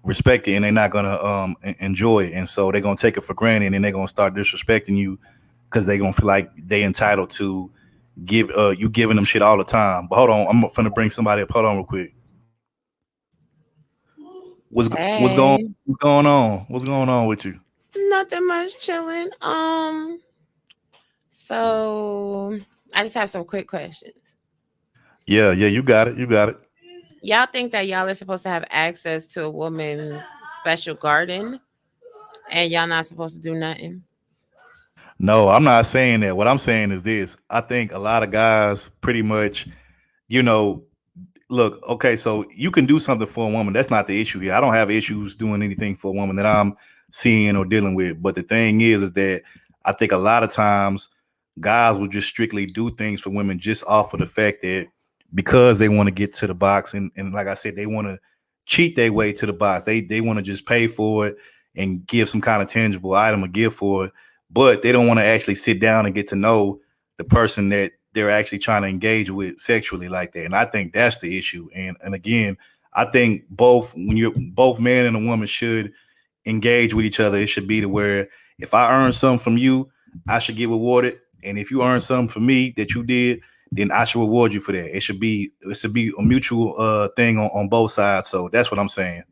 respect it and they're not gonna enjoy it, and so they're gonna take it for granted and they're gonna start disrespecting you because they're gonna feel like they entitled to give you giving them shit all the time. But hold on, I'm finna bring somebody up. Hold on real quick. What's going Hey, what's going on? What's going on with you? nothing much chilling. So I just have some quick questions. Yeah, yeah, you got it. You got it. Y'all think that y'all are supposed to have access to a woman's special garden and y'all not supposed to do nothing? No, I'm not saying that. What I'm saying is this. I think a lot of guys pretty much, you know, look, okay, so you can do something for a woman. That's not the issue here. I don't have issues doing anything for a woman that I'm seeing or dealing with. But the thing is that I think a lot of times guys will just strictly do things for women just off of the fact that because they want to get to the box and like I said, they want to cheat their way to the box. They want to just pay for it and give some kind of tangible item or give for it, but they don't want to actually sit down and get to know the person that they're actually trying to engage with sexually like that. And I think that's the issue. And again, I think both when you're both man and a woman should engage with each other. It should be to where if I earn something from you, I should get rewarded. And if you earn something from me that you did, then I should reward you for that. It should be a mutual thing on both sides. So that's what I'm saying.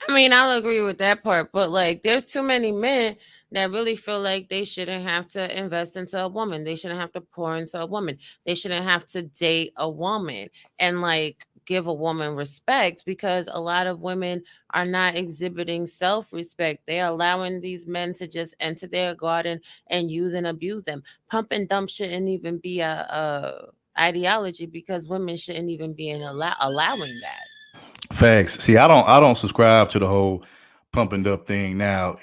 I mean, I'll agree with that part, but like there's too many men that really feel like they shouldn't have to invest into a woman. They shouldn't have to pour into a woman. They shouldn't have to date a woman and like give a woman respect because a lot of women are not exhibiting self-respect. They're allowing these men to just enter their garden and use and abuse them. Pump and dump shouldn't even be a ideology because women shouldn't even be allowing that. Facts. See, I don't subscribe to the whole pumping up thing. Now,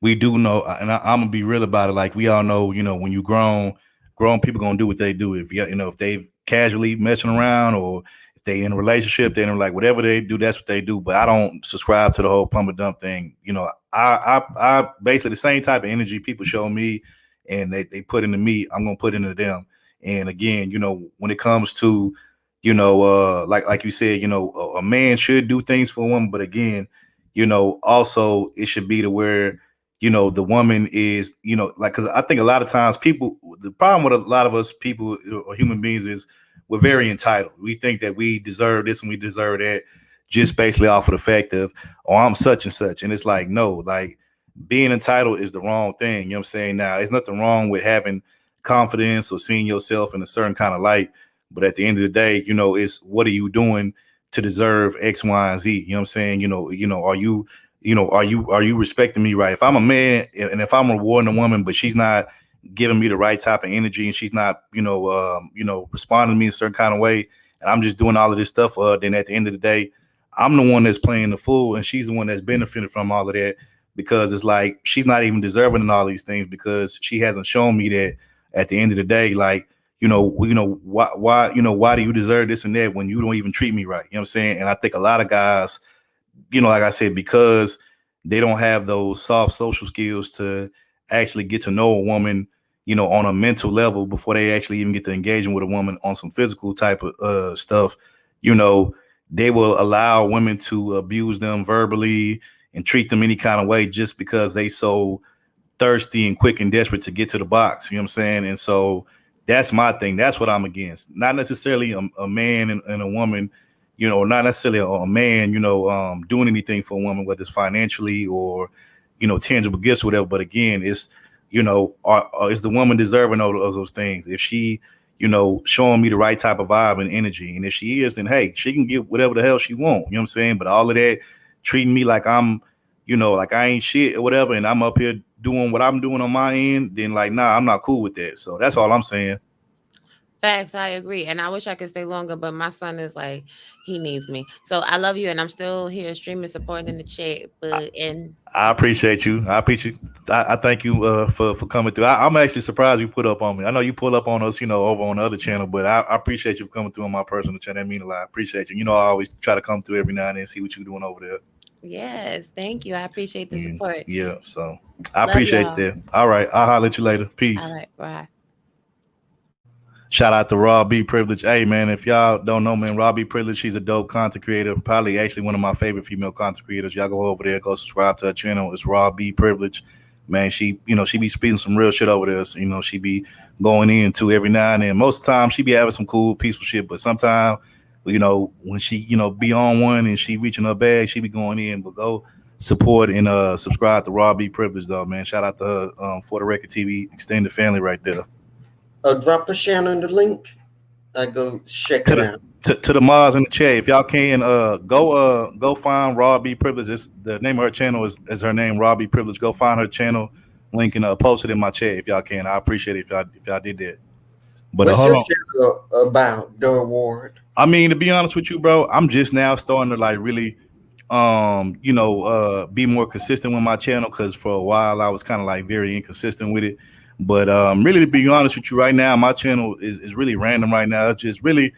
we do know, and I'm gonna be real about it. Like we all know, when you grown people gonna do what they do. If if they casually messing around or if they in a relationship, then like whatever they do, that's what they do. But I don't subscribe to the whole pump and dump thing. I basically the same type of energy people show me and they put into me, I'm gonna put into them. And again, when it comes to like you said, a man should do things for a woman, but again, also it should be to where, the woman is, like, because I think a lot of times people, the problem with a lot of us people or human beings is we're very entitled. We think that we deserve this and we deserve that, just basically off of the fact of, oh, I'm such and such. And it's like, no, like being entitled is the wrong thing. You know what I'm saying? Now, there's nothing wrong with having confidence or seeing yourself in a certain kind of light. But at the end of the day, it's what are you doing to deserve X, Y, and Z? You know what I'm saying? Are you respecting me right? If I'm a man and if I'm rewarding a woman, but she's not giving me the right type of energy and she's not, responding to me in a certain kind of way, and I'm just doing all of this stuff, then at the end of the day, I'm the one that's playing the fool and she's the one that's benefiting from all of that, because it's like she's not even deserving of all these things because she hasn't shown me that at the end of the day, like, why do you deserve this and that when you don't even treat me right? You know what I'm saying? And I think a lot of guys, like I said, because they don't have those soft social skills to actually get to know a woman, on a mental level before they actually even get to engaging with a woman on some physical type of stuff, they will allow women to abuse them verbally and treat them any kind of way just because they so thirsty and quick and desperate to get to the box. You know what I'm saying? And so that's my thing. That's what I'm against. Not necessarily a man and a woman, not necessarily a man, doing anything for a woman, whether it's financially or, tangible gifts, or whatever. But again, it's, is the woman deserving of those things? If she, showing me the right type of vibe and energy, and if she is, then hey, she can get whatever the hell she want. You know what I'm saying? But all of that treating me like I'm, like I ain't shit or whatever, and I'm up here doing what I'm doing on my end, then like, nah, I'm not cool with that. So that's all I'm saying. Facts, I agree. And I wish I could stay longer, but my son is like, he needs me. So I love you, and I'm still here streaming, supporting in the chat. I appreciate you. I thank you for coming through. I'm actually surprised you put up on me. I know you pull up on us, over on the other channel, but I appreciate you for coming through on my personal channel. That mean a lot. I appreciate you. I always try to come through every now and then, see what you're doing over there. Yes, thank you. I appreciate the support. Yeah, so I appreciate that. All right, I'll holler at you later. Peace. All right, bye. Shout out to Raw B Privilege. Hey man, if y'all don't know, man, Raw B Privilege, she's a dope content creator. Probably actually one of my favorite female content creators. Y'all go over there, go subscribe to her channel. It's Raw B Privilege. Man, she be speaking some real shit over there. So, she be going in too every now and then. Most of the time she be having some cool, peaceful shit, but sometimes, when she, be on one and she reaching her bag, she be going in. But go support and subscribe to Raw B Privilege though, man. Shout out to her, For the Record TV extended family right there. Drop a share in the link. I go check it out. To the mods in the chat, if y'all can go find Raw B Privilege. It's, the name of her channel is her name, Raw B Privilege. Go find her channel link and post it in my chat if y'all can. I appreciate it if y'all did that. But what's your channel about, the award? I mean, to be honest with you, bro, I'm just now starting to like really be more consistent with my channel, because for a while I was kind of like very inconsistent with it. But really, to be honest with you right now, my channel is really random right now. It's just really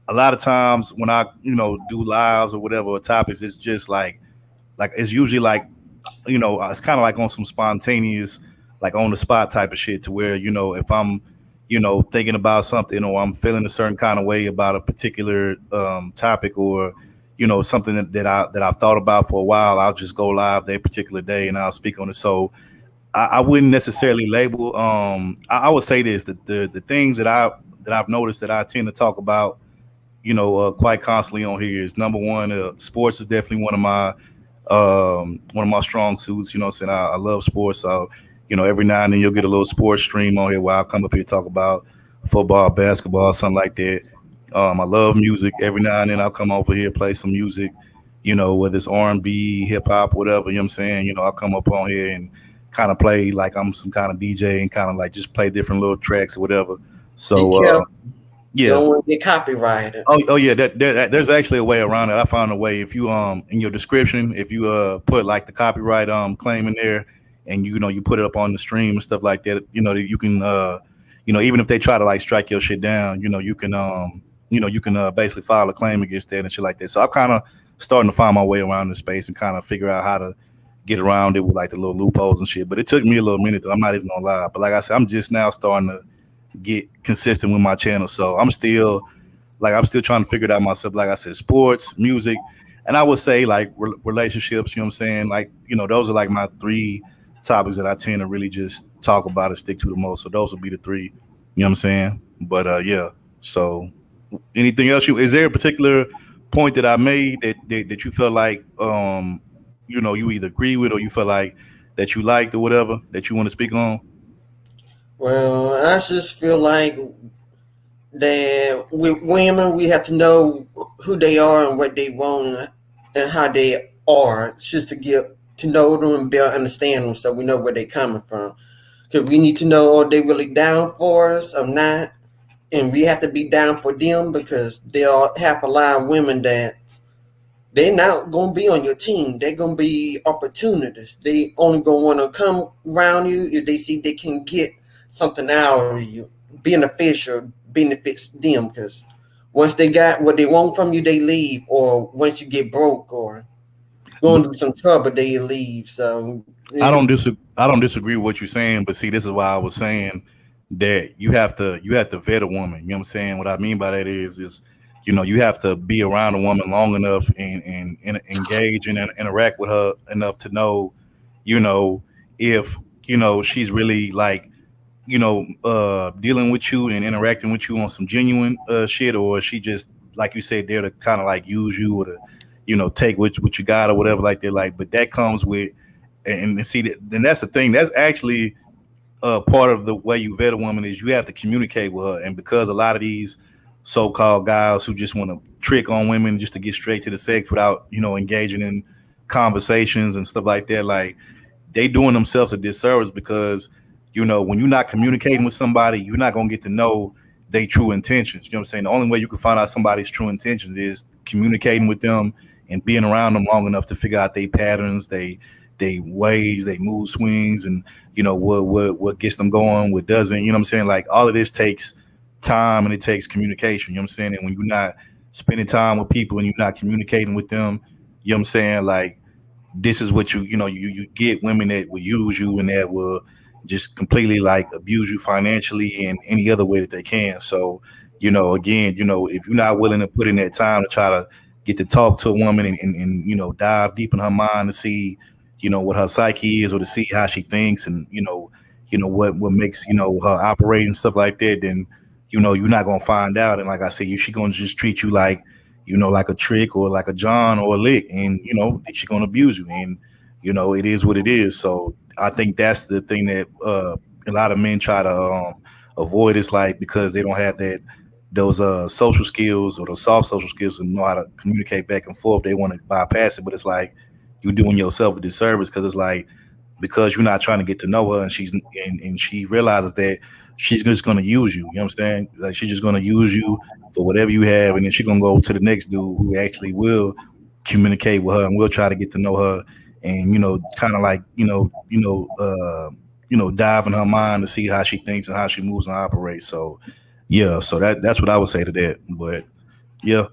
a lot of times when I, do lives or whatever or topics, it's just like it's usually like, it's kind of like on some spontaneous, like on the spot type of shit, to where, if I'm, thinking about something or I'm feeling a certain kind of way about a particular topic, or, something that I've thought about for a while, I'll just go live that particular day and I'll speak on it. So I wouldn't necessarily label. I would say this: that the things that I've noticed that I tend to talk about, quite constantly on here is, number one, sports is definitely one of my strong suits. You know what I'm saying? I love sports. So, every now and then you'll get a little sports stream on here where I'll come up here and talk about football, basketball, something like that. I love music. Every now and then I'll come over here, play some music, whether it's R&B, hip hop, whatever. You know what I'm saying? I'll come up on here and kind of play like I'm some kind of DJ and kind of like just play different little tracks or whatever. So yeah, don't want to get copyrighted. Oh yeah, there's actually a way around it. I found a way. If you in your description, if you put like the copyright claim in there, and you put it up on the stream and stuff like that, you can even if they try to like strike your shit down, you can basically file a claim against that and shit like that. So I'm kind of starting to find my way around the space and kind of figure out how to get around it with like the little loopholes and shit. But it took me a little minute, though. I'm not even gonna lie. But like I said, I'm just now starting to get consistent with my channel. So I'm still trying to figure it out myself. Like I said, sports, music, and I would say like relationships, you know what I'm saying? Like, those are like my three topics that I tend to really just talk about and stick to the most. So those would be the three, you know what I'm saying? But yeah, so Anything else? Is there a particular point that I made that you felt like you either agree with or you felt like that you liked or whatever that you want to speak on? Well, I just feel like that with women, we have to know who they are and what they want and how they are, just to get to know them and better understand them, so we know where they're coming from. Because we need to know, are they really down for us or not, and we have to be down for them, because they all have a lot of women that they're not gonna be on your team. They're gonna be opportunists. They only gonna want to come around you if they see they can get something out of you, beneficial, benefits them. Because once they got what they want from you, they leave. Or once you get broke or going But through some trouble, they leave. So I don't disagree with what you're saying, but see, this is why I was saying that you have to vet a woman. You know what I'm saying? What I mean by that is you have to be around a woman long enough and engage and interact with her enough to know, you know, if she's really like dealing with you and interacting with you on some genuine shit, or she just like you said there to kind of like use you or to take what you got or whatever like that. Like, but that comes with and see that. Then that's the thing. That's actually part of the way you vet a woman is you have to communicate with her. And because a lot of these so-called guys who just want to trick on women just to get straight to the sex without engaging in conversations and stuff like that, like they doing themselves a disservice because when you're not communicating with somebody, you're not gonna get to know their true intentions. You know what I'm saying? The only way you can find out somebody's true intentions is communicating with them and being around them long enough to figure out their patterns, they ways, they mood swings, and what gets them going, what doesn't. You know what I'm saying? Like all of this takes time and it takes communication. You know what I'm saying? And when you're not spending time with people and you're not communicating with them, you know what I'm saying? Like this is what you get women that will use you and that will just completely like abuse you financially and any other way that they can. So again, if you're not willing to put in that time to try to get to talk to a woman and dive deep in her mind to see what her psyche is or to see how she thinks and what makes her operate and stuff like that, then you're not gonna find out. And like I said, she gonna just treat you like like a trick or like a John or a lick, and she gonna abuse you, and it is what it is. So I think that's the thing that a lot of men try to avoid. Is like because they don't have those social skills or those soft social skills to know how to communicate back and forth. They want to bypass it, but it's like you're doing yourself a disservice because it's like because you're not trying to get to know her, and she realizes that she's just gonna use you. You know what I'm saying? Like she's just gonna use you for whatever you have, and then she's gonna go to the next dude who actually will communicate with her and will try to get to know her, and kind of like dive in her mind to see how she thinks and how she moves and operates. So yeah, so that's what I would say to that. But yeah,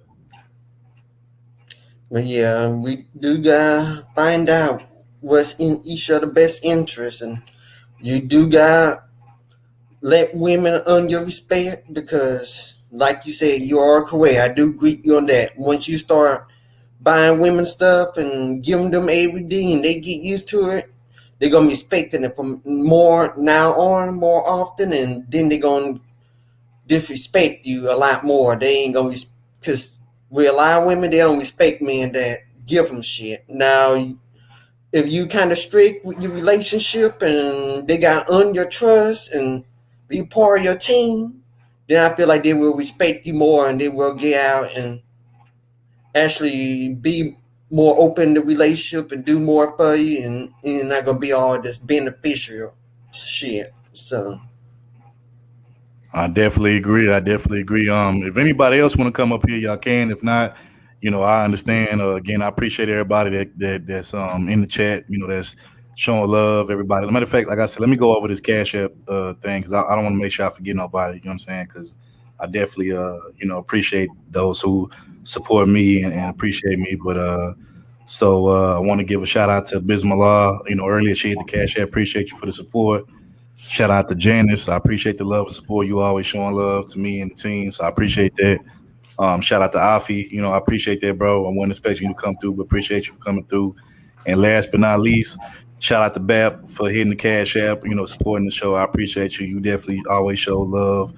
But yeah, we do gotta find out what's in each other's best interest, and you do gotta let women earn your respect, because, like you said, you are correct. I do agree with you on that. Once you start buying women stuff and giving them every day, and they get used to it, they're gonna be expecting it from more now on, more often, and then they're gonna disrespect you a lot more. They ain't gonna because with a lot of women, they don't respect men that give them shit. Now, if you kind of strict with your relationship and they got earn your trust and be part of your team, then I feel like they will respect you more and they will get out and actually be more open to relationship and do more for you, and not gonna be all this beneficial shit. So I definitely agree. I definitely agree. If anybody else want to come up here, y'all can. If not, I understand. Again, I appreciate everybody that's in the chat. That's showing love. Everybody. As a matter of fact, like I said, let me go over this Cash App thing because I don't want to make sure I forget nobody. You know what I'm saying? Because I definitely appreciate those who support me and appreciate me. But I want to give a shout out to Bismillah. Earlier she hit the Cash App. Appreciate you for the support. Shout out to Janice. I appreciate the love and support. You always showing love to me and the team. So I appreciate that. Shout out to Afi. I appreciate that, bro. I wasn't expecting you to come through, but appreciate you for coming through. And last but not least, shout out to Bap for hitting the Cash App, supporting the show. I appreciate you. You definitely always show love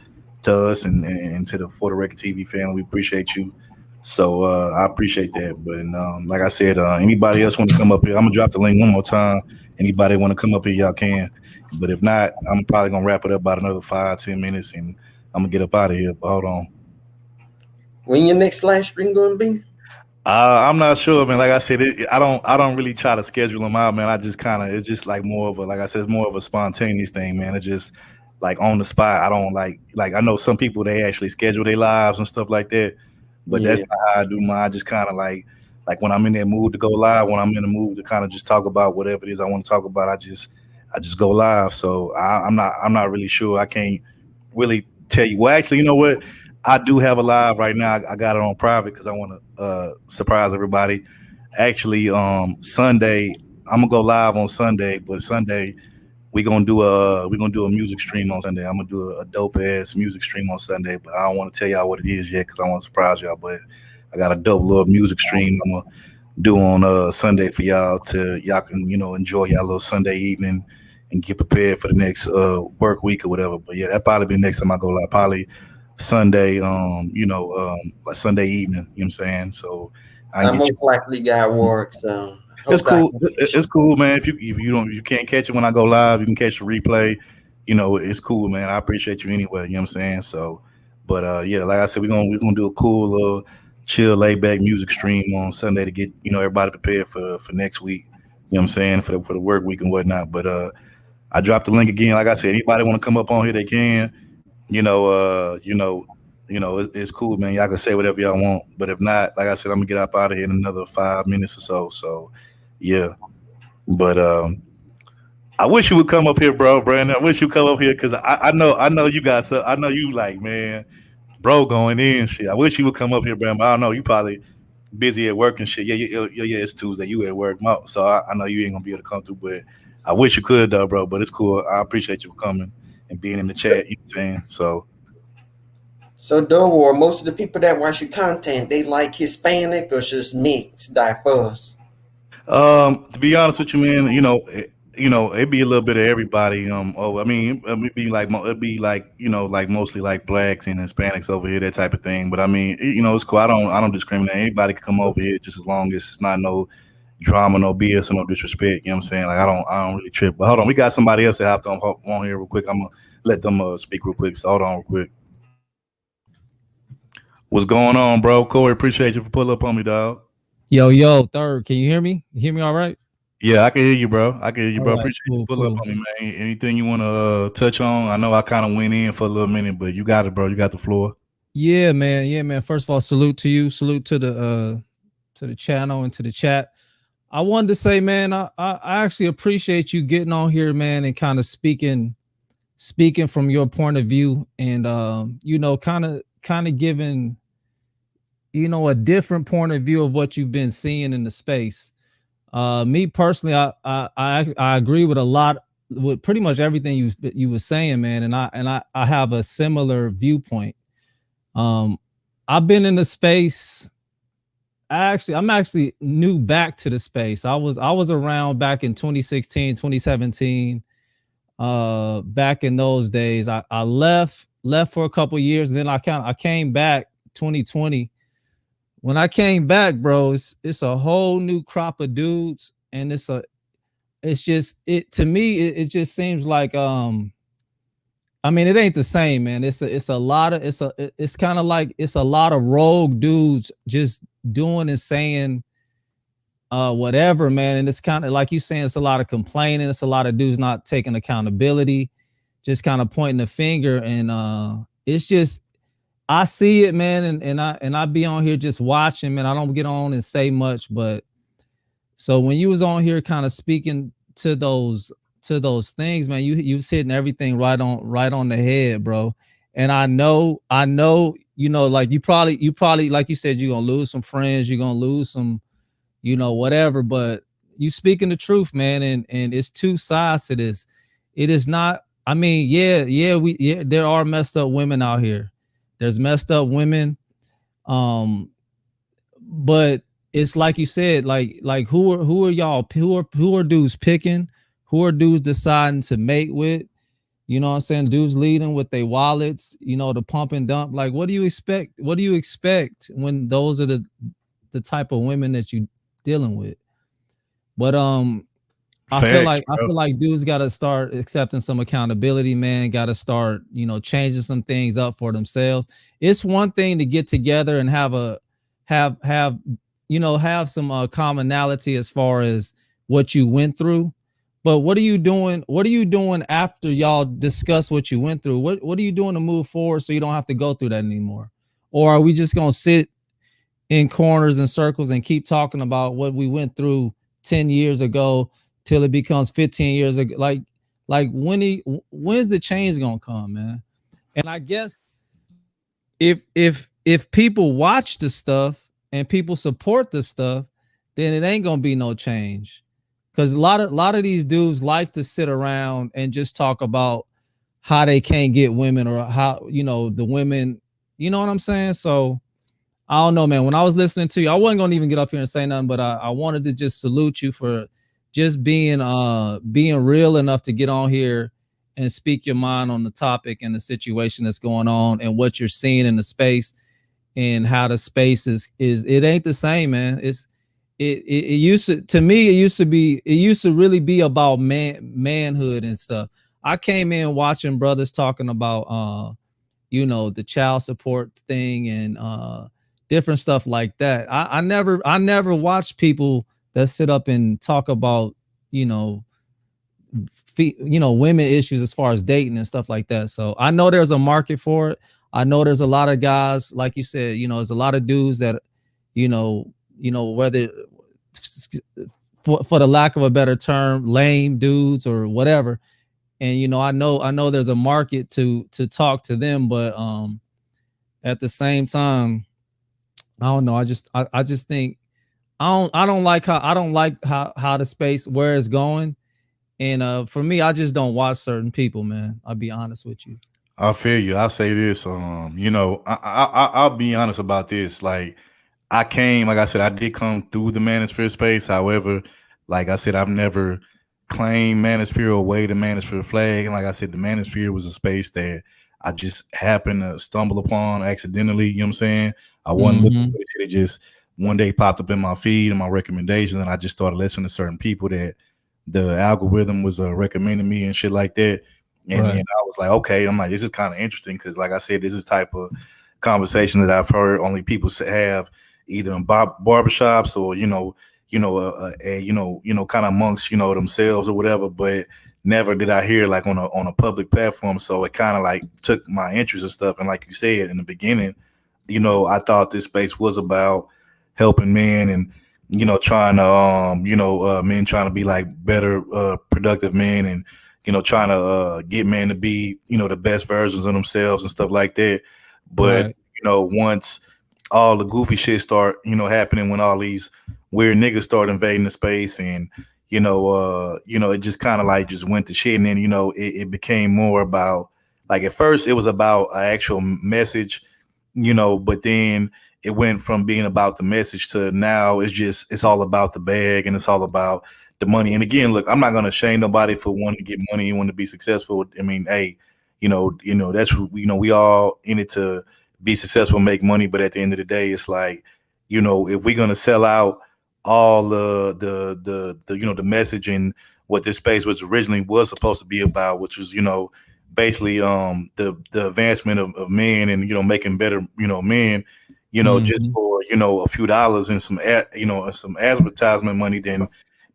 to us and to the For the Record TV family. We appreciate you. So I appreciate that. But like I said, anybody else want to come up here? I'm gonna drop the link one more time. Anybody want to come up here, y'all can. But if not, I'm probably gonna wrap it up about another 5-10 minutes, and I'm gonna get up out of here. But hold on. When your next live stream gonna be? I'm not sure, man. Like I said, I don't really try to schedule them out, man. I just kind of, it's just like more of a, like I said, it's more of a spontaneous thing, man. It's just like on the spot. I don't like I know some people they actually schedule their lives and stuff like that, but that's Yeah. not how I do mine. I just kind of like when I'm in that mood to go live, when I'm in the mood to kind of just talk about whatever it is I want to talk about, I just go live. So I'm not really sure. I can't really tell you. Well, actually, you know what? I do have a live right now. I got it on private because I want to surprise everybody. Actually, Sunday I'm gonna go live on Sunday, but Sunday we're gonna do a music stream on Sunday. I'm gonna do a dope ass music stream on Sunday, but I don't want to tell y'all what it is yet because I want to surprise y'all. But I got a dope little music stream I'm gonna do on Sunday for y'all to y'all can enjoy y'all little Sunday evening and get prepared for the next work week or whatever. But yeah, that probably be the next time I go live. Probably Sunday, like Sunday evening. You know what I'm saying? So I I can get most you. likely got work, so It's hope I cool. can. It's cool, man. If you can't catch it when I go live, you can catch the replay. It's cool, man. I appreciate you anyway. You know what I'm saying? So, but yeah, like I said, we're gonna do a cool little chill, laid back music stream on Sunday to get everybody prepared for next week. You know what I'm saying for the work week and whatnot. But I dropped the link again. Like I said, anybody want to come up on here, they can. You know, uh, you know, it's cool, man. Y'all can say whatever y'all want. But if not, like I said, I'm gonna get up out of here in another 5 minutes or so. So, yeah. But I wish you would come up here, bro, Brandon. I wish you come up here because I know you got some. I know you like, man, bro, going in shit. I wish you would come up here, Brandon. But I don't know you probably busy at work and shit. Yeah. It's Tuesday. You at work, so I know you ain't gonna be able to come through. But I wish you could, though, bro. But it's cool. I appreciate you for coming and being in the chat. You know what I'm saying? So. So, Doe, most of the people that watch your content, they like Hispanic or just mixed, diverse? To be honest with you, man, it'd be a little bit of everybody. I mean, it'd be like, like mostly like blacks and Hispanics over here, that type of thing. But I mean, it's cool. I don't discriminate. Anybody can come over here just as long as it's not no drama, no BS, or no disrespect. You know what I'm saying? Like I don't really trip. But hold on, we got somebody else that hopped on here real quick. I'm gonna let them speak real quick. So hold on real quick. What's going on, bro? Corey, appreciate you for pulling up on me, dog. Yo, third. Can you hear me? You hear me all right? Yeah, I can hear you, bro. I can hear you, bro. All right, Appreciate you cool, pull up on me, man. Anything you want to touch on? I know I kind of went in for a little minute, but you got it, bro. You got the floor. Yeah, man. First of all, salute to you. Salute to the channel and to the chat. I wanted to say, man, I actually appreciate you getting on here, man, and kind of speaking from your point of view, and kind of giving a different point of view of what you've been seeing in the space. Me personally, I agree with a lot with pretty much everything you were saying, man, and I have a similar viewpoint. I've been in the space. I'm actually new back to the space. I was around back in 2016, 2017. Back in those days, I left for a couple years, and then I came back 2020. When I came back, bro, it's a whole new crop of dudes, and to me it just seems like I mean, it ain't the same, man. It's kind of like it's a lot of rogue dudes just doing and saying whatever, man. And it's kind of like you saying, it's a lot of complaining. It's a lot of dudes not taking accountability, just kind of pointing the finger, and it's just. I see it, man, and I be on here just watching, man. I don't get on and say much, but so when you was on here kind of speaking to those things, man, you was hitting everything right on the head, bro. And I know, like you probably like you said, you're gonna lose some friends, you're gonna lose some, whatever, but you speaking the truth, man, and it's two sides to this. It is not, I mean, there are messed up women out here. There's messed up women, but it's like you said, like who are y'all? Who are dudes picking? Who are dudes deciding to mate with? You know what I'm saying? Dudes leading with their wallets, you know, the pump and dump. Like, what do you expect? What do you expect when those are the type of women that you dealing with? But Facts, I bro. feel like dudes got to start accepting some accountability, man. Got to start, you know, changing some things up for themselves. It's one thing to get together and have you know, have some commonality as far as what you went through. But what are you doing? What are you doing after y'all discuss what you went through? What are you doing to move forward so you don't have to go through that anymore? Or are we just gonna sit in corners and circles and keep talking about what we went through 10 years ago till it becomes 15 years ago? Like when's the change gonna come, man? And I guess if people watch the stuff and people support the stuff, then it ain't gonna be no change. Because a lot of these dudes like to sit around and just talk about how they can't get women or how, you know, the women, you know what I'm saying? So I don't know, man. When I was listening to you, I wasn't gonna even get up here and say nothing, but I wanted to just salute you for just being real enough to get on here and speak your mind on the topic and the situation that's going on and what you're seeing in the space and how the space is it ain't the same, man. It used to me, it used to really be about manhood and stuff. I came in watching brothers talking about you know, the child support thing and different stuff like that. I never watched people that sit up and talk about, you know, you know, women issues as far as dating and stuff like that. So I know there's a market for it. I know there's a lot of guys, like you said, you know, there's a lot of dudes that, you know, whether for the lack of a better term, lame dudes or whatever. And you know, I know there's a market to talk to them, but at the same time, I don't know. I just think I don't like how the space where it's going. And for me, I just don't watch certain people, man. I'll be honest with you. I feel you. I'll say this. You know, I'll be honest about this. Like, I came, like I said, I did come through the manosphere space. However, like I said, I've never claimed manosphere or waved the manosphere flag. And like I said, the manosphere was a space that I just happened to stumble upon accidentally. You know what I'm saying? I wasn't looking Mm-hmm. for it. It just one day popped up in my feed and my recommendations, and I just started listening to certain people that the algorithm was recommending me and shit like that. And then Right. I was like, okay, I'm like, this is kind of interesting because, like I said, this is type of conversation that I've heard only people have either in barbershops or kind of amongst themselves or whatever. But never did I hear like on a public platform. So it kind of like took my interest and stuff. And like you said in the beginning, I thought this space was about helping men and trying to men trying to be like better productive men and trying to get men to be the best versions of themselves and stuff like that. But Right. once all the goofy shit start happening, when all these weird niggas start invading the space and it just kind of like just went to shit. And then it became more about, like, at first it was about an actual message, but then it went from being about the message to now it's all about the bag and it's all about the money. And again, look, I'm not gonna shame nobody for wanting to get money and wanting to be successful. I mean, hey, that's we all in it to be successful, make money. But at the end of the day, it's like, if we're gonna sell out all the message and what this space was supposed to be about, which was basically the advancement of men and making better men, just Mm-hmm. for a few dollars and some some advertisement money, then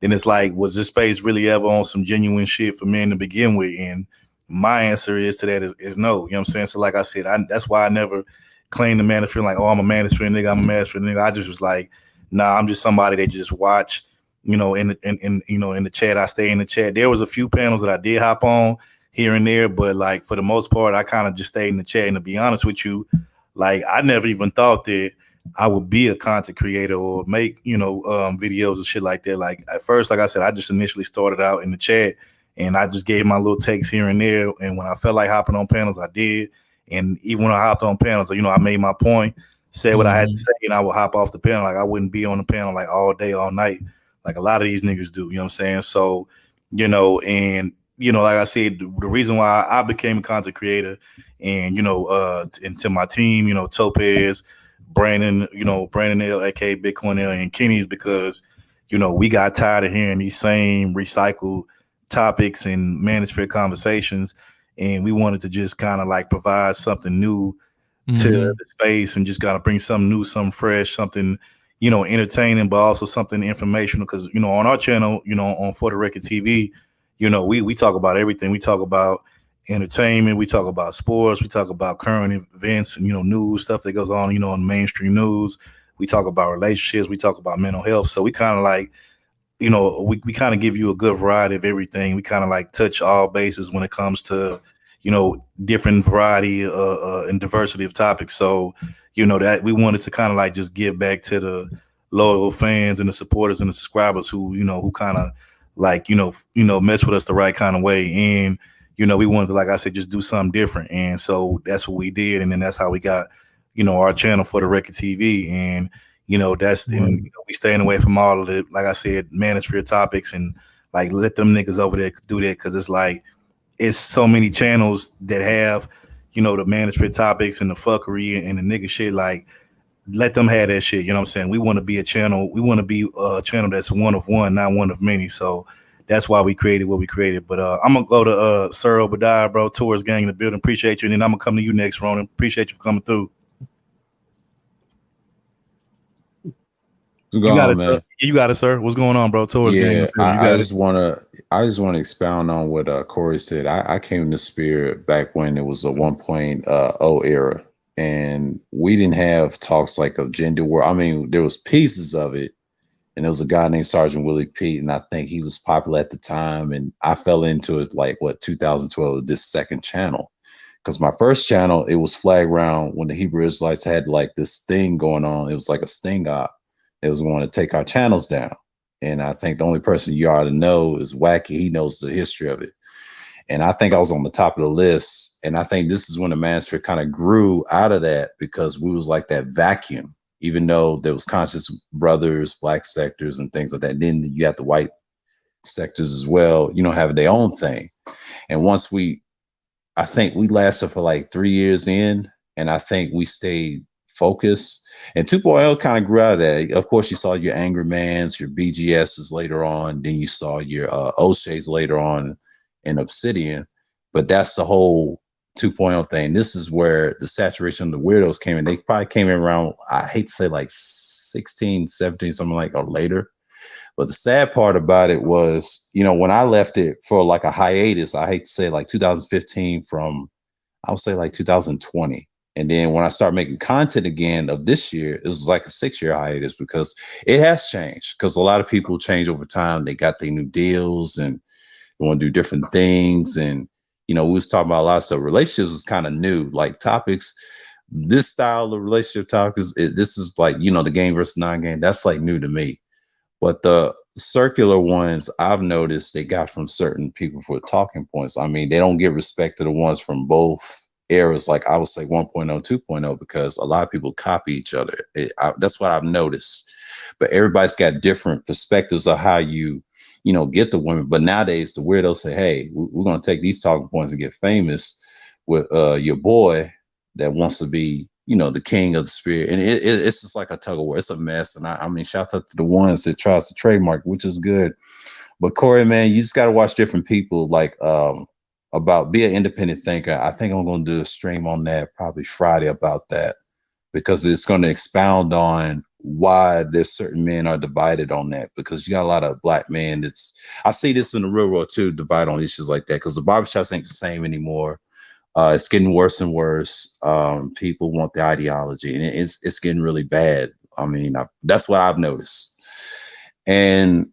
it's like, was this space really ever on some genuine shit for men to begin with? And my answer is to that is no. You know what I'm saying? So like I said, that's why I never claimed the manosphere like, oh, I'm a manosphere nigga, I'm a manosphere nigga. I just was like, nah, I'm just somebody that just watch, in the chat. I stay in the chat. There was a few panels that I did hop on here and there, but like for the most part, I kind of just stayed in the chat. And to be honest with you, like, I never even thought that I would be a content creator or make, videos and shit like that. Like, at first, like I said, I just initially started out in the chat and I just gave my little takes here and there. And when I felt like hopping on panels, I did. And even when I hopped on panels, I made my point, said what I had to say, and I would hop off the panel. Like, I wouldn't be on the panel like all day, all night, like a lot of these niggas do. You know what I'm saying? So, and like I said, the reason why I became a content creator, and and to my team, Topaz, Brandon, Brandon L, aka Bitcoin L, and Kenny, is because we got tired of hearing these same recycled topics and manosphere conversations, and we wanted to just kind of like provide something new to the space, and just gotta bring something new, something fresh, something entertaining, but also something informational. Because on our channel, on For the Record TV, we talk about everything. We talk about entertainment, we talk about sports, we talk about current events and news, stuff that goes on in mainstream news. We talk about relationships, we talk about mental health. So we kind of like we kind of give you a good variety of everything. We kind of like touch all bases when it comes to different variety and diversity of topics. So that we wanted to kind of like just give back to the loyal fans and the supporters and the subscribers who who kind of like mess with us the right kind of way. And we wanted to, like I said, just do something different. And so that's what we did, and then that's how we got our channel For the Record TV. And that's and we staying away from all of the, like I said, manosphere topics, and like let them niggas over there do that, because it's like it's so many channels that have the manosphere topics and the fuckery and the nigga shit. Like, let them have that shit. You know what I'm saying? We want to be a channel. We want to be a channel that's one of one, not one of many. So that's why we created what we created. But I'm gonna go to Sir Obadiah, bro. Tours gang in the building. Appreciate you. And then I'm gonna come to you next, Ronan. Appreciate you for coming through. What's going on, man? Sir. You got it, sir. What's going on, bro? Tours gang. I just want to expound on what Corey said. I came to Spirit back when it was a 1.0 era, and we didn't have talks like of gender war. I mean, there was pieces of it, and there was a guy named Sergeant Willie Pete, and I think he was popular at the time, and I fell into it like 2012, this second channel. Because my first channel, it was Flag Round when the Hebrew Israelites had like this thing going on. It was like a sting op. It was going to take our channels down. And I think the only person you ought to know is Wacky. He knows the history of it. And I think I was on the top of the list. And I think this is when the manosphere kind of grew out of that, because we was like that vacuum, even though there was Conscious Brothers, Black sectors and things like that. And then you have the white sectors as well, having their own thing. And once I think we lasted for like 3 years in, and I think we stayed focused. And 2.0 kind of grew out of that. Of course, you saw your Angry Mans, your BGSs later on. Then you saw your O'Shea's later on in Obsidian. But that's the whole 2.0 thing. This is where the saturation of the weirdos came in. They probably came in around, I hate to say like 16, 17, something like, or later. But the sad part about it was, when I left it for like a hiatus, I hate to say like 2015 from, I would say like 2020. And then when I start making content again of this year, it was like a 6-year hiatus, because it has changed. Because a lot of people change over time. They got their new deals and they want to do different things. And, we was talking about a lot of stuff. Relationships was kind of new, like topics. This style of relationship topics, this is like, the game versus non-game. That's like new to me. But the circular ones, I've noticed they got from certain people for talking points. I mean, they don't give respect to the ones from both eras, like I would say 1.0, 2.0, because a lot of people copy each other. That's what I've noticed. But everybody's got different perspectives of how you get the women. But nowadays, the weirdos say, hey, we're going to take these talking points and get famous with your boy that wants to be, the king of the spirit. And it's just like a tug of war. It's a mess. And I mean, shout out to the ones that tries to trademark, which is good. But Corey, man, you just got to watch different people, like, about be an independent thinker. I think I'm going to do a stream on that probably Friday about that, because it's going to expound on why there's certain men are divided on that, because you got a lot of black men. I see this in the real world too, divide on issues like that, because the barbershops ain't the same anymore. It's getting worse and worse. People want the ideology, and it's getting really bad. I mean, that's what I've noticed. And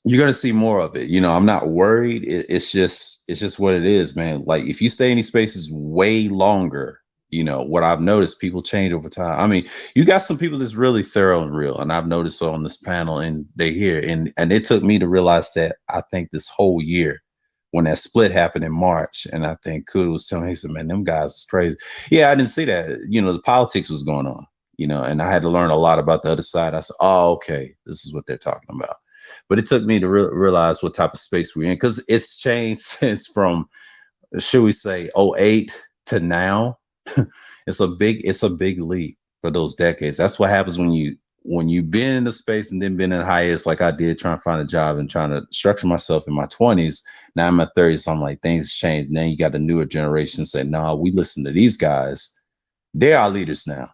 you're going to see more of it. I'm not worried. It's just what it is, man. Like, if you stay in these spaces way longer, what I've noticed, people change over time. I mean, you got some people that's really thorough and real, and I've noticed on this panel, and they here. And it took me to realize that, I think this whole year, when that split happened in March, and I think Kuda was telling me, he said, man, them guys is crazy. Yeah, I didn't see that. The politics was going on, and I had to learn a lot about the other side. I said, oh, okay, this is what they're talking about. but it took me to realize what type of space we're in, because it's changed since from, should we say, '08 to now. It's a big leap for those decades. That's what happens when you've been in the space and then been in hiatus like I did, trying to find a job and trying to structure myself in my 20s. Now I'm in my 30s, so I'm like, things changed. And then you got the newer generation say, nah, we listen to these guys. They're our leaders now.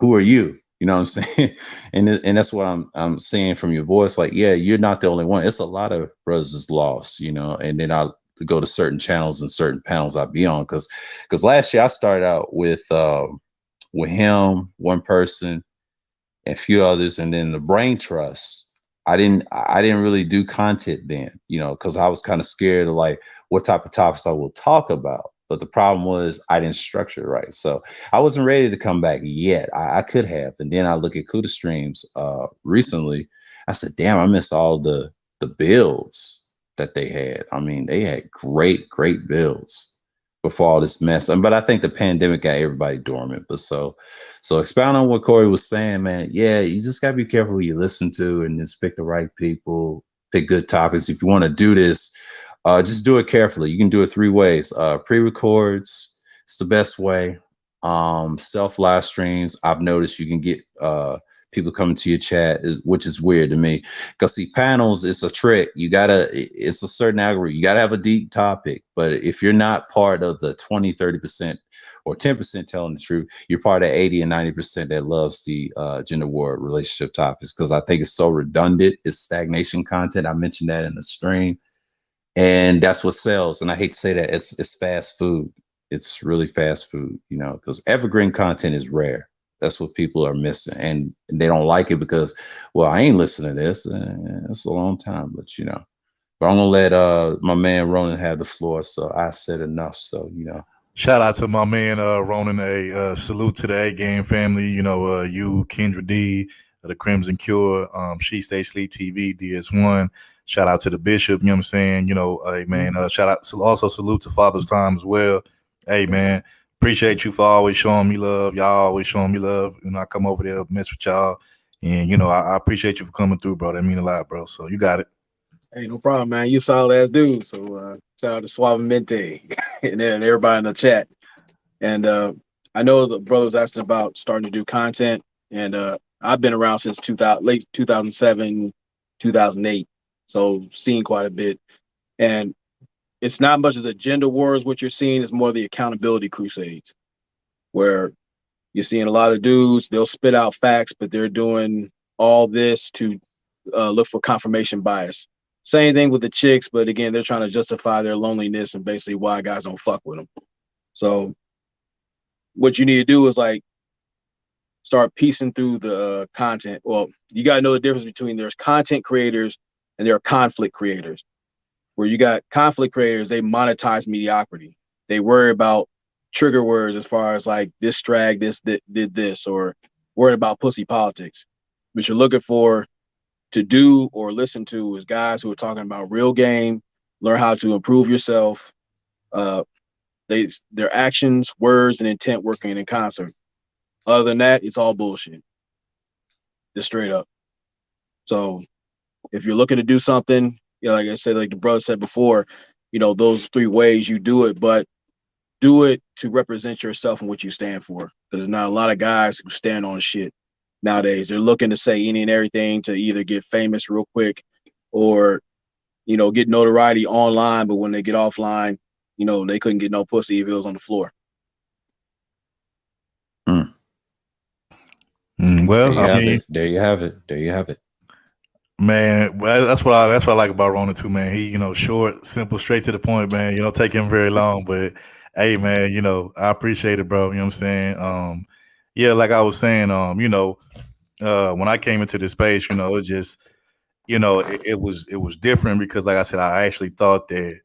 Who are you? You know what I'm saying? And that's what I'm saying from your voice. Like, yeah, you're not the only one. It's a lot of brothers is lost, you know. And then I'll go to certain channels and certain panels I'll be on, because last year I started out with him, one person, and a few others, and then the Brain Trust. I didn't really do content then, you know, because I was kind of scared of like what type of topics I will talk about. But the problem was I didn't structure it right. So I wasn't ready to come back yet. I could have. And then I look at Kuda streams recently. I said, damn, I missed all the builds that they had. I mean, they had great builds before all this mess. But I think the pandemic got everybody dormant. But so expound on what Corey was saying, man. Yeah, you just gotta be careful who you listen to, and just pick the right people, pick good topics. If you want to do this, just do it carefully. You can do it 3 ways. Pre-records, it's the best way. Self live streams. I've noticed you can get people coming to your chat, which is weird to me, because see, panels, it's a trick. It's a certain algorithm. You gotta have a deep topic. But if you're not part of the 20, 30% or 10% telling the truth, you're part of 80 and 90% that loves the gender war relationship topics, because I think it's so redundant. It's stagnation content. I mentioned that in the stream. And that's what sells. And I hate to say that, it's fast food. It's really fast food, you know, because evergreen content is rare. That's what people are missing. And they don't like it because, well, I ain't listening to this. It's a long time, but, you know. But I'm going to let my man Ronan have the floor. So I said enough. So, you know. Shout out to my man Ronan. A salute to the A-Game family. You know, you, Kendra D, the Crimson Cure, She Stay Sleep TV, DS1. Shout out to the Bishop, you know what I'm saying? You know, hey, man, shout out. Also salute to Father's Time as well. Hey, man, appreciate you for always showing me love. Y'all always showing me love. You know, I come over there, mess with y'all. And, you know, I appreciate you for coming through, bro. That mean a lot, bro. So you got it. Hey, no problem, man. You solid ass dude. So shout out to Suavemente and then everybody in the chat. And I know the brother was asking about starting to do content. And I've been around since late 2007, 2008. So seen quite a bit. And it's not much as a gender war as what you're seeing. Is more the accountability crusades, where you're seeing a lot of dudes, they'll spit out facts, but they're doing all this to look for confirmation bias. Same thing with the chicks, but again, they're trying to justify their loneliness and basically why guys don't fuck with them. So what you need to do is like start piecing through the content. Well, you got to know the difference between there's content creators and there are conflict creators. Where you got conflict creators, they monetize mediocrity. They worry about trigger words as far as like this drag, this did this, or worried about pussy politics. What you're looking for to do or listen to is guys who are talking about real game, learn how to improve yourself. Their actions, words, and intent working in concert. Other than that, it's all bullshit. Just straight up. So if you're looking to do something, you know, like I said, like the brother said before, you know, those 3 ways you do it, but do it to represent yourself and what you stand for. Because there's not a lot of guys who stand on shit nowadays. They're looking to say any and everything to either get famous real quick or, you know, get notoriety online. But when they get offline, you know, they couldn't get no pussy if it was on the floor. Well, there you have it. Man, well, that's what I like about Ronan too, man. He, you know, short, simple, straight to the point, man. You don't take him very long, but hey, man, you know, I appreciate it, bro. You know what I'm saying? Yeah, like I was saying, you know, when I came into this space, you know, it just, you know, it was different because, like I said, I actually thought that,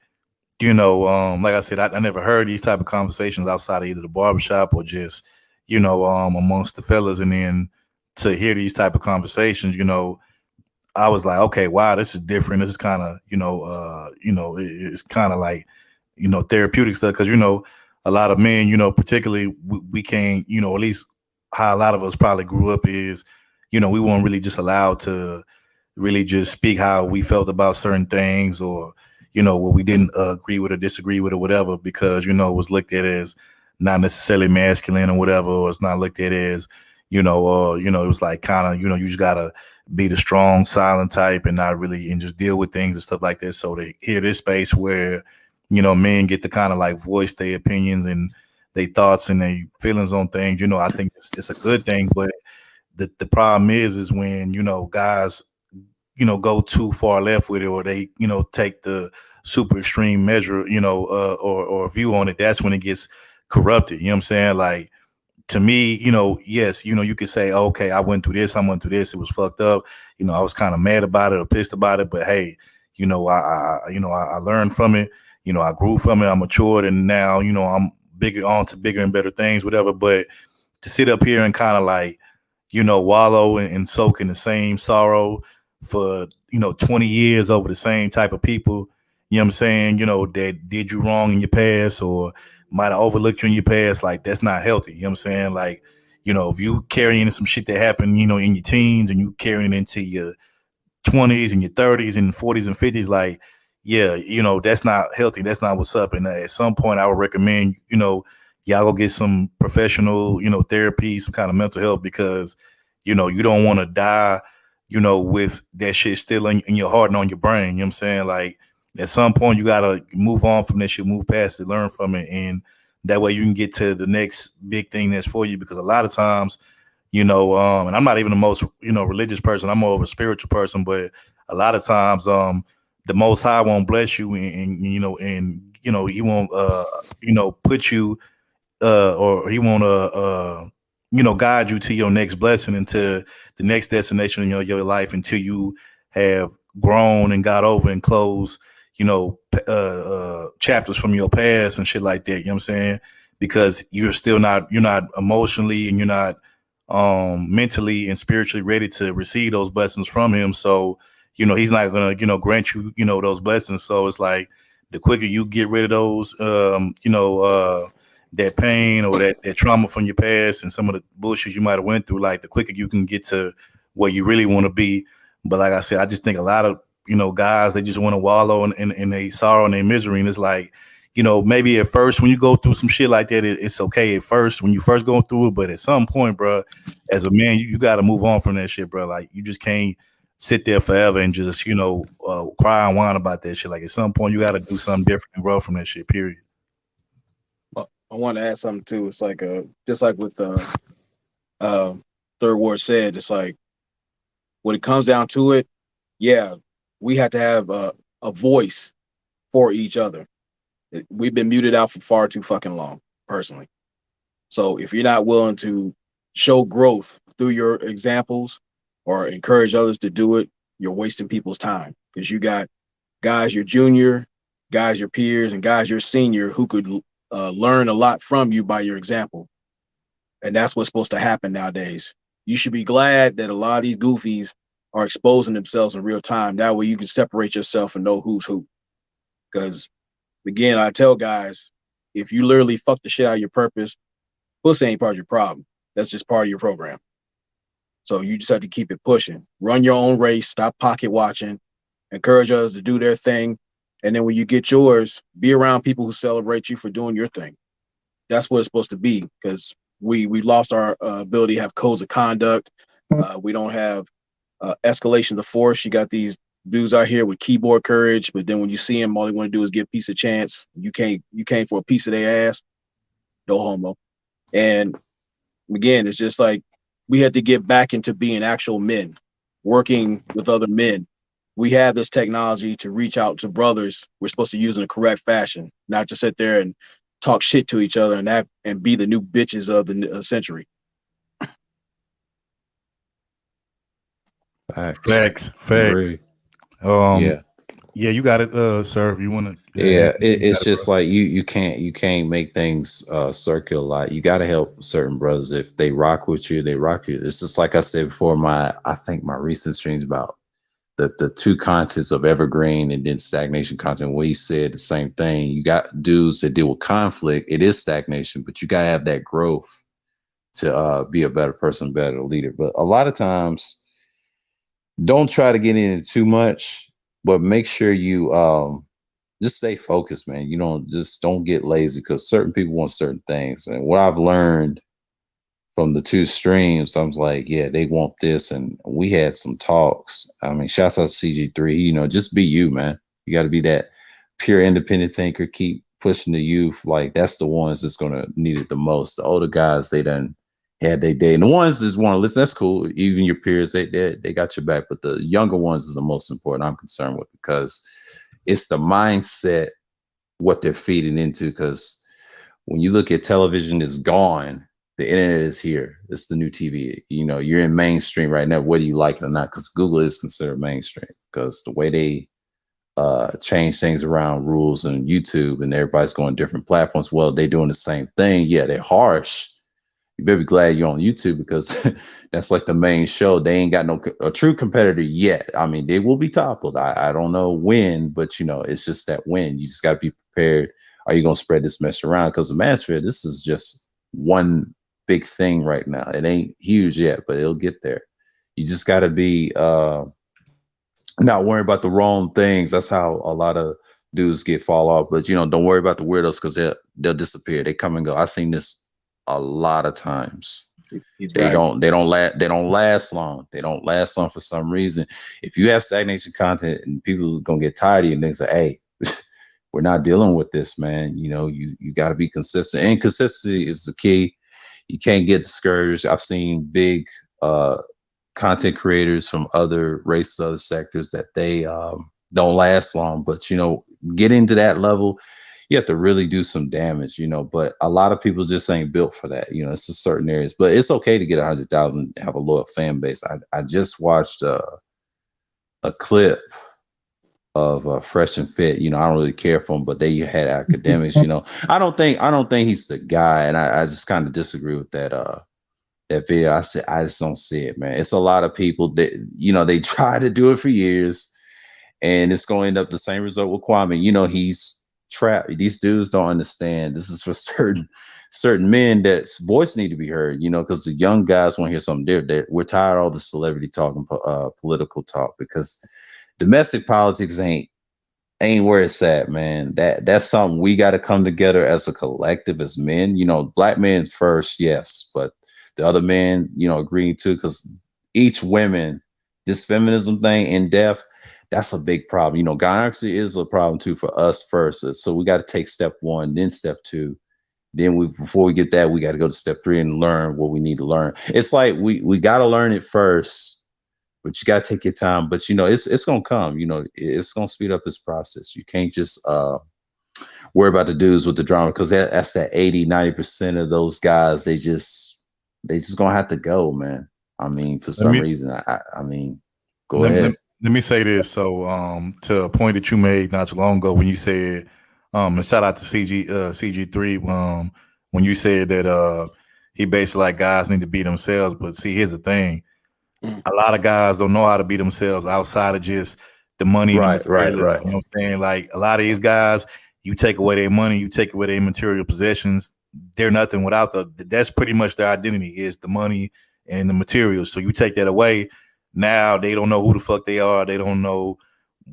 you know, like I said, I never heard these type of conversations outside of either the barbershop or just, you know, amongst the fellas, and then to hear these type of conversations, you know, I was like, okay, wow, this is different. This is kind of, it's kind of like, you know, therapeutic stuff. Cause, you know, a lot of men, you know, particularly we can't, you know, at least how a lot of us probably grew up is, you know, we weren't really just allowed to, really just speak how we felt about certain things, or what we didn't agree with or disagree with or whatever, because it was looked at as not necessarily masculine or whatever, or it's not looked at as it was like kind of you just gotta be the strong silent type and not really and just deal with things and stuff like this. So to hear this space where men get to kind of like voice their opinions and their thoughts and their feelings on things, I think it's a good thing. But the problem is when guys go too far left with it, or they take the super extreme measure, or view on it. That's when it gets corrupted. You know what I'm saying? Like, to me, yes, you could say, okay, I went through this, it was fucked up. I was kind of mad about it or pissed about it, but hey, I learned from it. I grew from it. I matured, and now I'm bigger, on to bigger and better things, whatever. But to sit up here and kind of like wallow and soak in the same sorrow for 20 years over the same type of people, what I'm saying, that did you wrong in your past or might have overlooked you in your past, like that's not healthy. You know what I'm saying? Like, if you carrying some shit that happened, in your teens, and you carrying it into your 20s and your 30s and 40s and 50s, like, yeah, that's not healthy. That's not what's up. And at some point I would recommend, y'all go get some professional, therapy, some kind of mental health, because, you don't want to die, with that shit still in your heart and on your brain. You know what I'm saying? Like, at some point you gotta move on from that shit, move past it, learn from it, and that way you can get to the next big thing that's for you. Because a lot of times, and I'm not even the most, religious person. I'm more of a spiritual person, but a lot of times, the Most High won't bless you, and he won't, put you, or he won't, guide you to your next blessing, into the next destination in your life, until you have grown and got over and closed, chapters from your past and shit like that. You know what I'm saying? Because you're not emotionally, and you're not mentally and spiritually ready to receive those blessings from him. So, he's not gonna, grant you, those blessings. So it's like, the quicker you get rid of those, that pain or that trauma from your past and some of the bullshit you might have went through, like, the quicker you can get to where you really want to be. But like I said, I just think a lot of, guys, they just want to wallow in their sorrow and their misery. And it's like, maybe at first when you go through some shit like that, it's okay at first when you first go through it. But at some point, bro, as a man, you got to move on from that shit, bro. Like, you just can't sit there forever and just, cry and whine about that shit. Like, at some point, you got to do something different and grow from that shit, period. I want to add something too. It's like just like with Third Ward said, it's like when it comes down to it, yeah, we have to have a voice for each other. We've been muted out for far too fucking long, personally. So if you're not willing to show growth through your examples or encourage others to do it, you're wasting people's time, because you got guys your junior, guys your peers, and guys your senior who could learn a lot from you by your example. And that's what's supposed to happen nowadays. You should be glad that a lot of these goofies are exposing themselves in real time. That way you can separate yourself and know who's who. Because again, I tell guys, if you literally fuck the shit out of your purpose, pussy ain't part of your problem. That's just part of your program. So you just have to keep it pushing. Run your own race, stop pocket watching, encourage others to do their thing. And then when you get yours, be around people who celebrate you for doing your thing. That's what it's supposed to be, because we lost our ability to have codes of conduct. We don't have escalation of force. You got these dudes out here with keyboard courage, but then when you see them, all they want to do is give peace a chance. You came for a piece of their ass. No homo. And again, it's just like we had to get back into being actual men, working with other men. We have this technology to reach out to brothers we're supposed to use in a correct fashion, not just sit there and talk shit to each other and be the new bitches of the century. Facts. Agree. Yeah. Yeah, you got it, sir. If you want to. Yeah, it's just like you can't make things circular. Like, you got to help certain brothers. If they rock with you, they rock you. It's just like I said before, I think my recent streams about the two contents of evergreen and then stagnation content. We said the same thing. You got dudes that deal with conflict. It is stagnation, but you got to have that growth to be a better person, better leader. But a lot of times don't try to get into too much, but make sure you just stay focused, man. You don't get lazy, because certain people want certain things. And what I've learned from the two streams, I was like, yeah, they want this. And we had some talks. I mean, shouts out to CG3, just be you, man. You got to be that pure independent thinker. Keep pushing the youth. Like, that's the ones that's going to need it the most. The older guys, they done had their day. And the ones that want to listen, that's cool. Even your peers, they got your back. But the younger ones is the most important I'm concerned with, because it's the mindset, what they're feeding into. Because when you look at television, it's gone. The internet is here. It's the new TV. You're in mainstream right now, whether you like it or not, because Google is considered mainstream, because the way they change things around rules and YouTube, and everybody's going different platforms. Well, they're doing the same thing. Yeah, they're harsh. You better be glad you're on YouTube, because that's like the main show. They ain't got a true competitor yet. I mean, they will be toppled. I don't know when, but it's just that when. You just got to be prepared. Are you going to spread this mess around? Because the manosphere, this is just one big thing right now. It ain't huge yet, but it'll get there. You just got to be not worry about the wrong things. That's how a lot of dudes fall off. But don't worry about the weirdos, because they'll disappear. They come and go. I've seen this a lot of times. They don't last long. They don't last long for some reason. If you have stagnation content and people are gonna get tired of you, and they say, hey, we're not dealing with this, man. You got to be consistent, and consistency is the key. You can't get discouraged. I've seen big content creators from other races, other sectors, that they don't last long. But getting to that level, you have to really do some damage. But a lot of people just ain't built for that. It's in certain areas. But it's okay to get 100,000, have a loyal fan base. I just watched a clip of Fresh and Fit. I don't really care for him, but they had academics. I don't think he's the guy, and I just kind of disagree with that video. I just don't see it, man. It's a lot of people that they try to do it for years, and it's going to end up the same result with Kwame. He's trapped. These dudes don't understand. This is for certain men that's voice need to be heard. Because the young guys want to hear something different. We're tired of all the celebrity talk and political talk, because domestic politics ain't where it's at, man. That's something we got to come together as a collective, as men. Black men first, yes, but the other men, agreeing to, because each women, this feminism thing in depth, that's a big problem. Gynocracy is a problem too for us first. So we got to take step 1, then step 2. Then before we get that, we got to go to step 3 and learn what we need to learn. It's like we got to learn it first, but you got to take your time. But it's gonna come. It's gonna speed up this process. You can't just worry about the dudes with the drama, because that's that 80-90% of those guys. They just gonna have to go, man. I mean, for some reason, I mean, go ahead. Let me say this. So, to a point that you made not too long ago, when you said, and shout out to CG3, when you said that he basically like guys need to be themselves. But see, here's the thing: a lot of guys don't know how to be themselves outside of just the money. Right. You know what I'm saying? Like, a lot of these guys, you take away their money, you take away their material possessions, they're nothing without that's pretty much their identity, is the money and the materials. So you take that away, now they don't know who the fuck they are. They don't know,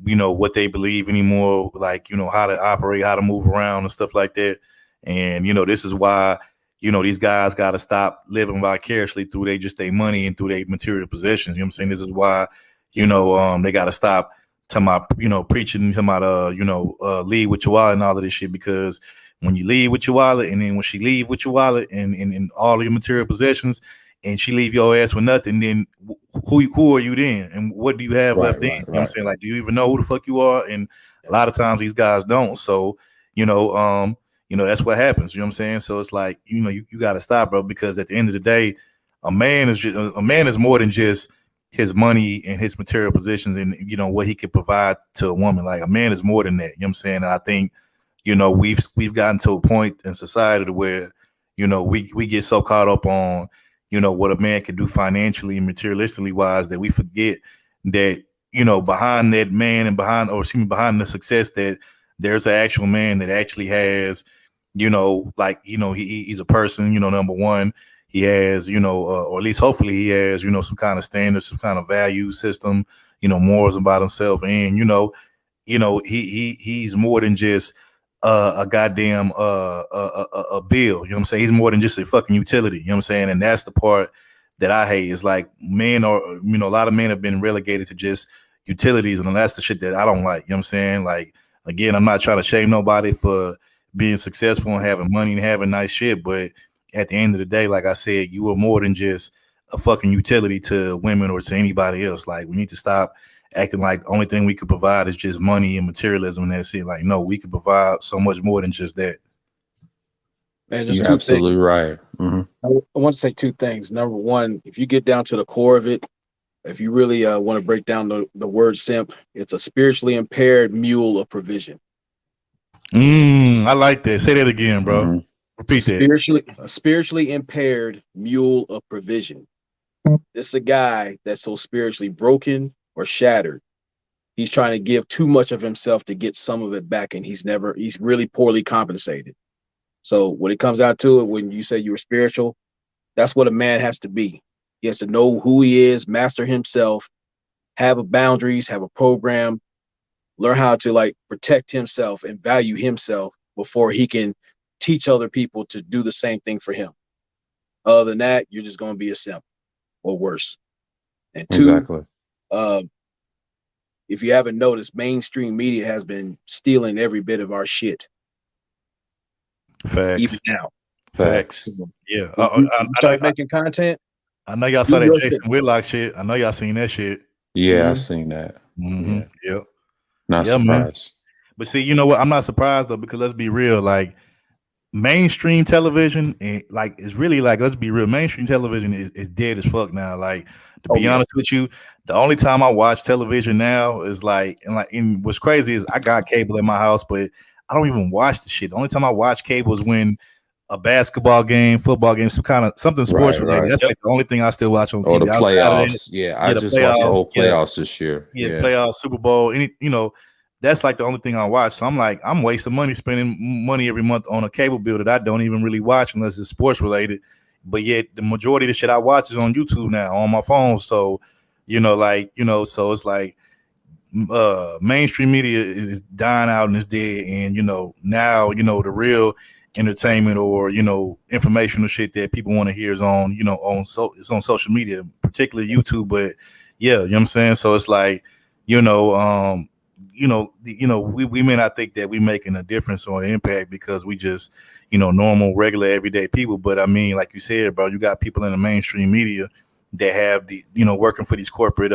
what they believe anymore, like, how to operate, how to move around and stuff like that. And, this is why, these guys got to stop living vicariously through their money and through their material possessions. You know what I'm saying? This is why, they got to stop talking about, preaching, talking about, lead with your wallet and all of this shit, because when you leave with your wallet, and then when she leave with your wallet and all your material possessions, and she leave your ass with nothing, then who are you then? And what do you have left then? You know what I'm saying? Like, do you even know who the fuck you are? And a lot of times these guys don't. So, that's what happens. You know what I'm saying? So it's like, you got to stop, bro, because at the end of the day, a man is more than just his money and his material positions and, what he can provide to a woman. Like, a man is more than that. You know what I'm saying? And I think, we've gotten to a point in society to where, we get so caught up on, what a man can do financially and materialistically wise, that we forget that, behind that man and behind the success, that there's an actual man that actually has, he's a person, number one, he has, or at least hopefully he has, some kind of standard, some kind of value system, morals about himself. And, he's more than just a goddamn a bill. You know what I'm saying? He's more than just a fucking utility. You know what I'm saying? And that's the part that I hate. Is like men are, a lot of men have been relegated to just utilities, and that's the shit that I don't like. You know what I'm saying? Like, again, I'm not trying to shame nobody for being successful and having money and having nice shit, but at the end of the day, like I said, you are more than just a fucking utility to women or to anybody else. Like, we need to stop acting like the only thing we could provide is just money and materialism, and that's it. Like, no, we could provide so much more than just that. Man, You're absolutely right. I want to say two things. Number one, if you get down to the core of it, if you really want to break down the word simp, it's a spiritually impaired mule of provision. I like that. Say that again, bro. Repeat that. A spiritually impaired mule of provision. This is a guy that's so spiritually broken or shattered. He's trying to give too much of himself to get some of it back, and he's really poorly compensated. So when it comes out to it, when you say you were spiritual, that's what a man has to be. He has to know who he is, master himself, have boundaries, have a program, learn how to like protect himself and value himself before he can teach other people to do the same thing for him. Other than that, you're just going to be a simp or worse. And two, exactly. If you haven't noticed, mainstream media has been stealing every bit of our shit. Facts. Even now. Facts. Yeah. Start making content. I know y'all saw that Jason Whitlock shit. I know y'all seen that shit. Yeah, I seen that. Yeah. Yep. Not surprised. Man. But see, you know what? I'm not surprised though, because let's be real. Like, mainstream television, and like, it's really like, let's be real, mainstream television is dead as fuck now. Like, to be honest with you, the only time I watch television now is and what's crazy is I got cable in my house, but I don't even watch the shit. The only time I watch cable is when a basketball game, football game, something sports related. That's like the only thing I still watch on TV. Or the playoffs. I just watched the whole playoffs this year. Playoffs, Super Bowl, that's like the only thing I watch. So I'm like, I'm wasting money, spending money every month on a cable bill that I don't even really watch unless it's sports related. But yet the majority of the shit I watch is on YouTube now on my phone. So, so it's like mainstream media is dying out and it's dead. And, now, the real entertainment or, informational shit that people want to hear is on, it's on social media, particularly YouTube. But yeah, you know what I'm saying? So it's like, we may not think that we're making a difference or an impact because we just, normal, regular, everyday people. But I mean, like you said, bro, you got people in the mainstream media that have the, working for these corporate,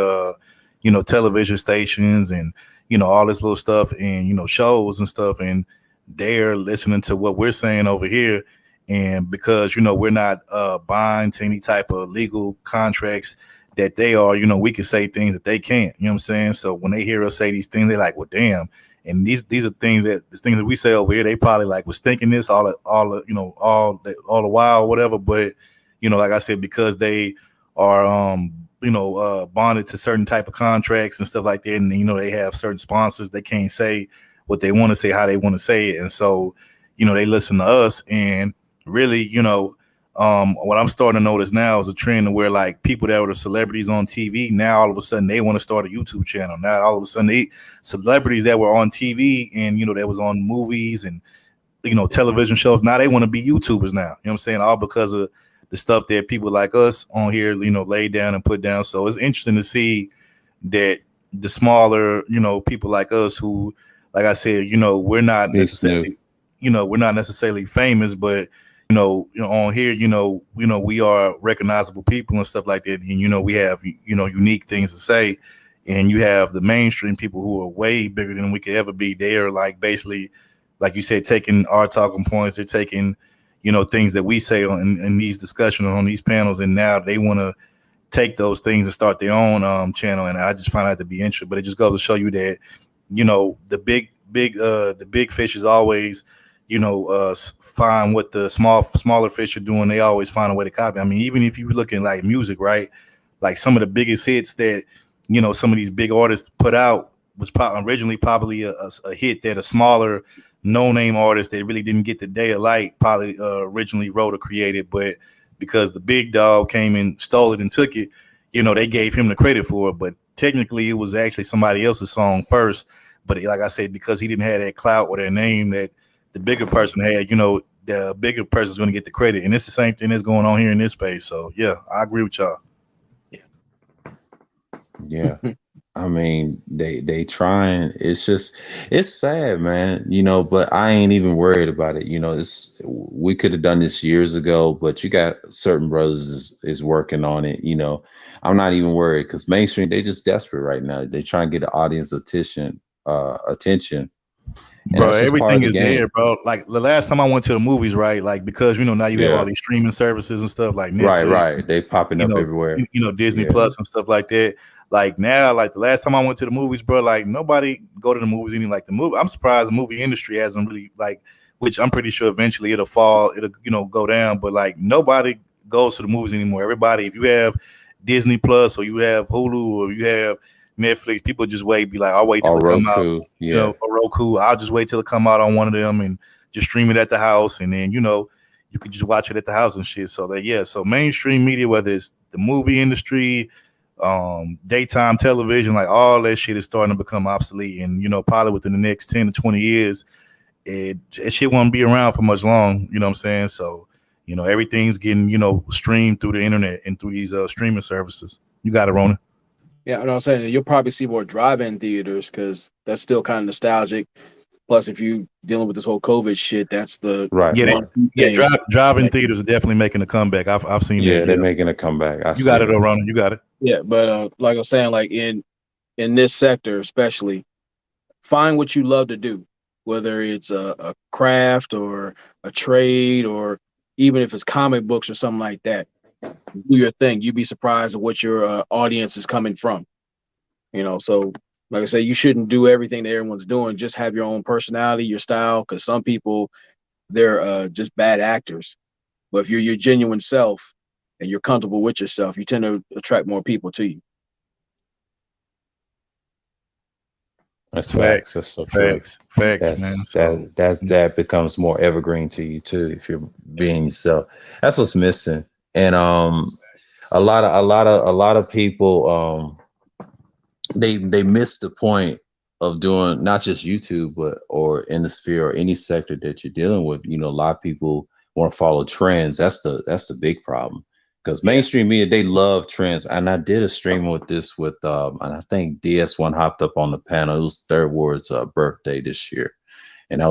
television stations and, all this little stuff and, shows and stuff. And they're listening to what we're saying over here. And because, we're not buying to any type of legal contracts that they are, we can say things that they can't, you know what I'm saying? So when they hear us say these things, they're like, well, damn. And these are things that we say over here, they probably like was thinking this all the while or whatever. But, like I said, because they are, bonded to certain type of contracts and stuff like that. And, they have certain sponsors, they can't say what they want to say, how they want to say it. And so, they listen to us and really, what I'm starting to notice now is a trend where like people that were the celebrities on TV, now all of a sudden they want to start a YouTube channel. Now all of a sudden celebrities that were on TV and, that was on movies and, television shows, now they want to be YouTubers now. You know what I'm saying? All because of the stuff that people like us on here, lay down and put down. So it's interesting to see that the smaller, people like us who, like I said, we're not necessarily, we're not necessarily famous, but on here, we are recognizable people and stuff like that. And, we have, unique things to say. And you have the mainstream people who are way bigger than we could ever be. They are like, basically, like you said, taking our talking points. They're taking, things that we say in these discussions on these panels. And now they want to take those things and start their own channel. And I just find that to be interesting, but it just goes to show you that, the big fish is always, find what the smaller fish are doing. They always find a way to copy. I mean, even if you look at like music, right? Like some of the biggest hits that, some of these big artists put out was originally probably a hit that a smaller no-name artist that really didn't get the day of light probably originally wrote or created. But because the big dog came and stole it and took it, they gave him the credit for it. But technically, it was actually somebody else's song first. But like I said, because he didn't have that clout or that name that the bigger person had, the bigger person's going to get the credit. And it's the same thing that's going on here in this space. So, yeah, I agree with y'all. Yeah. I mean, they trying. It's sad, man. But I ain't even worried about it. We could have done this years ago, but you got certain brothers is working on it. I'm not even worried because mainstream, they just desperate right now. They try and get the audience attention. And bro, that's just part of everything the is game. there, bro. Like the last time I went to the movies, right? Like because now you have all these streaming services and stuff like Netflix, right. They popping up everywhere. Disney Plus and stuff like that. Like now, like the last time I went to the movies, bro, like nobody go to the movies any like the movie. I'm surprised the movie industry hasn't really which I'm pretty sure eventually it'll fall, it'll go down. But like nobody goes to the movies anymore. Everybody, if you have Disney Plus or you have Hulu or you have Netflix, people just be like, I'll wait till it come out. Or Roku. I'll just wait till it come out on one of them and just stream it at the house, and then you could just watch it at the house and shit. So so mainstream media, whether it's the movie industry, daytime television, like all that shit is starting to become obsolete, and probably within the next 10 to 20 years, it shit won't be around for much long. You know what I'm saying? So everything's getting streamed through the internet and through these streaming services. You got it, Ronan. Yeah, I'm saying you'll probably see more drive-in theaters because that's still kind of nostalgic. Plus, if you dealing with this whole COVID shit, that's the right. Drive-in theaters are definitely making a comeback. I've seen that. Yeah, they're making a comeback. You got it, Ronan. You got it. Yeah, but like I was saying, like in this sector, especially, find what you love to do, whether it's a craft or a trade, or even if it's comic books or something like that. Do your thing. You'd be surprised at what your audience is coming from. So like I said, you shouldn't do everything that everyone's doing. Just have your own personality, your style, because some people, they're just bad actors. But if you're your genuine self and you're comfortable with yourself, you tend to attract more people to you. That's facts. That's so true. Facts, man. That becomes more evergreen to you too if you're being yourself. That's what's missing. And a lot of people they miss the point of doing not just YouTube or in the sphere or any sector that you're dealing with. A lot of people want to follow trends. That's the big problem. Because mainstream media, they love trends. And I did a stream with this and I think DS1 hopped up on the panel. It was Third Ward's birthday this year. And that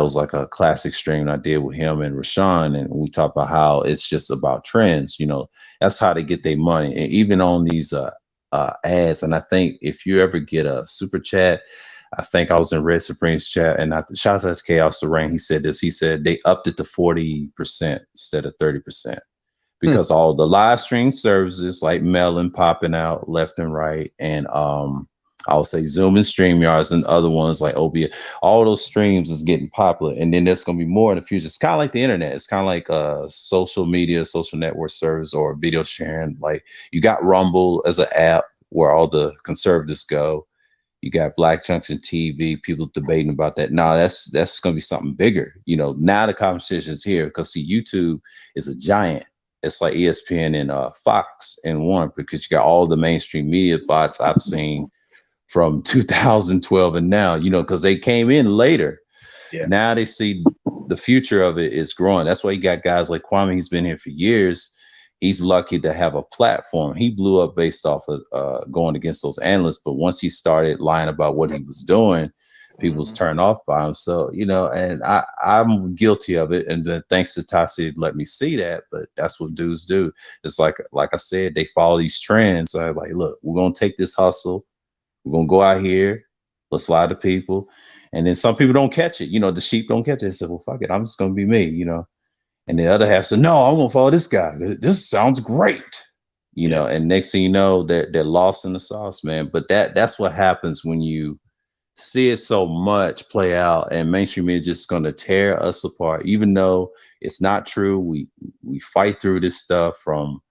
was like a classic stream I did with him and Rashawn. And we talked about how it's just about trends. That's how they get their money. And even on these ads. And I think if you ever get a super chat, I think I was in Red Supreme's chat, and shout out to Chaos Serene. He said this. He said they upped it to 40% instead of 30%. Because all the live stream services like Melon popping out left and right, and I would say Zoom and StreamYards and other ones like OBS, all those streams is getting popular, and then there's gonna be more in the future. It's kind of like the internet. It's kind of like social media, social network service, or video sharing. Like you got Rumble as an app where all the conservatives go. You got Black Junction TV, people debating about that. Now that's gonna be something bigger. Now the conversation is here because see, YouTube is a giant. It's like ESPN and Fox in one, because you got all the mainstream media bots I've seen from 2012 and now, because they came in later. Yeah. Now they see the future of it is growing. That's why you got guys like Kwame. He's been here for years. He's lucky to have a platform. He blew up based off of going against those analysts. But once he started lying about what he was doing, people was turned off by him. So, and I'm guilty of it. And thanks to Tasi to let me see that. But that's what dudes do. It's like I said, they follow these trends. So I'm like, look, we're going to take this hustle. We're going to go out here. Let's lie to people. And then some people don't catch it. The sheep don't catch it. They say, well, fuck it. I'm just going to be me, And the other half said, no, I'm going to follow this guy. This sounds great. And next thing you know, they're lost in the sauce, man. But that's what happens when you see it so much play out, and mainstream media is just going to tear us apart, even though it's not true. We fight through this stuff from,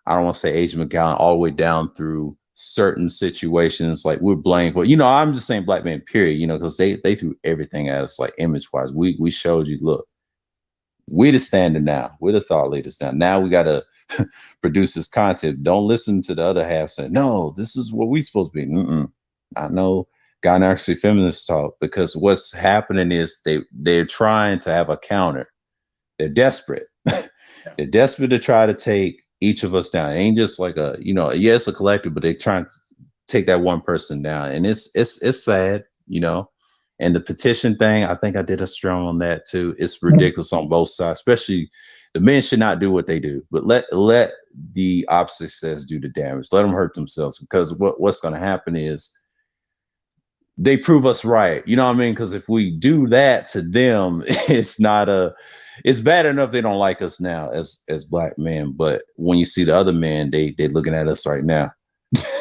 I don't want to say Agent McGowan, all the way down through certain situations. Like we're blamed for, I'm just saying black men, period, because they threw everything at us, like image wise. We showed you, look, we're the standard now. We're the thought leaders now. Now we got to produce this content. Don't listen to the other half saying, no, this is what we supposed to be. I know actually feminists talk, because what's happening is they're trying to have a counter. They're desperate. They're desperate to try to take each of us down. It ain't just like a, it's a collective, but they're trying to take that one person down. And it's sad, And the petition thing, I think I did a strong on that too. It's ridiculous on both sides, especially the men should not do what they do, but let the opposite sex do the damage. Let them hurt themselves, because what's going to happen is they prove us right. You know what I mean? Because if we do that to them, it's bad enough they don't like us now as black men. But when you see the other men, they're looking at us right now.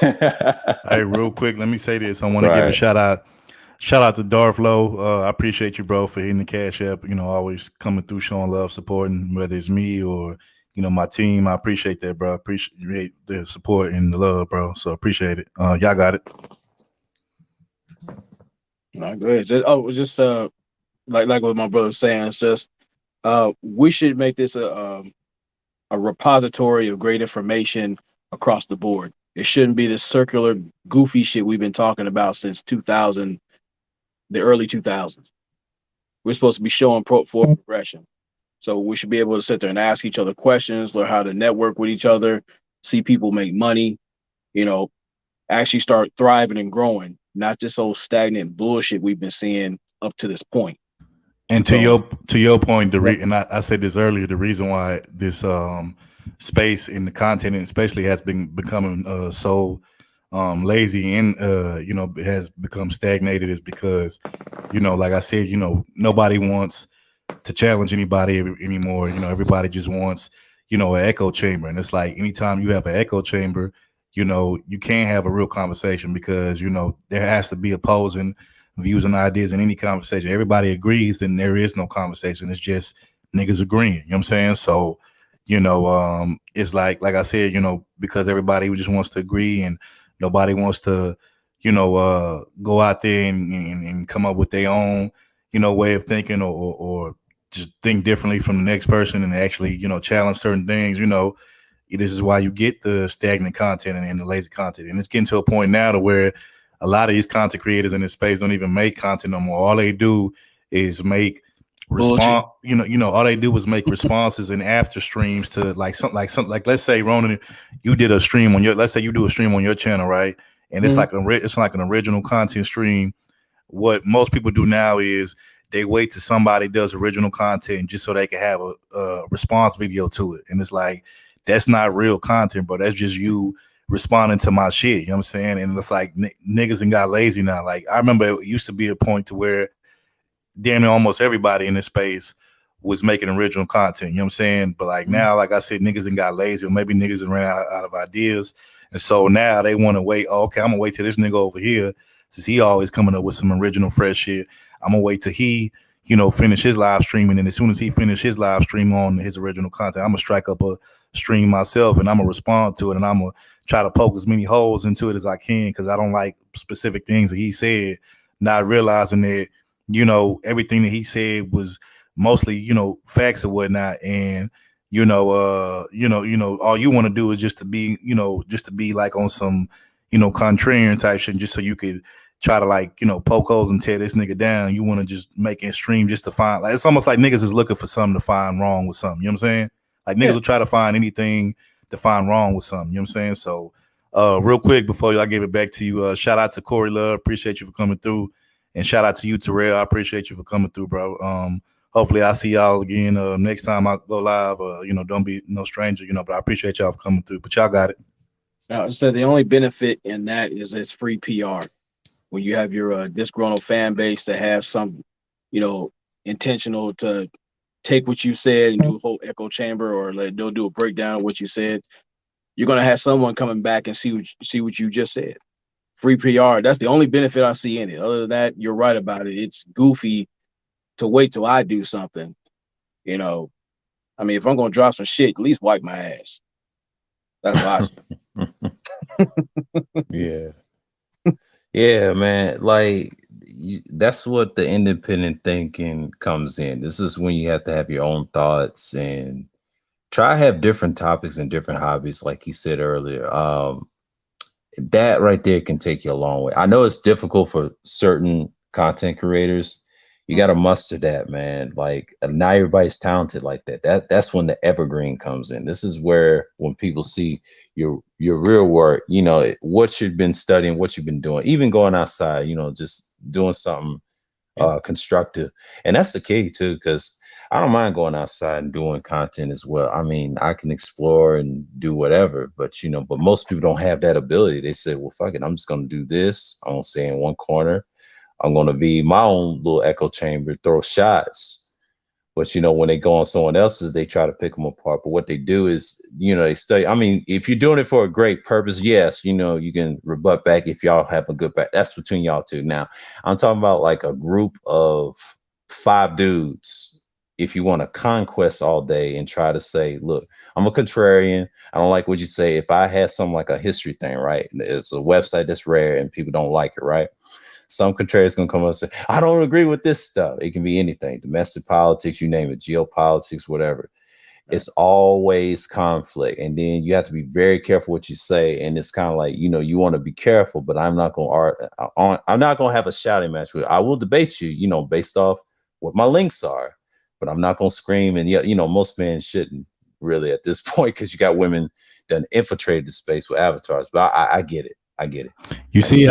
Hey, real quick, let me say this. I want to give a shout out to Darth Low. I appreciate you, bro, for hitting the Cash App. Always coming through, showing love, supporting, whether it's me or my team. I appreciate that, bro. I appreciate the support and the love, bro. So appreciate it. Y'all got it. No, go ahead. Just like what my brother was saying. It's just we should make this a repository of great information across the board. It shouldn't be this circular, goofy shit we've been talking about since 2000, the early 2000s. We're supposed to be showing forward progression. So we should be able to sit there and ask each other questions, learn how to network with each other, see people make money, actually start thriving and growing, not just old stagnant bullshit we've been seeing up to this point. And to your point, and I said this earlier, the reason why this space in the content, especially, has been becoming so lazy and has become stagnated, is because like I said, nobody wants to challenge anybody anymore. Everybody just wants an echo chamber, and it's like anytime you have an echo chamber, you can't have a real conversation, because there has to be opposing views and ideas in any conversation. Everybody agrees, then there is no conversation. It's just niggas agreeing. You know what I'm saying? So it's like I said, because everybody just wants to agree, and nobody wants to go out there and come up with their own way of thinking, or just think differently from the next person, and actually challenge certain things. This is why you get the stagnant content and the lazy content. And it's getting to a point now to where a lot of these content creators in this space don't even make content no more. All they do is make response. All they do is make responses and after streams to like let's say, Ronan, you did a stream on let's say you do a stream on your channel, right? And it's like an original content stream. What most people do now is they wait till somebody does original content just so they can have a response video to it. And it's like, that's not real content, bro. That's just you responding to my shit. You know what I'm saying? And it's like niggas and got lazy now. Like, I remember it used to be a point to where damn near almost everybody in this space was making original content. You know what I'm saying? But like now, like I said, niggas and got lazy, or maybe niggas ran out of ideas. And so now they want to wait. Oh, okay, I'm gonna wait till this nigga over here, since he always coming up with some original fresh shit. I'm gonna wait till he finish his live streaming, and as soon as he finish his live stream on his original content, I'm gonna strike up a stream myself, and I'm gonna respond to it, and I'm gonna try to poke as many holes into it as I can, because I don't like specific things that he said, not realizing that everything that he said was mostly facts or whatnot, and all you want to do is just to be like on some contrarian type shit, just so you could try to like poke holes and tear this nigga down. You want to just make it stream just to find, like, it's almost like niggas is looking for something to find wrong with something. You know what I'm saying? Like niggas will try to find anything to find wrong with something. You know what I'm saying? So real quick before I give it back to you, shout out to Corey Love, appreciate you for coming through, and shout out to you, Terrell. I appreciate you for coming through, bro. Hopefully I see y'all again next time I go live. Don't be no stranger, but I appreciate y'all for coming through. But y'all got it. Now, so the only benefit in that is it's free PR. When you have your disgruntled fan base to have some, intentional to take what you said and do a whole echo chamber, or they'll do a breakdown of what you said, you're gonna have someone coming back and see what you just said. Free PR. That's the only benefit I see in it. Other than that, you're right about it. It's goofy to wait till I do something. I mean, if I'm gonna drop some shit, at least wipe my ass. That's what I say. Yeah. Yeah, man. Like that's what the independent thinking comes in. This is when you have to have your own thoughts and try to have different topics and different hobbies, like you said earlier. That right there can take you a long way. I know it's difficult for certain content creators. You got to muster that, man. Like not everybody's talented like that. That's when the evergreen comes in. This is where when people see your real work, you know, what you've been studying, what you've been doing, even going outside, you know, just doing something constructive. And that's the key too, because I don't mind going outside and doing content as well. I mean, I can explore and do whatever, but you know, but most people don't have that ability. They say, well, fuck it, I'm just gonna do this. I'm gonna stay in one corner. I'm gonna be my own little echo chamber, throw shots. But you know, when they go on someone else's, they try to pick them apart. But what they do is, you know, they study. I mean, if you're doing it for a great purpose, yes, you know, you can rebut back if y'all have a good back. That's between y'all two. Now, I'm talking about like a group of 5 dudes. If you want to conquest all day and try to say, look, I'm a contrarian. I don't like what you say. If I had something like a history thing, right? It's a website that's rare and people don't like it, right? Some contrarians gonna come up and say, I don't agree with this stuff. It can be anything, domestic politics, you name it, geopolitics, whatever. It's always conflict. And then you have to be very careful what you say. And it's kind of like, you know, you want to be careful, but I'm not gonna have a shouting match with you. I will debate you, you know, based off what my links are, but I'm not gonna scream. And yet, you know, most men shouldn't really at this point because you got women that infiltrated the space with avatars. But I get it. I get it. You see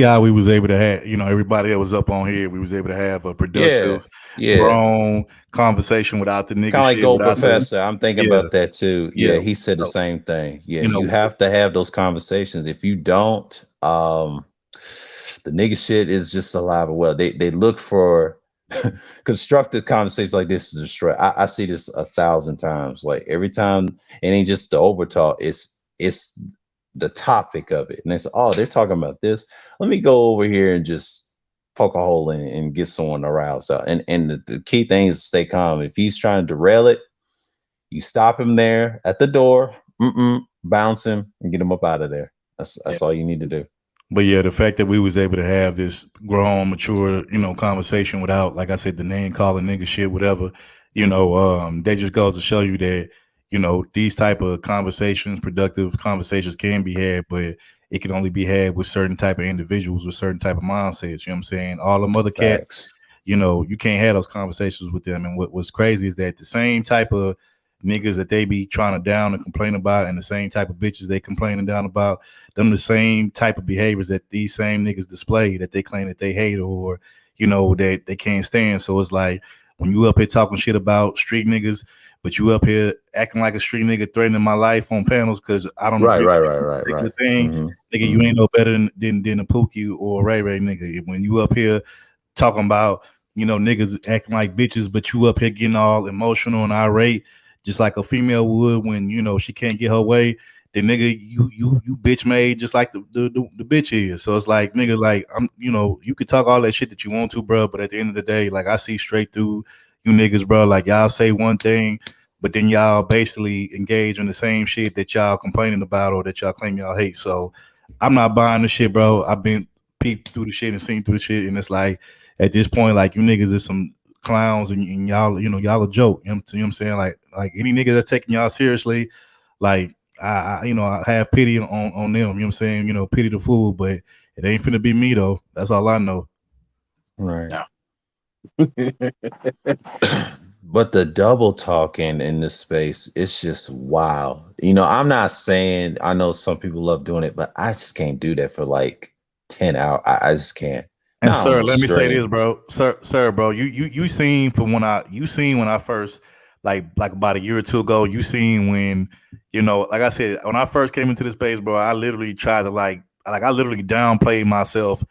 how we was able to have, you know, everybody that was up on here, we was able to have a productive, Yeah. grown conversation without the nigga Kind of like shit. Gold without Professor. I'm thinking Yeah. about that too. Yeah. Yeah, he said the So, same thing. Yeah, you know, you have to have those conversations. If you don't, the nigga shit is just alive and well. They look for constructive conversations like this to destroy. I see this 1,000 times. Like every time, it ain't just the overtalk. It's the topic of it. And they say, oh, they're talking about this. Let me go over here and just poke a hole in it and get someone aroused out. And the key thing is stay calm. If he's trying to derail it, you stop him there at the door, bounce him and get him up out of there. That's all you need to do. But yeah, the fact that we was able to have this grown, mature, you know, conversation without, like I said, the name calling nigga shit, whatever, you know, that just goes to show you that, you know, these type of conversations, productive conversations can be had, but it can only be had with certain type of individuals with certain type of mindsets. You know what I'm saying? All them other cats, Facts. you know, you can't have those conversations with them. And what's crazy is that the same type of niggas that they be trying to down and complain about, and the same type of bitches they complaining down about, them the same type of behaviors that these same niggas display that they claim that they hate or, you know, that they can't stand. So it's like when you up here talking shit about street niggas, but you up here acting like a street nigga, threatening my life on panels because I don't agree with that particular thing. Nigga, you ain't no better than a Pookie or a Ray Ray nigga. When you up here talking about, you know, niggas acting like bitches, but you up here getting all emotional and irate, just like a female would when, you know, she can't get her way. The nigga, you bitch made just like the bitch is. So it's like, nigga, like, I'm, you know, you could talk all that shit that you want to, bro, but at the end of the day, like, I see straight through you niggas, bro. Like, y'all say one thing, but then y'all basically engage in the same shit that y'all complaining about or that y'all claim y'all hate. So I'm not buying the shit, bro. I've been peeped through the shit and seen through the shit, and it's like, at this point, like, you niggas is some clowns and y'all, you know, y'all a joke. You know what I'm saying? Like any nigga that's taking y'all seriously, like, I you know, I have pity on them. You know what I'm saying? You know, pity the fool, but it ain't finna be me though. That's all I know. Right. But the double talking in this space, it's just wow. You know, I'm not saying, I know some people love doing it, but I just can't do that for like 10 hours. I just can't. And sir, let me say this, bro. Sir, bro, you seen from when I first, like about a year or two ago, you seen when, you know, like I said, when I first came into this space, bro, I literally tried to I literally downplayed myself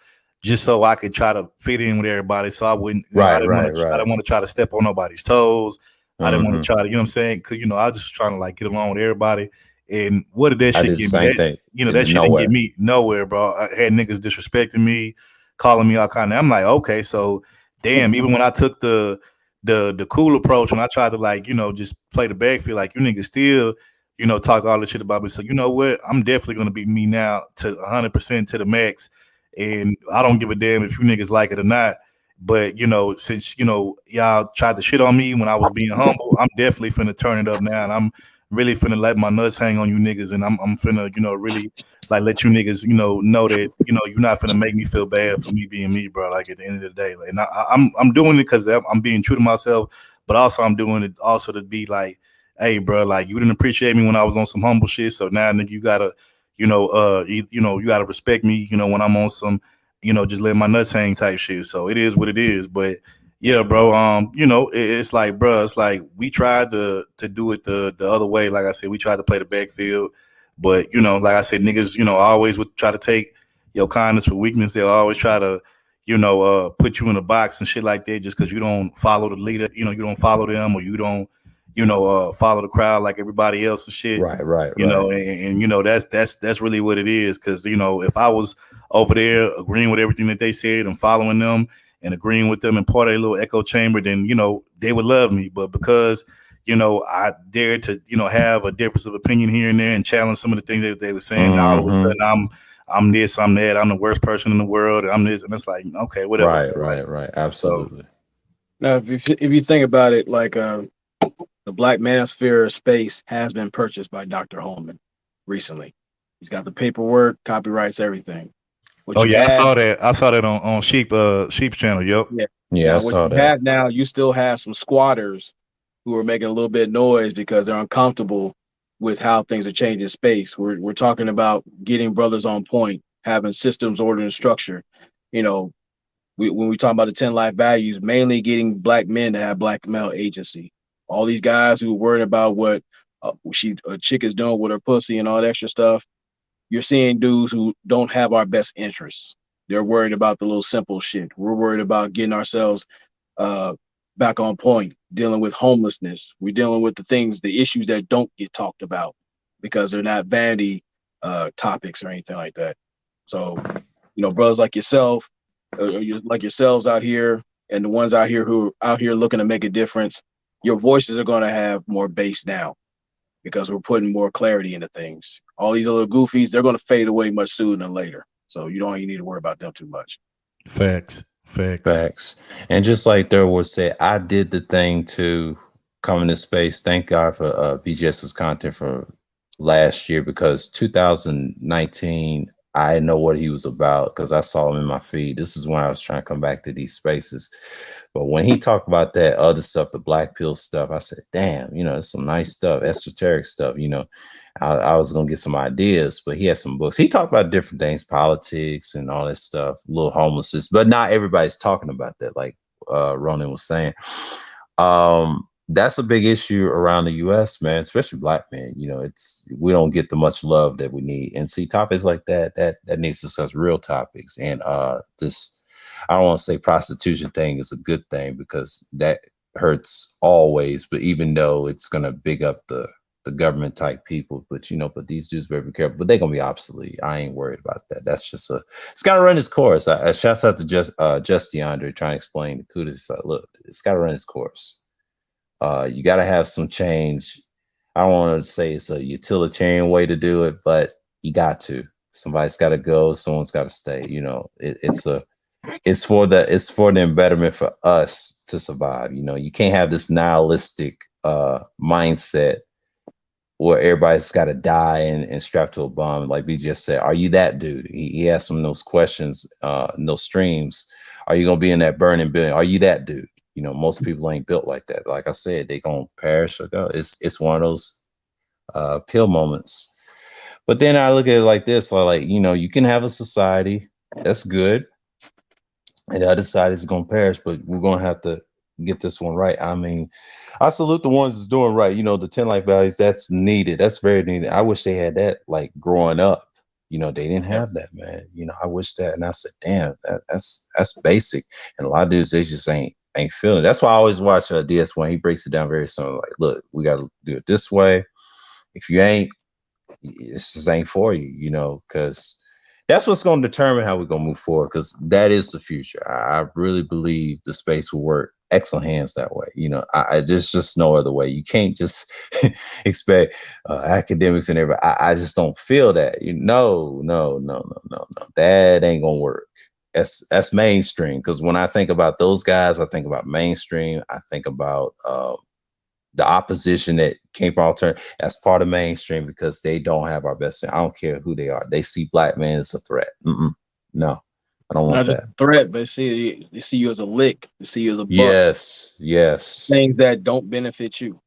just so I could try to fit in with everybody. So I wouldn't, I didn't want to try to step on nobody's toes. I didn't want to try to, you know what I'm saying? Cause, you know, I was just trying to like get along with everybody. And what did that shit get me? That, you know, that shit didn't get me nowhere, bro. I had niggas disrespecting me, calling me all kind of. I'm like, okay, so damn. Even when I took the cool approach and I tried to, like, you know, just play the backfield, like, you niggas still, you know, talk all this shit about me. So you know what? I'm definitely gonna be me now to 100% to the max. and I don't give a damn if you niggas like it or not. But since y'all tried to shit on me when I was being humble, I'm definitely finna turn it up now, and I'm really finna let my nuts hang on you niggas, and I'm finna really like let you niggas know that you're not finna make me feel bad for me being me, bro. Like at the end of the day, like, and I'm doing it because I'm being true to myself, but also I'm doing it also to be like, hey, bro, like you didn't appreciate me when I was on some humble shit, so now nigga you gotta you gotta respect me, when I'm on some just let my nuts hang type shit. So it is what it is. But yeah, bro, it's like, bro, it's like we tried to do it the other way. Like I said, we tried to play the backfield, but like I said, niggas, always would try to take your kindness for weakness. They'll always try to, put you in a box and shit like that just because you don't follow the leader, you don't follow them, or you don't, follow the crowd like everybody else and shit. Right. And that's really what it is. Cause if I was over there agreeing with everything that they said and following them and agreeing with them and part of their little echo chamber, then they would love me. But because I dared to have a difference of opinion here and there and challenge some of the things that they were saying, now all of a sudden I'm this, I'm that, I'm the worst person in the world, and I'm this, and it's like, okay, whatever. Right, absolutely. So, now if you think about it, like the Black Manosphere space has been purchased by Dr. Holman recently. He's got the paperwork, copyrights, everything. I saw that on Sheep's channel. Yep. Yeah, I saw that. Now you still have some squatters who are making a little bit of noise because they're uncomfortable with how things are changing in space. We're talking about getting brothers on point, having systems, order, and structure. When we talk about the 10 life values, mainly getting Black men to have Black male agency. All these guys who are worried about what a chick is doing with her pussy and all that extra stuff, you're seeing dudes who don't have our best interests. They're worried about the little simple shit. We're worried about getting ourselves back on point, dealing with homelessness. We're dealing with the issues that don't get talked about because they're not vanity topics or anything like that. So, brothers like yourself, like yourselves out here, and the ones out here who are out here looking to make a difference, your voices are going to have more bass now because we're putting more clarity into things. All these other goofies, they're going to fade away much sooner than later. So you don't even need to worry about them too much. Facts. And just like there was said, I did the thing to come into space. Thank God for BGS's content for last year, because 2019, I know what he was about because I saw him in my feed. This is when I was trying to come back to these spaces. But when he talked about that other stuff, the black pill stuff, I said, damn, it's some nice stuff, esoteric stuff, I was going to get some ideas, but he had some books. He talked about different things, politics and all that stuff, a little homelessness, but not everybody's talking about that. Like Ronan was saying, that's a big issue around the U.S., man, especially Black men. We don't get the much love that we need. And see, topics like that needs to discuss real topics. And this, I don't want to say prostitution thing is a good thing because that hurts always. But even though it's going to big up the government type people, but these dudes better be careful. But they're going to be obsolete. I ain't worried about that. That's just it's got to run its course. Shouts out to Just DeAndre trying to explain the kudos. Look, it's got to run its course. You got to have some change. I don't want to say it's a utilitarian way to do it, but you got to. Somebody's got to go. Someone's got to stay. It's for the betterment for us to survive. You can't have this nihilistic mindset where everybody's got to die and strapped to a bomb. Like we just said, are you that dude? He asked some of those questions in those streams. Are you going to be in that burning building? Are you that dude? Most people ain't built like that. Like I said, they going to perish or go. It's one of those pill moments. But then I look at it like this, you can have a society that's good, and the other side is going to perish, but we're going to have to get this one right. I mean, I salute the ones that's doing right. The 10 life values, that's needed. That's very needed. I wish they had that like growing up. They didn't have that, man. I wish that. And I said, damn, that's basic. And a lot of dudes, they just ain't feeling it. That's why I always watch DS1. He breaks it down very simple. Like, look, we got to do it this way. If you ain't, this just ain't for you, because that's what's going to determine how we're going to move forward, because that is the future. I really believe the space will work excellent hands that way. You know, I just no other way. You can't just expect academics and everybody. I just don't feel that. No. That ain't gonna work. That's mainstream. Because when I think about those guys, I think about mainstream. I think about the opposition that came from alternative as part of mainstream because they don't have our best. I don't care who they are. They see black men as a threat. No, I don't want Not just that. a threat, but they see you as a lick. They see you as a buck. Yes, Things that don't benefit you.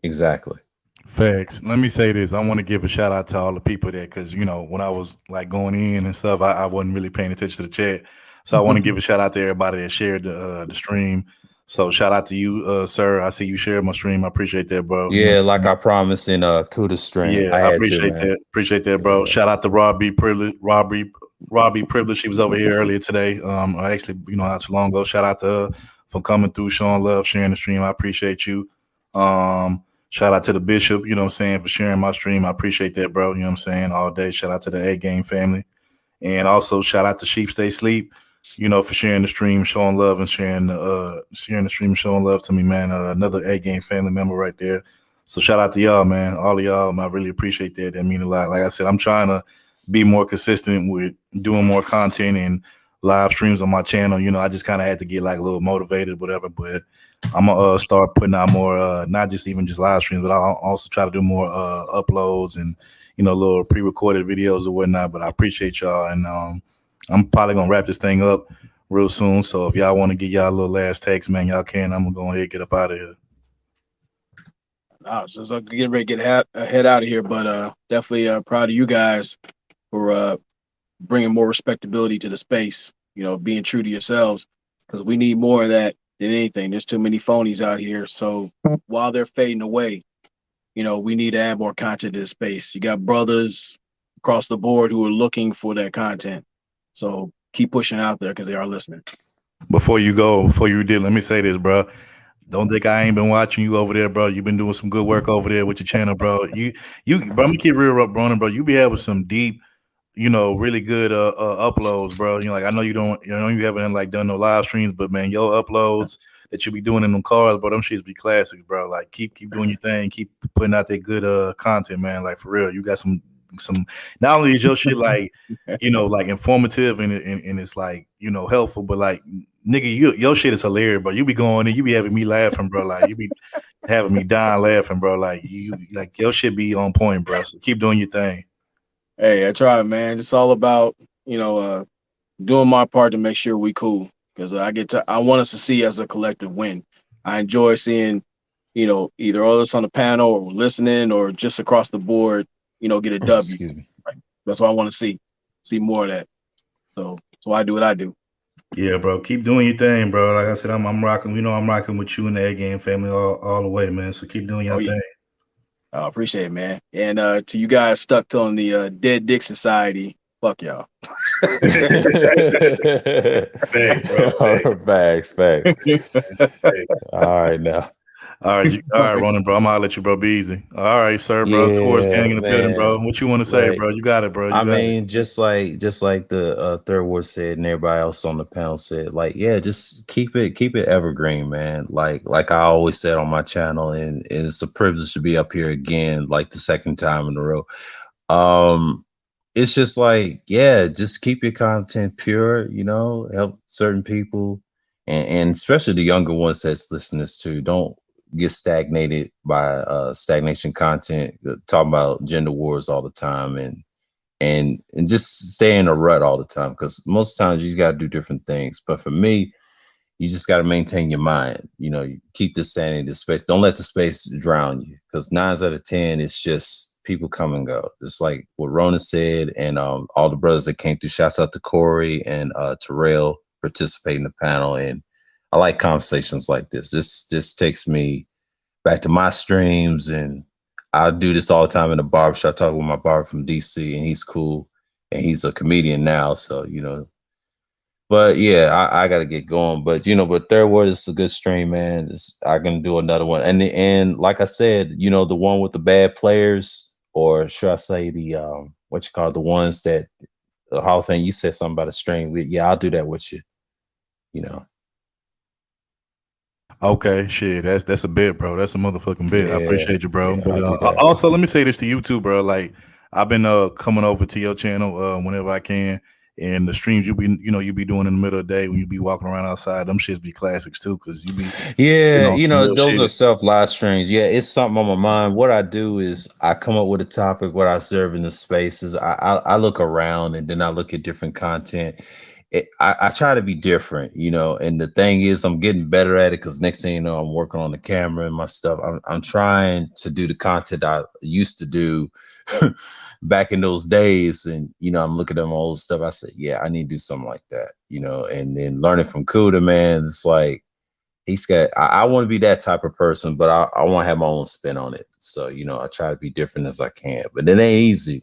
exactly. Facts. Let me say this. I want to give a shout out to all the people there because, you know, when I was like going in and stuff, I wasn't really paying attention to the chat. So I want to give a shout out to everybody that shared the stream. So shout out to you, sir. I see you shared my stream. I appreciate that, bro. You know, Yeah, like I promised in Kuda stream. yeah, I I had to, appreciate man. that. Appreciate that, bro. Shout out to Robbie Privilege. She was over here earlier today. Actually, you know, not too long ago. Shout out to her for coming through, showing love, sharing the stream. I appreciate you. Shout out to the Bishop, you know what I'm saying, for sharing my stream. I appreciate that, bro. You know what I'm saying? All day. Shout out to the A Game family. And also shout out to Sheep Stay Sleep, you know, for sharing the stream, showing love and sharing the stream, showing love to me, man. Another A Game family member right there. So shout out to y'all, man. All of y'all, man, I really appreciate that. That mean a lot. Like I said, I'm trying to be more consistent with doing more content and live streams on my channel. You know, I just kind of had to get like a little motivated, whatever. But I'm gonna start putting out more, not just even just live streams, but I'll also try to do more uploads and, you know, little pre-recorded videos or whatnot. But I appreciate y'all, and I'm probably gonna wrap this thing up real soon. So if y'all want to get y'all a little last takes, man, y'all can. I'm gonna go ahead and get up out of here. Since I'm getting ready to head out of here, but definitely proud of you guys for bringing more respectability to the space. You know, being true to yourselves, because we need more of that than anything. There's too many phonies out here. So while they're fading away, you know, we need to add more content to the space. You got brothers across the board who are looking for that content. So keep pushing out there because they are listening. Before you did, let me say this, bro. Don't think I ain't been watching you over there, bro. You've been doing some good work over there with your channel, bro. Bro, I'm gonna keep real up, bro. You be having some deep, you know, really good uploads, bro. You know, like I know you haven't like done no live streams, but man, your uploads that you be doing in them cars, bro, them shits be classics, bro. Like keep doing your thing, keep putting out that good content, man. Like for real, you got some. Not only is your shit like, you know, like informative and it's like, you know, helpful, but like nigga, your shit is hilarious, bro. You be going and you be having me laughing, bro. Like you be having me dying laughing, bro. Like your shit be on point, bro. So keep doing your thing. Hey, I try, man. It's all about, you know, doing my part to make sure we cool. Because I want us to see as a collective win. I enjoy seeing, you know, either all of us on the panel or listening or just across the board, you know, get a W. Excuse me. Right? That's what I want to see more of that. So I do what I do. Yeah, bro. Keep doing your thing, bro. Like I said, I'm rocking. You know, I'm rocking with you and the A Game family all the way, man. So keep doing your thing. I appreciate it, man. And to you guys stuck on the Dead Dick Society, fuck y'all. Thanks, bro. Facts. All right, now. All right, Ronan, bro. I'm gonna let you, bro. Be easy. All right, sir, bro. Yeah, Towards gang in the building, bro. man. What you want to say, Like, bro? You got it, bro. I mean, just like the Third Ward said, and everybody else on the panel said, like, yeah, just keep it evergreen, man. Like I always said on my channel, and it's a privilege to be up here again, like the second time in a row. It's just like, yeah, just keep your content pure, you know, help certain people, and especially the younger ones that's listening to, don't get stagnated by stagnation content, talking about gender wars all the time, and just stay in a rut all the time, because most times you got to do different things. But for me, you just got to maintain your mind. You know, you keep the sanity, the space. Don't let the space drown you, because 9 out of 10, it's just people come and go. It's like what Rona said, and all the brothers that came through. Shouts out to Corey and Terrell participating in the panel. And I like conversations like this. This takes me back to my streams, and I do this all the time in the barbershop. I talk with my barber from DC, and he's cool, and he's a comedian now. So, you know, but yeah, I got to get going. But, you know, but Third Word is a good stream, man. I'm going to do another one. And like I said, you know, the one with the bad players, or should I say the, the ones that the Hall of Fame, you said something about a stream. Yeah, I'll do that with you, you know. Okay, shit, that's a bit, bro. That's a motherfucking bit. I Yeah, appreciate you, bro. yeah, But I'll do that. also, let me say this to you too, bro. Like, I've been coming over to your channel whenever I can, and the streams you be doing in the middle of the day when you be walking around outside. Them shits be classics too, because you be Yeah, on some real those are shit. self live streams. Yeah, it's something on my mind. What I do is I come up with a topic, what I observe in the spaces. I look around and then I look at different content. I try to be different, and the thing is, I'm getting better at it because next thing you know, I'm working on the camera and my stuff. I'm trying to do the content I used to do back in those days. And, I'm looking at my old stuff. I said, yeah, I need to do something like that, and then learning from Kuda, man, it's like, I want to be that type of person, but I want to have my own spin on it. So, I try to be different as I can, but it ain't easy,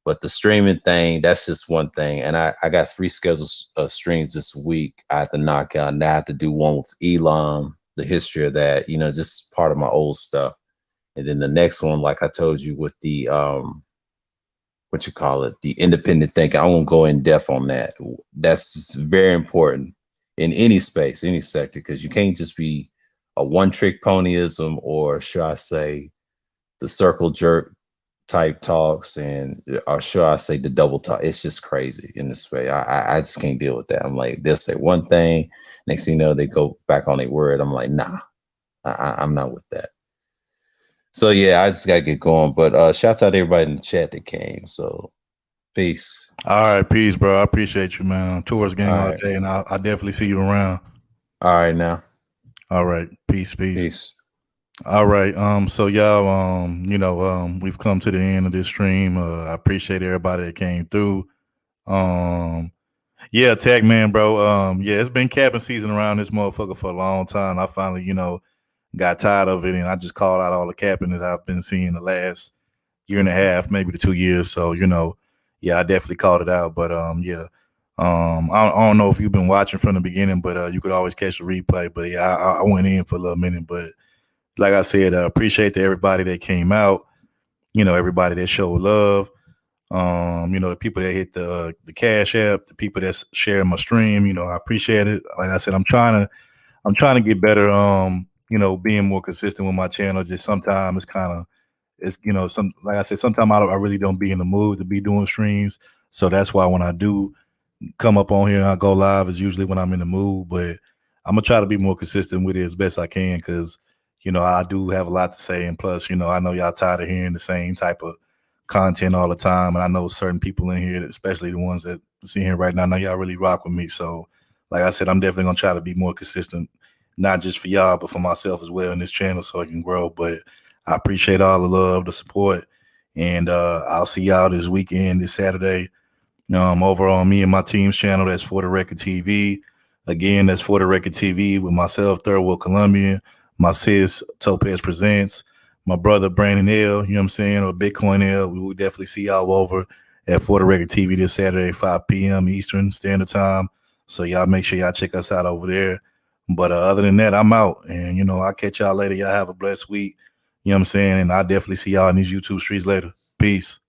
but the streaming thing, that's just one thing. And I got 3 schedules of streams this week. I have to knock out. Now I have to do one with Elon, the history of that, just part of my old stuff. And then the next one, like I told you, with the what you call it, the independent thinking. I won't go in depth on that. That's very important in any space, any sector, because you can't just be a one-trick ponyism, or should I say, the circle jerk type talks, or should I say the double talk. It's just crazy in this way. I just can't deal with that. I'm like, they'll say one thing, next thing you know, they go back on their word. I'm like, nah, I'm not with that. So yeah, I just gotta get going. But shouts out to everybody in the chat that came. So peace. All right, peace, bro. I appreciate you, man. Tours gang all right. day, and I definitely see you around. All right now. All right, peace. Peace. All right, so y'all, we've come to the end of this stream. I appreciate everybody that came through. Yeah, Tech Man, bro. Yeah, it's been capping season around this motherfucker for a long time. I finally, got tired of it, and I just called out all the capping that I've been seeing the last year and a half, maybe the 2 years. So, yeah, I definitely called it out. But yeah. I don't know if you've been watching from the beginning, but you could always catch the replay. But yeah, I went in for a little minute, but like I said, appreciate to everybody that came out, everybody that showed love, the people that hit the Cash App, the people that's sharing my stream, I appreciate it. Like I said, I'm trying to get better, being more consistent with my channel. Just sometimes like I said, sometimes I really don't be in the mood to be doing streams. So that's why when I do come up on here and I go live is usually when I'm in the mood, but I'm gonna try to be more consistent with it as best I can, because I do have a lot to say, and plus, I know y'all tired of hearing the same type of content all the time, and I know certain people in here, especially the ones that see here right now, I know y'all really rock with me. So like I said, I'm definitely gonna try to be more consistent, not just for y'all, but for myself as well in this channel, so I can grow. But I appreciate all the love, the support, and I'll see y'all this weekend, this Saturday, over on me and my team's channel. That's For the Record TV. Again, that's For the Record TV with myself, Third World Colombian, my sis, Topaz Presents, my brother, Brandon L., you know what I'm saying, or Bitcoin L. We will definitely see y'all over at For the Record TV this Saturday, 5 p.m. Eastern Standard Time. So y'all make sure y'all check us out over there. But other than that, I'm out. And, I'll catch y'all later. Y'all have a blessed week. You know what I'm saying? And I'll definitely see y'all in these YouTube streets later. Peace.